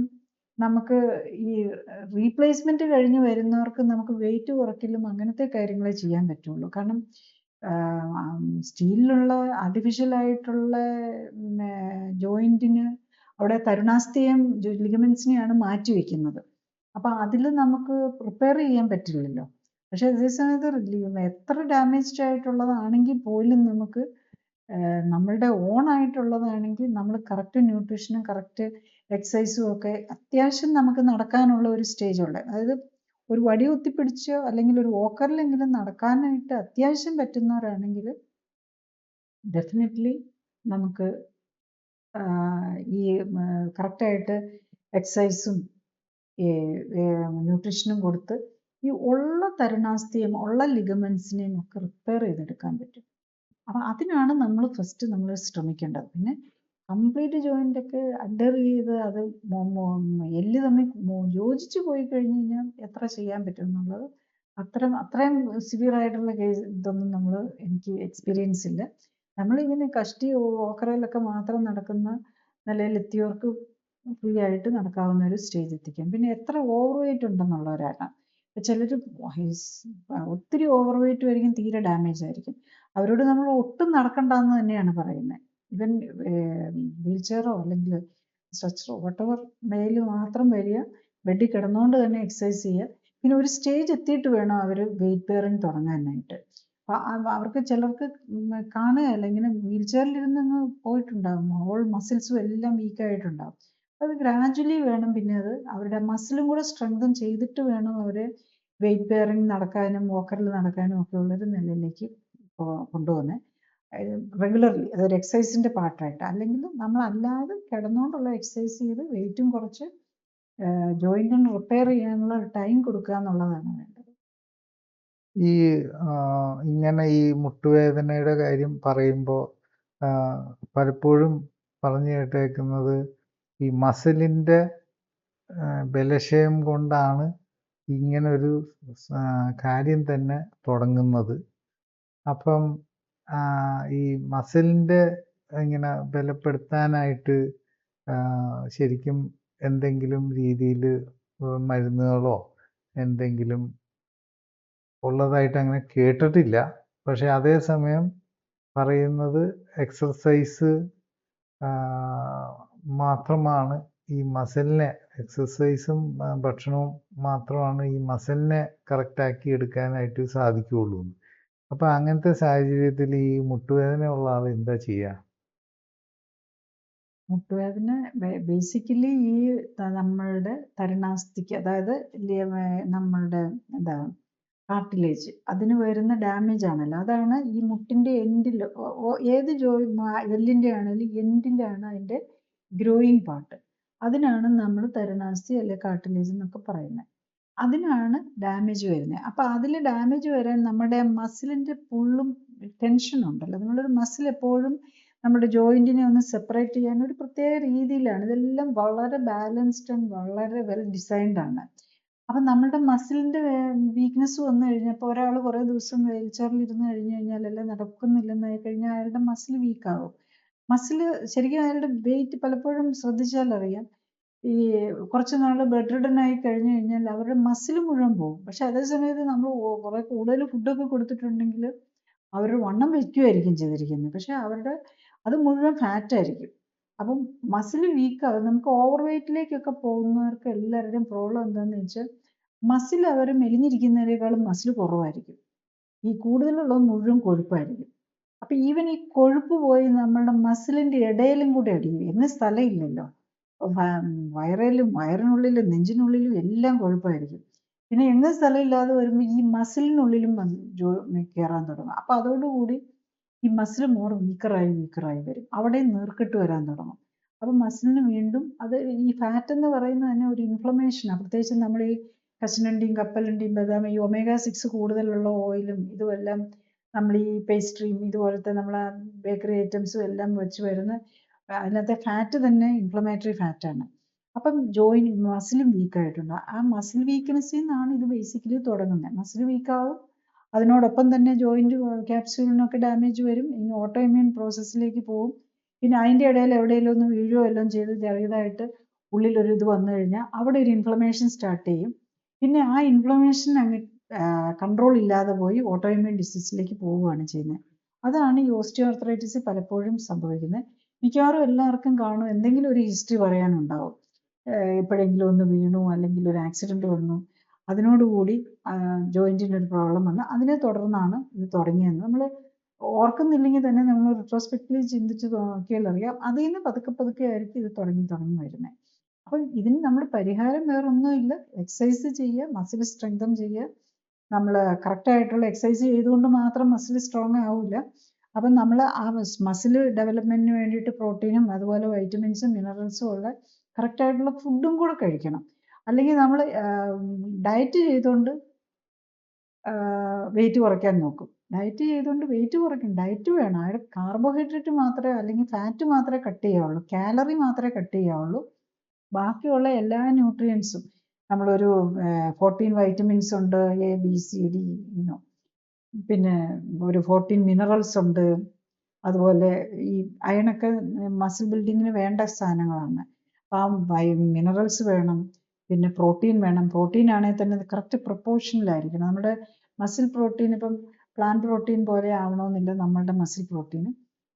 Speaker 2: നമുക്ക് ഈ റീപ്ലേസ്മെന്റ് കഴിഞ്ഞ് വരുന്നവർക്ക് നമുക്ക് വെയിറ്റ് കുറയ്ക്കലും അങ്ങനത്തെ കാര്യങ്ങളെ ചെയ്യാൻ പറ്റുള്ളൂ. കാരണം സ്റ്റീലിലുള്ള ആർട്ടിഫിഷ്യൽ ആയിട്ടുള്ള ജോയിന്റിന് അവിടെ തരുണാസ്ഥിയും ലിഗമെന്റ്സിനെയാണ് മാറ്റി വെക്കുന്നത്. അപ്പം അതിൽ നമുക്ക് പ്രിപ്പയർ ചെയ്യാൻ പറ്റില്ലല്ലോ. പക്ഷെ അതേ സമയത്ത് എത്ര ഡാമേജ്ഡ് ആയിട്ടുള്ളതാണെങ്കിൽ പോലും നമുക്ക് നമ്മളുടെ ഓൺ ആയിട്ടുള്ളതാണെങ്കിൽ നമ്മൾ കറക്റ്റ് ന്യൂട്രീഷനും കറക്റ്റ് എക്സസൈസും ഒക്കെ അത്യാവശ്യം നമുക്ക് നടക്കാനുള്ള ഒരു സ്റ്റേജുണ്ട്. അതായത് ഒരു വടി കുത്തിപ്പിടിച്ചോ അല്ലെങ്കിൽ ഒരു വോക്കറിലെങ്കിലും നടക്കാനായിട്ട് അത്യാവശ്യം പറ്റുന്നവരാണെങ്കിൽ ഡെഫിനറ്റ്ലി നമുക്ക് ഈ കറക്റ്റായിട്ട് എക്സസൈസും ന്യൂട്രീഷനും കൊടുത്ത് ഈ ഉള്ള തരുണാസ്ഥിയും ഉള്ള ലിഗമെന്റ്സിനെയും ഒക്കെ റിപ്പയർ ചെയ്തെടുക്കാൻ പറ്റും. അപ്പം അതിനാണ് നമ്മൾ ശ്രമിക്കേണ്ടത്. പിന്നെ കംപ്ലീറ്റ് ജോയിന്റ് ഒക്കെ അഡർ ചെയ്ത് അത് എല്ല് തമ്മിൽ യോജിച്ച് പോയി കഴിഞ്ഞ് കഴിഞ്ഞാൽ എത്ര ചെയ്യാൻ പറ്റും എന്നുള്ളത് അത്രയും സിവിയർ ആയിട്ടുള്ള കേസ് ഇതൊന്നും എനിക്ക് എക്സ്പീരിയൻസ് ഇല്ല. നമ്മളിങ്ങനെ കഷ്ടി ഓക്കറയിലൊക്കെ മാത്രം നടക്കുന്ന നിലയിലെത്തിയവർക്ക് ഫ്രീ ആയിട്ട് നടക്കാവുന്ന ഒരു സ്റ്റേജ് എത്തിക്കാം. പിന്നെ എത്ര ഓവർ വെയിറ്റ് ഉണ്ടെന്നുള്ളവരാണ്. ചിലർ ഒത്തിരി ഓവർ വെയിറ്റ് ആയിരിക്കും, തീരെ ഡാമേജ് ആയിരിക്കും. അവരോട് നമ്മൾ ഒട്ടും നടക്കണ്ടെന്ന് തന്നെയാണ് പറയുന്നത്. ഇവൻ വീൽ ചെയറോ അല്ലെങ്കിൽ സ്ട്രെച്ചറോ വട്ടവർ മേൽ മാത്രം വരിക, ബെഡിൽ കിടന്നുകൊണ്ട് തന്നെ എക്സസൈസ് ചെയ്യുക. പിന്നെ ഒരു സ്റ്റേജ് എത്തിയിട്ട് വേണം അവർ വെയിറ്റ് ബെയറിങ് തുടങ്ങാനായിട്ട്. അവർക്ക് ചിലർക്ക് കാണുകയല്ല, ഇങ്ങനെ വീൽ ചെയറിലിരുന്ന് പോയിട്ടുണ്ടാകും, ഹോൾ മസിൽസും എല്ലാം വീക്കായിട്ടുണ്ടാകും. അത് ഗ്രാജുവലി വേണം പിന്നെ അത് അവരുടെ മസിലും കൂടെ സ്ട്രെങ്തൻ ചെയ്തിട്ട് വേണം അവർ വെയിറ്റ് ബെയറിങ് നടക്കാനും വോക്കറിൽ നടക്കാനും ഒക്കെ ഉള്ളൊരു നിലയിലേക്ക് കൊണ്ടുപോകുന്നത്. റെഗുലർലി അതൊരു എക്സസൈസിൻ്റെ പാർട്ടായിട്ട്. അല്ലെങ്കിൽ നമ്മളല്ലാതെ കിടന്നുകൊണ്ടുള്ള എക്സസൈസ് ചെയ്ത് വെയിറ്റും കുറച്ച് ജോയിൻറ്റിന് റിപ്പയർ ചെയ്യാനുള്ള ടൈം കൊടുക്കുക എന്നുള്ളതാണ് വേണ്ടത്.
Speaker 1: ഈ ഇങ്ങനെ ഈ മുട്ടുവേദനയുടെ കാര്യം പറയുമ്പോൾ പലപ്പോഴും പറഞ്ഞു കേട്ടേക്കുന്നത് ഈ മസിലിൻ്റെ ബലക്ഷയം കൊണ്ടാണ് ഇങ്ങനൊരു കാര്യം തന്നെ തുടങ്ങുന്നത്. അപ്പം ഈ മസിലിൻ്റെ ഇങ്ങനെ ബലപ്പെടുത്താനായിട്ട് ശരിക്കും എന്തെങ്കിലും രീതിയിൽ മരുന്നുകളോ എന്തെങ്കിലും ഉള്ളതായിട്ട് അങ്ങനെ കേട്ടിട്ടില്ല. പക്ഷെ അതേസമയം പറയുന്നത് എക്സർസൈസ് മാത്രമാണ് ഈ മസിലിനെ, എക്സർസൈസും ഭക്ഷണവും മാത്രമാണ് ഈ മസിലിനെ കറക്റ്റാക്കി എടുക്കാനായിട്ട് സാധിക്കുകയുള്ളൂ. അപ്പം അങ്ങനത്തെ സാഹചര്യത്തിൽ ഈ മുട്ടുവേദന ഉള്ള ആൾ എന്താ ചെയ്യുക?
Speaker 2: മുട്ടുവേദന ബേസിക്കലി ഈ നമ്മളുടെ തരുണാസ്ഥിക്ക്, അതായത് നമ്മളുടെ എന്താ കാർട്ടിലേജ്, അതിന് വരുന്ന ഡാമേജ് ആണല്ലോ. അതാണ് ഈ മുട്ടിൻ്റെ എൻഡിൽ, ഏത് എല്ലിൻ്റെ ആണെങ്കിലും എൻഡിലാണ് അതിൻ്റെ ഗ്രോയിങ് പാർട്ട്. അതിനാണ് നമ്മൾ തരുണാസ്ഥി അല്ലെങ്കിൽ കാർട്ടിലേജ് എന്നൊക്കെ പറയുന്നത്. അതിനാണ് ഡാമേജ് വരുന്നത്. അപ്പോൾ അതിൽ ഡാമേജ് വരാൻ നമ്മുടെ മസിലിൻ്റെ പുള്ളും ടെൻഷനും ഉണ്ടല്ലോ. നമ്മളൊരു മസിൽ എപ്പോഴും നമ്മുടെ ജോയിൻറ്റിനെ ഒന്ന് സെപ്പറേറ്റ് ചെയ്യാൻ ഒരു പ്രത്യേക രീതിയിലാണ്. ഇതെല്ലാം വളരെ ബാലൻസ്ഡ് ആൻഡ് വളരെ വെൽ ഡിസൈൻഡ് ആണ്. അപ്പം നമ്മുടെ മസിലിൻ്റെ വീക്ക്നെസ് വന്നു കഴിഞ്ഞാൽ, ഇപ്പോൾ ഒരാൾ കുറേ ദിവസം വീൽ ചെയറിൽ ഇരുന്ന് കഴിഞ്ഞ് കഴിഞ്ഞാൽ, അല്ലെങ്കിൽ നടക്കുന്നില്ലെന്നായി കഴിഞ്ഞാൽ അയാളുടെ മസിൽ വീക്കാവും. മസിൽ ശരിക്കും അയാളുടെ വെയിറ്റ് പലപ്പോഴും ശ്രദ്ധിച്ചാൽ അറിയാം, ഈ കുറച്ച് നാൾ ബെഡ് റിഡൻ ആയി കഴിഞ്ഞ് കഴിഞ്ഞാൽ അവരുടെ മസിൽ മുഴുവൻ പോകും. പക്ഷെ അതേ സമയത്ത് നമ്മൾ കുറേ കൂടുതൽ ഫുഡൊക്കെ കൊടുത്തിട്ടുണ്ടെങ്കിൽ അവർ വണ്ണം വയ്ക്കുകയായിരിക്കും ചെയ്തിരിക്കുന്നത്. പക്ഷെ അവരുടെ അത് മുഴുവൻ ഫാറ്റായിരിക്കും. അപ്പം മസിൽ വീക്കാവും. നമുക്ക് ഓവർ വെയ്റ്റിലേക്കൊക്കെ പോകുന്നവർക്ക് എല്ലാവരുടെയും പ്രോബ്ലം എന്താണെന്ന് വെച്ചാൽ, മസിൽ അവർ മെലിഞ്ഞിരിക്കുന്നതിനേക്കാളും മസിൽ കുറവായിരിക്കും. ഈ കൂടുതലുള്ളത് മുഴുവൻ കൊഴുപ്പായിരിക്കും. അപ്പം ഈവൻ ഈ കൊഴുപ്പ് പോയി നമ്മളുടെ മസിലിൻ്റെ ഇടയിലും കൂടെ അടിയും. എന്ന സ്ഥലമില്ലല്ലോ. വയറിനുള്ളിലും നെഞ്ചിനുള്ളിലും എല്ലാം കൊഴുപ്പായിരിക്കും. പിന്നെ എന്ന സ്ഥലമില്ലാതെ വരുമ്പോൾ ഈ മസിലിനുള്ളിലും കയറാൻ തുടങ്ങും. അപ്പം അതോടുകൂടി ഈ മസിൽ മോർ വീക്കറായി വരും. അവിടെ നീർക്കെട്ട് വരാൻ തുടങ്ങും. അപ്പം മസിലിന് വീണ്ടും അത് ഈ ഫാറ്റ് എന്ന് പറയുന്നത് തന്നെ ഒരു ഇൻഫ്ലമേഷനാണ്. പ്രത്യേകിച്ച് നമ്മൾ ഈ കശുവണ്ടിയും കപ്പലണ്ടിയും ബദാം, ഈ ഒമേഗ 6 കൂടുതലുള്ള ഓയിലും ഇതുമെല്ലാം നമ്മൾ ഈ പേസ്ട്രിയും ഇതുപോലത്തെ നമ്മളെ ബേക്കറി ഐറ്റംസും എല്ലാം വെച്ച് വരുന്ന അതിനകത്തെ ഫാറ്റ് തന്നെ ഇൻഫ്ലമേറ്ററി ഫാറ്റാണ്. അപ്പം മസിലും വീക്കായിട്ടുണ്ട്. ആ മസിൽ വീക്ക്നെസ്സിൽ നിന്നാണ് ഇത് ബേസിക്കലി തുടങ്ങുന്നത്. മസിൽ വീക്കാവും, അതിനോടൊപ്പം തന്നെ ജോയിൻറ്റ് ക്യാപ്സ്യൂളിനൊക്കെ ഡാമേജ് വരും. ഇനി ഓട്ടോ ഇമ്മ്യൂൺ പ്രോസസ്സിലേക്ക് പോകും. പിന്നെ അതിൻ്റെ ഇടയിൽ എവിടെയെങ്കിലും ഒന്ന് വീഴുകയോ എല്ലാം ചെയ്ത് ചെറിയതായിട്ട് ഉള്ളിലൊരു ഇത് വന്നു കഴിഞ്ഞാൽ അവിടെ ഒരു ഇൻഫ്ലമേഷൻ സ്റ്റാർട്ട് ചെയ്യും. പിന്നെ ആ ഇൻഫ്ലമേഷൻ അങ്ങ് കൺട്രോൾ ഇല്ലാതെ പോയി ഓട്ടോ ഇമ്മ്യൂൺ ഡിസീസിലേക്ക് പോവുകയാണ് ചെയ്യുന്നത്. അതാണ് ഈ ഓസ്റ്റിയോആർത്രൈറ്റിസ് പലപ്പോഴും സംഭവിക്കുന്നത്. മിക്കവാറും എല്ലാവർക്കും കാണും, എന്തെങ്കിലും ഒരു ഹിസ്റ്ററി പറയാനുണ്ടാവും. എപ്പോഴെങ്കിലും ഒന്ന് വീണു, അല്ലെങ്കിൽ ഒരു ആക്സിഡൻറ്റ് വന്നു, അതിനോടുകൂടി ജോയിൻറ്റിന് ഒരു പ്രോബ്ലം വന്ന് അതിനെ തുടർന്നാണ് ഇത് തുടങ്ങിയെന്ന് നമ്മൾ ഓർക്കുന്നില്ലെങ്കിൽ തന്നെ നമ്മൾ റിട്രോസ്പെക്റ്റീവ്ലി ചിന്തിച്ച് നോക്കിയാൽ അറിയാം. അതിൽ നിന്ന് പതുക്കെ ആയിരിക്കും ഇത് തുടങ്ങി വരുന്നത്. അപ്പം ഇതിന് നമ്മൾ പരിഹാരം വേറൊന്നുമില്ല. എക്സസൈസ് ചെയ്യുക, മസിൽ സ്ട്രെങ്തൻ ചെയ്യുക. നമ്മൾ കറക്റ്റായിട്ടുള്ള എക്സസൈസ് ചെയ്തുകൊണ്ട് മാത്രം മസിൽ സ്ട്രോങ് ആവില്ല. അപ്പം നമ്മൾ ആ മസിൽ ഡെവലപ്മെൻറ്റിന് വേണ്ടിയിട്ട് പ്രോട്ടീനും അതുപോലെ വൈറ്റമിൻസും മിനറൽസും ഉള്ള കറക്റ്റായിട്ടുള്ള ഫുഡും കൂടെ കഴിക്കണം. അല്ലെങ്കിൽ നമ്മൾ ഡയറ്റ് ചെയ്തുകൊണ്ട് വെയിറ്റ് കുറയ്ക്കാൻ നോക്കും. ഡയറ്റ് ചെയ്തുകൊണ്ട് വെയിറ്റ് കുറയ്ക്കും. ഡയറ്റ് വേണം. അയാൾ കാർബോഹൈഡ്രേറ്റ് മാത്രമേ അല്ലെങ്കിൽ ഫാറ്റ് മാത്രമേ കട്ട് ചെയ്യാവുള്ളൂ, കാലറി മാത്രമേ കട്ട് ചെയ്യാവുള്ളൂ. ബാക്കിയുള്ള എല്ലാ ന്യൂട്രിയൻസും നമ്മളൊരു 14 വൈറ്റമിൻസ് ഉണ്ട്, എ ബി സി ഡി, പിന്നെ ഒരു 14 മിനറൽസ് ഉണ്ട്. അതുപോലെ ഈ അയണൊക്കെ മസിൽ ബിൽഡിങ്ങിന് വേണ്ട സാധനങ്ങളാണ്. അപ്പം ആ മിനറൽസ് വേണം. പിന്നെ പ്രോട്ടീൻ വേണം. പ്രോട്ടീൻ ആണെങ്കിൽ തന്നെ കറക്റ്റ് പ്രൊപ്പോർഷനിലായിരിക്കണം. നമ്മുടെ മസിൽ പ്രോട്ടീൻ ഇപ്പം പ്ലാന്റ് പ്രോട്ടീൻ പോലെ ആവണമെന്നില്ല നമ്മളുടെ മസിൽ പ്രോട്ടീൻ.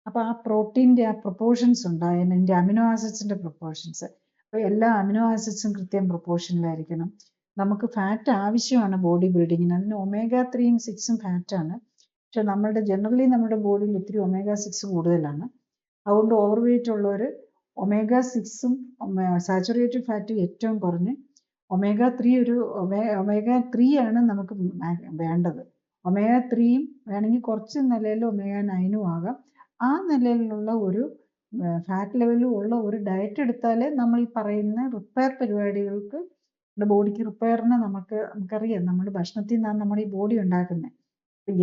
Speaker 2: അപ്പോൾ ആ പ്രോട്ടീൻ്റെ ആ പ്രൊപ്പോർഷൻസ് ഉണ്ട്, അതിൻ്റെ അമിനോ ആസിഡ്സിൻ്റെ പ്രൊപ്പോർഷൻസ്. അപ്പോൾ എല്ലാ അമിനോ ആസിഡ്സും കൃത്യം പ്രൊപ്പോർഷനിലായിരിക്കണം. നമുക്ക് ഫാറ്റ് ആവശ്യമാണ് ബോഡി ബിൽഡിങ്ങിന്. അതിന് ഒമേഗ 3ഉം 6ഉം ഫാറ്റാണ്. പക്ഷെ ജനറലി നമ്മുടെ ബോഡിയിൽ ഇത്തിരി ഒമേഗ 6 കൂടുതലാണ്. അതുകൊണ്ട് ഓവർ വെയിറ്റ് ഉള്ളവർ ഒമേഗ 6ഉം സാച്ചുറേറ്റഡ് ഫാറ്റും ഏറ്റവും കുറഞ്ഞ് ഒമേഗ 3 ആണ് നമുക്ക് വേണ്ടത്. ഒമേഗ 3യും വേണമെങ്കിൽ കുറച്ച് നിലയിൽ ഒമേഗ 9ഉം ആകാം. ആ നിലയിലുള്ള ഒരു ഫാറ്റ് ലെവലും ഉള്ള ഒരു ഡയറ്റ് എടുത്താലേ നമ്മൾ ഈ പറയുന്ന റിപ്പയർ പരിപാടികൾക്ക് ബോഡിക്ക് റിപ്പയറിന് നമുക്കറിയാം നമ്മുടെ ഭക്ഷണത്തിൽ നിന്നാണ് നമ്മുടെ ഈ ബോഡി ഉണ്ടാക്കുന്നത്.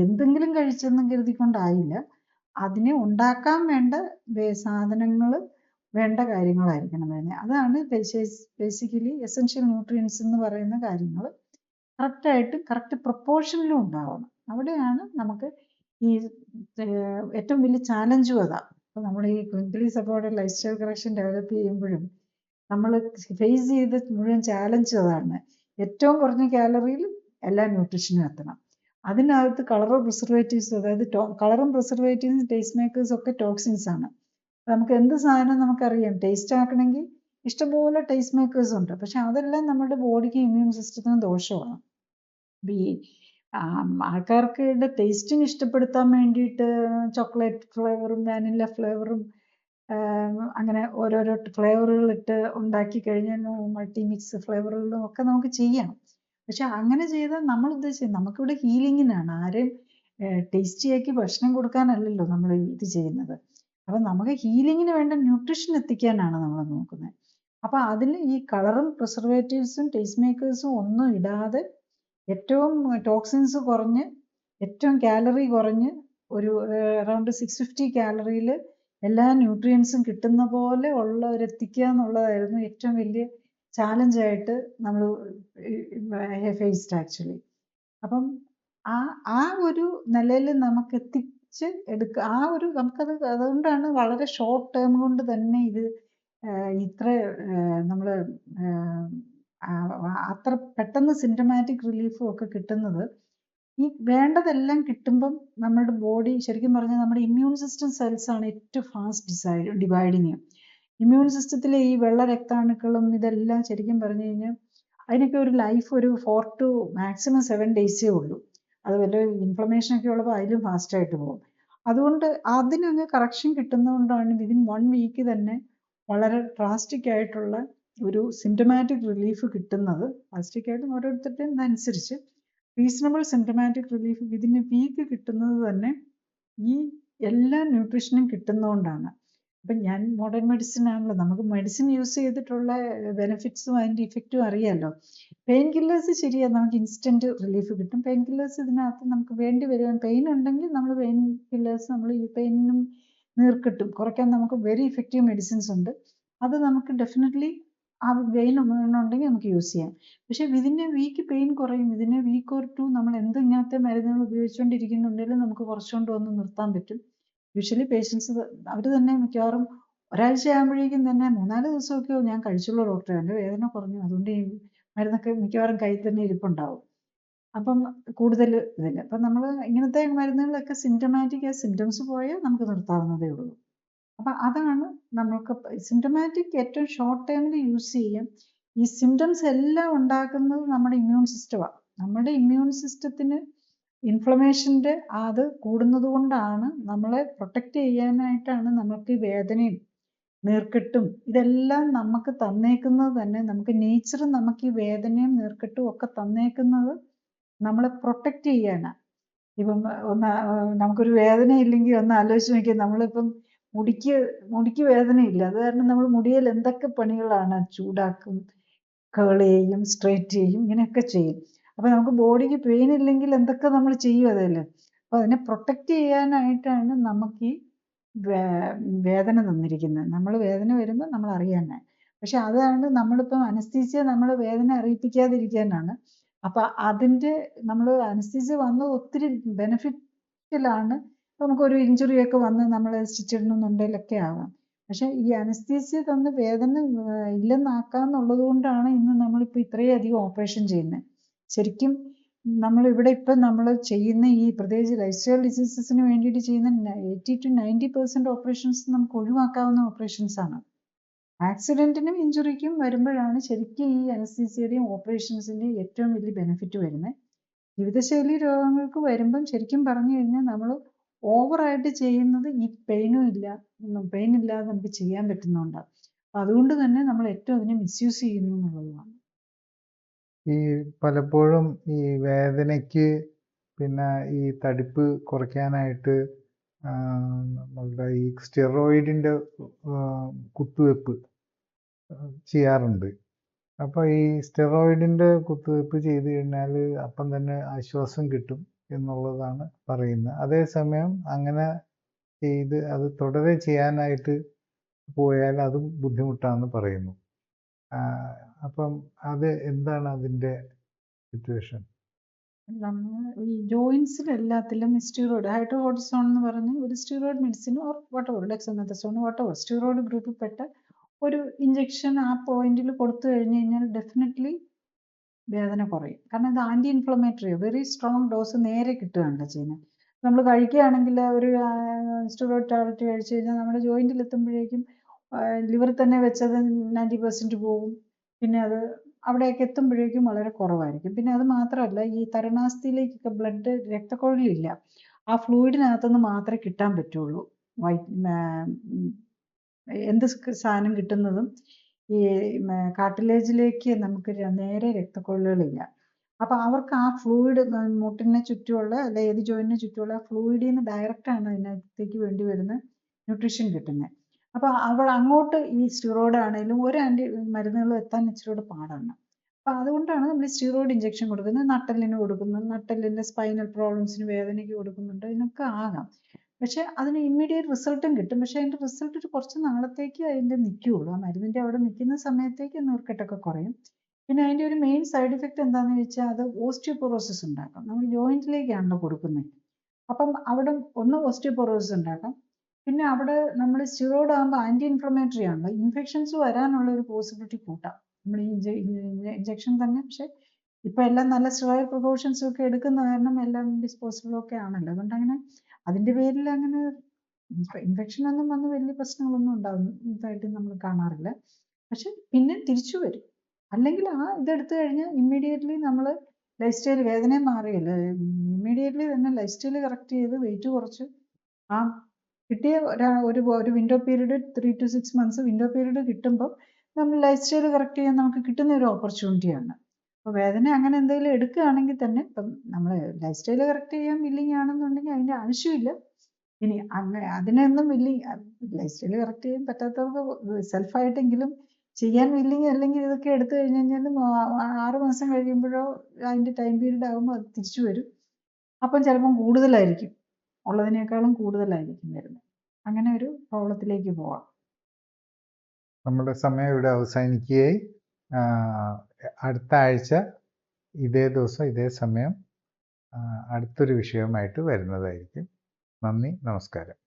Speaker 2: എന്തെങ്കിലും കഴിച്ചെന്നും കരുതിക്കൊണ്ടായില്ല, അതിനെ ഉണ്ടാക്കാൻ വേണ്ട സാധനങ്ങൾ വേണ്ട കാര്യങ്ങളായിരിക്കണം വേണ്ടത്. അതാണ് ബേസിക്കലി എസെൻഷ്യൽ ന്യൂട്രിയൻസ് എന്ന് പറയുന്ന കാര്യങ്ങൾ കറക്റ്റായിട്ട് കറക്റ്റ് പ്രൊപ്പോർഷനിലും ഉണ്ടാവണം. അവിടെയാണ് നമുക്ക് ഈ ഏറ്റവും വലിയ ചാലഞ്ചും അതാണ്. അപ്പോൾ നമ്മൾ ഈ clinically supported life style correction develop ചെയ്യുമ്പോഴും നമ്മൾ ഫേസ് ചെയ്ത മുഴുവൻ ചാലഞ്ച് അതാണ്. ഏറ്റവും കുറഞ്ഞ കാലറിയിൽ എല്ലാ ന്യൂട്രീഷനും എത്തണം. അതിനകത്ത് കളറും പ്രിസർവേറ്റീവ്സ്, അതായത് കളറും പ്രിസർവേറ്റീവ്സും ടേസ്റ്റ് മേക്കേഴ്സും ഒക്കെ ടോക്സിൻസ് ആണ്. നമുക്ക് എന്ത് സാധനം നമുക്കറിയാം ടേസ്റ്റ് ആക്കണമെങ്കിൽ ഇഷ്ടംപോലെ ടേസ്റ്റ് മേക്കേഴ്സ് ഉണ്ട്, പക്ഷെ അതെല്ലാം നമ്മുടെ ബോഡിക്ക് ഇമ്മ്യൂൺ സിസ്റ്റത്തിന് ദോഷമാണ്. ഈ ആൾക്കാർക്ക് ടേസ്റ്റിന് ഇഷ്ടപ്പെടുത്താൻ വേണ്ടിയിട്ട് ചോക്ലേറ്റ് ഫ്ലേവറും വാനില ഫ്ലേവറും അങ്ങനെ ഓരോരോ ഫ്ലേവറുകൾ ഇട്ട് ഉണ്ടാക്കി കഴിഞ്ഞാൽ മൾട്ടി മിക്സ് ഫ്ലേവറുകളും ഒക്കെ നമുക്ക് ചെയ്യാം. പക്ഷെ അങ്ങനെ ചെയ്താൽ നമ്മൾ ഉദ്ദേശിച്ചത് നമുക്കിവിടെ ഹീലിങ്ങിനാണ്, ആരെയും ടേസ്റ്റിയാക്കി ഭക്ഷണം കൊടുക്കാനല്ലല്ലോ നമ്മൾ ഇത് ചെയ്യുന്നത്. അപ്പം നമുക്ക് ഹീലിങ്ങിന് വേണ്ട ന്യൂട്രീഷൻ എത്തിക്കാനാണ് നമ്മൾ നോക്കുന്നത്. അപ്പം അതിൽ ഈ കളറും പ്രിസർവേറ്റീവ്സും ടേസ്റ്റ് മേക്കേഴ്സും ഒന്നും ഇടാതെ ഏറ്റവും ടോക്സിൻസ് കുറഞ്ഞ് ഏറ്റവും കാലറി കുറഞ്ഞ് ഒരു അറൗണ്ട് 650 കാലറിയിൽ എല്ലാ ന്യൂട്രിയൻസും കിട്ടുന്ന പോലെ ഉള്ളവരെത്തിക്കുക എന്നുള്ളതായിരുന്നു ഏറ്റവും വലിയ ചാലഞ്ചായിട്ട് നമ്മൾ ഫേസ്ഡ് ആക്ച്വലി. അപ്പം ആ ഒരു നിലയിൽ നമുക്ക് എത്തിച്ച് എടുക്കുക, നമുക്കത് അതുകൊണ്ടാണ് വളരെ ഷോർട്ട് ടേം കൊണ്ട് തന്നെ ഇത് ഇത്ര നമ്മൾ അത്ര പെട്ടെന്ന് സിംറ്റമാറ്റിക് റിലീഫും ഒക്കെ കിട്ടുന്നത്. ഈ വേണ്ടതെല്ലാം കിട്ടുമ്പം നമ്മുടെ ബോഡി ശരിക്കും പറഞ്ഞാൽ നമ്മുടെ ഇമ്മ്യൂൺ സിസ്റ്റം സെൽസ് ആണ് ഏറ്റവും ഫാസ്റ്റ് ഡിവൈഡിങ്. ഇമ്മ്യൂൺ സിസ്റ്റത്തിലെ ഈ വെള്ള രക്താണുക്കളും ഇതെല്ലാം ശരിക്കും പറഞ്ഞു കഴിഞ്ഞാൽ അതിനൊക്കെ ഒരു ലൈഫ് ഒരു 4 to maximum 7 days ഉള്ളൂ. അത് വല്ല ഇൻഫ്ലമേഷൻ ഒക്കെ ഉള്ളപ്പോൾ അതിലും ഫാസ്റ്റായിട്ട് പോകും. അതുകൊണ്ട് അതിനങ്ങ് കറക്ഷൻ കിട്ടുന്നതുകൊണ്ടാണ് വിതിൻ 1 week തന്നെ വളരെ ഡ്രാസ്റ്റിക് ആയിട്ടുള്ള ഒരു സിംറ്റമാറ്റിക് റിലീഫ് കിട്ടുന്നത്. ഡ്രാസ്റ്റിക് ആയിട്ട് ഓരോരുത്തരുടെയും ഇതനുസരിച്ച് reasonable symptomatic relief within a week കിട്ടുന്നത് തന്നെ ഈ എല്ലാ ന്യൂട്രീഷനും കിട്ടുന്നതുകൊണ്ടാണ്. അപ്പം ഞാൻ മോഡേൺ മെഡിസിൻ ആണല്ലോ, നമുക്ക് മെഡിസിൻ യൂസ് ചെയ്തിട്ടുള്ള ബെനിഫിറ്റ്സും അതിൻ്റെ ഇഫക്റ്റും അറിയാമല്ലോ. പെയിൻ കില്ലേഴ്സ് ശരിയാണ്, നമുക്ക് ഇൻസ്റ്റൻറ്റ് റിലീഫ് കിട്ടും. പെയിൻ കില്ലേഴ്സ് ഇതിനകത്ത് നമുക്ക് വേണ്ടി വരും. പെയിൻ ഉണ്ടെങ്കിൽ നമ്മൾ പെയിൻ കില്ലേഴ്സ് നമ്മൾ ഈ പെയിനും നീർക്കെട്ടും കുറയ്ക്കാൻ നമുക്ക് വെരി ഇഫക്റ്റീവ് മെഡിസിൻസ് ഉണ്ട്. അത് നമുക്ക് ഡെഫിനറ്റ്ലി ആ പെയിൻ ഉണ്ടെങ്കിൽ നമുക്ക് യൂസ് ചെയ്യാം. പക്ഷേ വിതിൻ എ വീക്ക് പെയിൻ കുറയും. വിതിൻ എ വീക്ക് ഓർ 2 നമ്മൾ എന്ത് ഇങ്ങനത്തെ മരുന്നുകൾ ഉപയോഗിച്ചുകൊണ്ടിരിക്കുന്നുണ്ടെങ്കിലും നമുക്ക് കുറച്ചുകൊണ്ട് വന്ന് നിർത്താൻ പറ്റും. യൂഷ്വലി പേഷ്യൻസ് അവർ തന്നെ മിക്കവാറും ഒരാഴ്ച ആകുമ്പോഴേക്കും തന്നെ 3-4 ദിവസമൊക്കെ ഞാൻ കഴിച്ചുള്ളൂ ഡോക്ടറെ, എൻ്റെ വേദന കുറഞ്ഞു, അതുകൊണ്ട് ഈ മരുന്നൊക്കെ മിക്കവാറും കയ്യിൽ തന്നെ ഇരിപ്പുണ്ടാവും. അപ്പം കൂടുതൽ ഇതില്ല. അപ്പം നമ്മൾ ഇങ്ങനത്തെ മരുന്നുകളൊക്കെ സിംറ്റമാറ്റിക് സിംറ്റംസ് പോയാൽ നമുക്ക് നിർത്താവുന്നതേ ഉള്ളൂ. അപ്പം അതാണ് നമുക്ക് സിംറ്റമാറ്റിക് ഏറ്റവും ഷോർട്ട് ടൈമിൽ യൂസ് ചെയ്യാം. ഈ സിംറ്റംസ് എല്ലാം ഉണ്ടാക്കുന്നത് നമ്മുടെ ഇമ്മ്യൂൺ സിസ്റ്റമാണ്. നമ്മുടെ ഇമ്മ്യൂൺ സിസ്റ്റത്തിന് ഇൻഫ്ലമേഷൻ്റെ അത് കൂടുന്നത് കൊണ്ടാണ്, നമ്മളെ പ്രൊട്ടക്റ്റ് ചെയ്യാനായിട്ടാണ് നമുക്ക് വേദനയും നീർക്കെട്ടും ഇതെല്ലാം നമുക്ക് തന്നേക്കുന്നത് തന്നെ. നമുക്ക് നേച്ചർ നമുക്ക് ഈ വേദനയും നീർക്കെട്ടും ഒക്കെ തന്നേക്കുന്നത് നമ്മളെ പ്രൊട്ടക്റ്റ് ചെയ്യാനാണ്. ഇപ്പം നമുക്കൊരു വേദന ഇല്ലെങ്കിൽ ഒന്ന് ആലോചിച്ച് നോക്കിയാൽ, നമ്മളിപ്പം മുടിക്ക് വേദനയില്ല, അത് കാരണം നമ്മൾ മുടിയിൽ എന്തൊക്കെ പണികളാണ്, ചൂടാക്കും, കേൾ ചെയ്യും, സ്ട്രെയിറ്റ് ചെയ്യും, ഇങ്ങനെയൊക്കെ ചെയ്യും. അപ്പോൾ നമുക്ക് ബോഡിക്ക് പെയിൻ ഇല്ലെങ്കിൽ എന്തൊക്കെ നമ്മൾ ചെയ്യും അതല്ലേ. അപ്പോൾ അതിനെ പ്രൊട്ടക്റ്റ് ചെയ്യാനായിട്ടാണ് നമുക്ക് ഈ വേദന തന്നിരിക്കുന്നത്. നമ്മൾ വേദന വരുമ്പോൾ നമ്മൾ അറിയാനാണ്. പക്ഷെ അതാണ് നമ്മളിപ്പം അനസ്തീസിയ നമ്മൾ വേദന അറിയിപ്പിക്കാതിരിക്കാനാണ്. അപ്പം അതിൻ്റെ നമ്മൾ അനസ്തീസിയ വന്നത് ഒത്തിരി ബെനിഫിറ്റിലാണ്. നമുക്കൊരു ഇഞ്ചുറി ഒക്കെ വന്ന് നമ്മൾ സ്റ്റിച്ച് ഇടണമെന്നുണ്ടെങ്കിലൊക്കെ ആവാം. പക്ഷെ ഈ അനസ്തീസിയ തന്ന് വേദന ഇല്ലെന്നാക്കാന്നുള്ളത് കൊണ്ടാണ് ഇന്ന് നമ്മളിപ്പോൾ ഇത്രയും അധികം ഓപ്പറേഷൻ ചെയ്യുന്നത്. ശരിക്കും നമ്മളിവിടെ ഇപ്പം നമ്മൾ ചെയ്യുന്ന ഈ പ്രത്യേകിച്ച് ലൈഫ് സ്റ്റൈൽ ഡിസീസസിന് വേണ്ടിയിട്ട് ചെയ്യുന്ന 80 to 90% ഓപ്പറേഷൻസ് നമുക്ക് ഒഴിവാക്കാവുന്ന ഓപ്പറേഷൻസ് ആണ്. ആക്സിഡൻറ്റിനും ഇഞ്ചുറിക്കും വരുമ്പോഴാണ് ശരിക്കും ഈ അനസ്തീസിയയുടെയും ഓപ്പറേഷൻസിൻ്റെയും ഏറ്റവും വലിയ ബെനിഫിറ്റ് വരുന്നത്. ജീവിതശൈലി രോഗങ്ങൾക്ക് വരുമ്പം ശരിക്കും പറഞ്ഞു കഴിഞ്ഞാൽ നമ്മൾ ഓവറായിട്ട് ചെയ്യുന്നത് ഈ പെയിൻ ഇല്ലാതെ നമുക്ക് ചെയ്യാൻ പറ്റുന്നുണ്ട്. അതുകൊണ്ട് തന്നെ നമ്മൾ ഏറ്റവും അതിനെ മിസ്യൂസ് ചെയ്യുന്നു എന്നുള്ളതാണ്.
Speaker 1: ഈ പലപ്പോഴും ഈ വേദനയ്ക്ക് പിന്നെ ഈ തടിപ്പ് കുറയ്ക്കാനായിട്ട് നമ്മളുടെ ഈ സ്റ്റിറോയിഡിൻ്റെ കുത്തിവെപ്പ് ചെയ്യാറുണ്ട്. അപ്പോൾ ഈ സ്റ്റിറോയിഡിൻ്റെ കുത്തിവെപ്പ് ചെയ്ത് കഴിഞ്ഞാൽ അപ്പം തന്നെ ആശ്വാസം കിട്ടും എന്നുള്ളതാണ് പറയുന്നത്. അതേസമയം അങ്ങനെ ചെയ്ത് അത് തുടരെ ചെയ്യാനായിട്ട് പോയാൽ അതും ബുദ്ധിമുട്ടാണെന്ന് പറയുന്നു. അപ്പം അത് എന്താണ് അതിൻ്റെ സിറ്റുവേഷൻ?
Speaker 2: നമ്മൾ ഈ ജോയിൻസിൽ എല്ലാത്തിലും സ്റ്റിറോയിഡ് ഹൈഡ്രോകോർട്ടിസോൺ എന്ന് പറഞ്ഞ് ഒരു സ്റ്റിറോയിഡ് മെഡിസിൻ ഓർ വട്ടവർ ഡെക്സമെത്തസോൺ വട്ടവർ സ്റ്റിറോയിഡ് ഗ്രൂപ്പിൽ പെട്ട ഒരു ഇഞ്ചെക്ഷൻ ആ പോയിന്റിൽ കൊടുത്തു കഴിഞ്ഞ് കഴിഞ്ഞാൽ ഡെഫിനറ്റ്ലി വേദന കുറയും. കാരണം ഇത് anti inflammatory very strong dose നേരെ കിട്ടുകയാണല്ലോ ചെയ്യുന്നത്. നമ്മൾ കഴിക്കുകയാണെങ്കിൽ ഒരു സ്റ്റിറോയിഡ് ടാബ്ലറ്റ് കഴിച്ചു കഴിഞ്ഞാൽ നമ്മുടെ ജോയിൻറ്റിൽ എത്തുമ്പോഴേക്കും ലിവറിൽ തന്നെ വെച്ചത് 90% പോകും. പിന്നെ അത് അവിടെയൊക്കെ എത്തുമ്പോഴേക്കും വളരെ കുറവായിരിക്കും. പിന്നെ അത് മാത്രമല്ല ഈ തരുണാസ്ഥിയിലേക്കൊക്കെ ബ്ലഡ് രക്തക്കുഴലില്ല. ആ ഫ്ലൂയിഡിനകത്തുനിന്ന് മാത്രമേ കിട്ടാൻ പറ്റുള്ളൂ. എന്ത് സാധനം കിട്ടുന്നതും ഈ കാർട്ടിലേജിലേക്ക് നമുക്ക് നേരെ രക്തക്കുഴലുകളില്ല. അപ്പോൾ അവർക്ക് ആ ഫ്ലൂയിഡ് മുട്ടിനെ ചുറ്റുമുള്ള അല്ലെ ഏത് ജോയിന്റിന് ചുറ്റുമുള്ള ഫ്ലൂയിഡിൽ നിന്ന് ഡയറക്റ്റാണ് അതിനകത്തേക്ക് വേണ്ടി വരുന്ന ന്യൂട്രീഷൻ കിട്ടുന്നത്. അപ്പോൾ അങ്ങോട്ട് ഈ സ്റ്റിറോയിഡ് ആണെങ്കിലും ഒരു മരുന്നുകളും എത്താൻ ഇച്ചിരി പാടാണ്. അപ്പോൾ അതുകൊണ്ടാണ് നമ്മൾ സ്റ്റിറോയിഡ് ഇഞ്ചെക്ഷൻ കൊടുക്കുന്നത്. നട്ടെല്ലിന് കൊടുക്കുന്നത്, നട്ടെല്ലിൻ്റെ സ്പൈനൽ പ്രോബ്ലംസിന് വേദനയ്ക്ക് കൊടുക്കുന്നുണ്ട്, ഇതിനൊക്കെ ആകാം. പക്ഷെ അതിന് ഇമ്മീഡിയറ്റ് റിസൾട്ടും കിട്ടും. പക്ഷെ അതിൻ്റെ റിസൾട്ട് ഒരു കുറച്ച് നാളത്തേക്ക് അതിൻ്റെ നിൽക്കുകയുള്ളൂ. ആ മരുന്നിൻ്റെ അവിടെ നിൽക്കുന്ന സമയത്തേക്ക് നീർക്കെട്ടൊക്കെ കുറയും. പിന്നെ അതിൻ്റെ ഒരു മെയിൻ സൈഡ് ഇഫക്റ്റ് എന്താണെന്ന് വെച്ചാൽ അത് ഓസ്റ്റിയോപൊറോസിസ് ഉണ്ടാക്കാം. നമ്മൾ ജോയിൻറ്റിലേക്കാണല്ലോ കൊടുക്കുന്നത്. അപ്പം അവിടെ ഒന്ന് ഓസ്റ്റിയോപൊറോസിസ് ഉണ്ടാക്കാം. പിന്നെ അവിടെ നമ്മൾ സ്റ്റിറോയിഡ് ആകുമ്പോൾ ആൻറ്റി ഇൻഫ്ലമേറ്ററി ആണല്ലോ, ഇൻഫെക്ഷൻസ് വരാനുള്ള ഒരു പോസിബിലിറ്റി കൂട്ടാം നമ്മൾ ഈ ഇഞ്ചെക്ഷൻ തന്നെ. പക്ഷെ ഇപ്പം എല്ലാം നല്ല സ്റ്റെറോയിഡ് പ്രിക്കോഷൻസും ഒക്കെ എടുക്കുന്ന കാരണം എല്ലാം ഡിസ്പോസിബിൾ ഒക്കെ ആണല്ലോ. അതുകൊണ്ട് അങ്ങനെ അതിൻ്റെ പേരിൽ അങ്ങനെ ഇൻഫെക്ഷൻ ഒന്നും വന്ന് വലിയ പ്രശ്നങ്ങളൊന്നും ഉണ്ടാകുന്നതായിട്ട് നമ്മൾ കാണാറില്ല. പക്ഷെ പിന്നെ തിരിച്ചു വരും. അല്ലെങ്കിൽ ആ ഇതെടുത്തു കഴിഞ്ഞാൽ ഇമ്മീഡിയറ്റ്ലി നമ്മൾ ലൈഫ് സ്റ്റൈൽ വേദനയും മാറിയല്ലേ, ഇമ്മീഡിയറ്റ്ലി തന്നെ ലൈഫ് സ്റ്റൈൽ കറക്റ്റ് ചെയ്ത് വെയിറ്റ് കുറച്ച് ആ കിട്ടിയ ഒരു window period 3 to 6 months window period കിട്ടുമ്പോൾ നമ്മൾ ലൈഫ് സ്റ്റൈൽ കറക്റ്റ് ചെയ്യാൻ നമുക്ക് കിട്ടുന്ന ഒരു ഓപ്പർച്യൂണിറ്റിയാണ്. അപ്പോൾ വേദന അങ്ങനെ എന്തെങ്കിലും എടുക്കുകയാണെങ്കിൽ തന്നെ ഇപ്പം നമ്മൾ ലൈഫ് സ്റ്റൈൽ കറക്റ്റ് ചെയ്യാൻ വില്ലിങ് ആണെന്നുണ്ടെങ്കിൽ അതിൻ്റെ ആവശ്യമില്ല. ഇനി അങ്ങനെ അതിനൊന്നും ലൈഫ് സ്റ്റൈൽ കറക്റ്റ് ചെയ്യാൻ പറ്റാത്തവർക്ക് സെൽഫായിട്ടെങ്കിലും ചെയ്യാൻ വില്ലിങ് അല്ലെങ്കിൽ ഇതൊക്കെ എടുത്തു കഴിഞ്ഞ് കഴിഞ്ഞാൽ 6 മാസം കഴിയുമ്പോഴോ അതിൻ്റെ ടൈം പീരീഡ് ആകുമ്പോൾ അത് തിരിച്ചു വരും. അപ്പം ചിലപ്പം കൂടുതലായിരിക്കും, ഉള്ളതിനേക്കാളും കൂടുതലായിരിക്കും വരുന്നത്. അങ്ങനെ ഒരു പ്രോബ്ലത്തിലേക്ക് പോവാം.
Speaker 1: നമ്മുടെ സമയം ഇവിടെ അവസാനിക്കുകയായി. അടുത്ത ആഴ്ച ഇതേ ദിവസം ഇതേ സമയം അടുത്തൊരു വിഷയവുമായിട്ട് വരുന്നതായിരിക്കും. നന്ദി, നമസ്കാരം.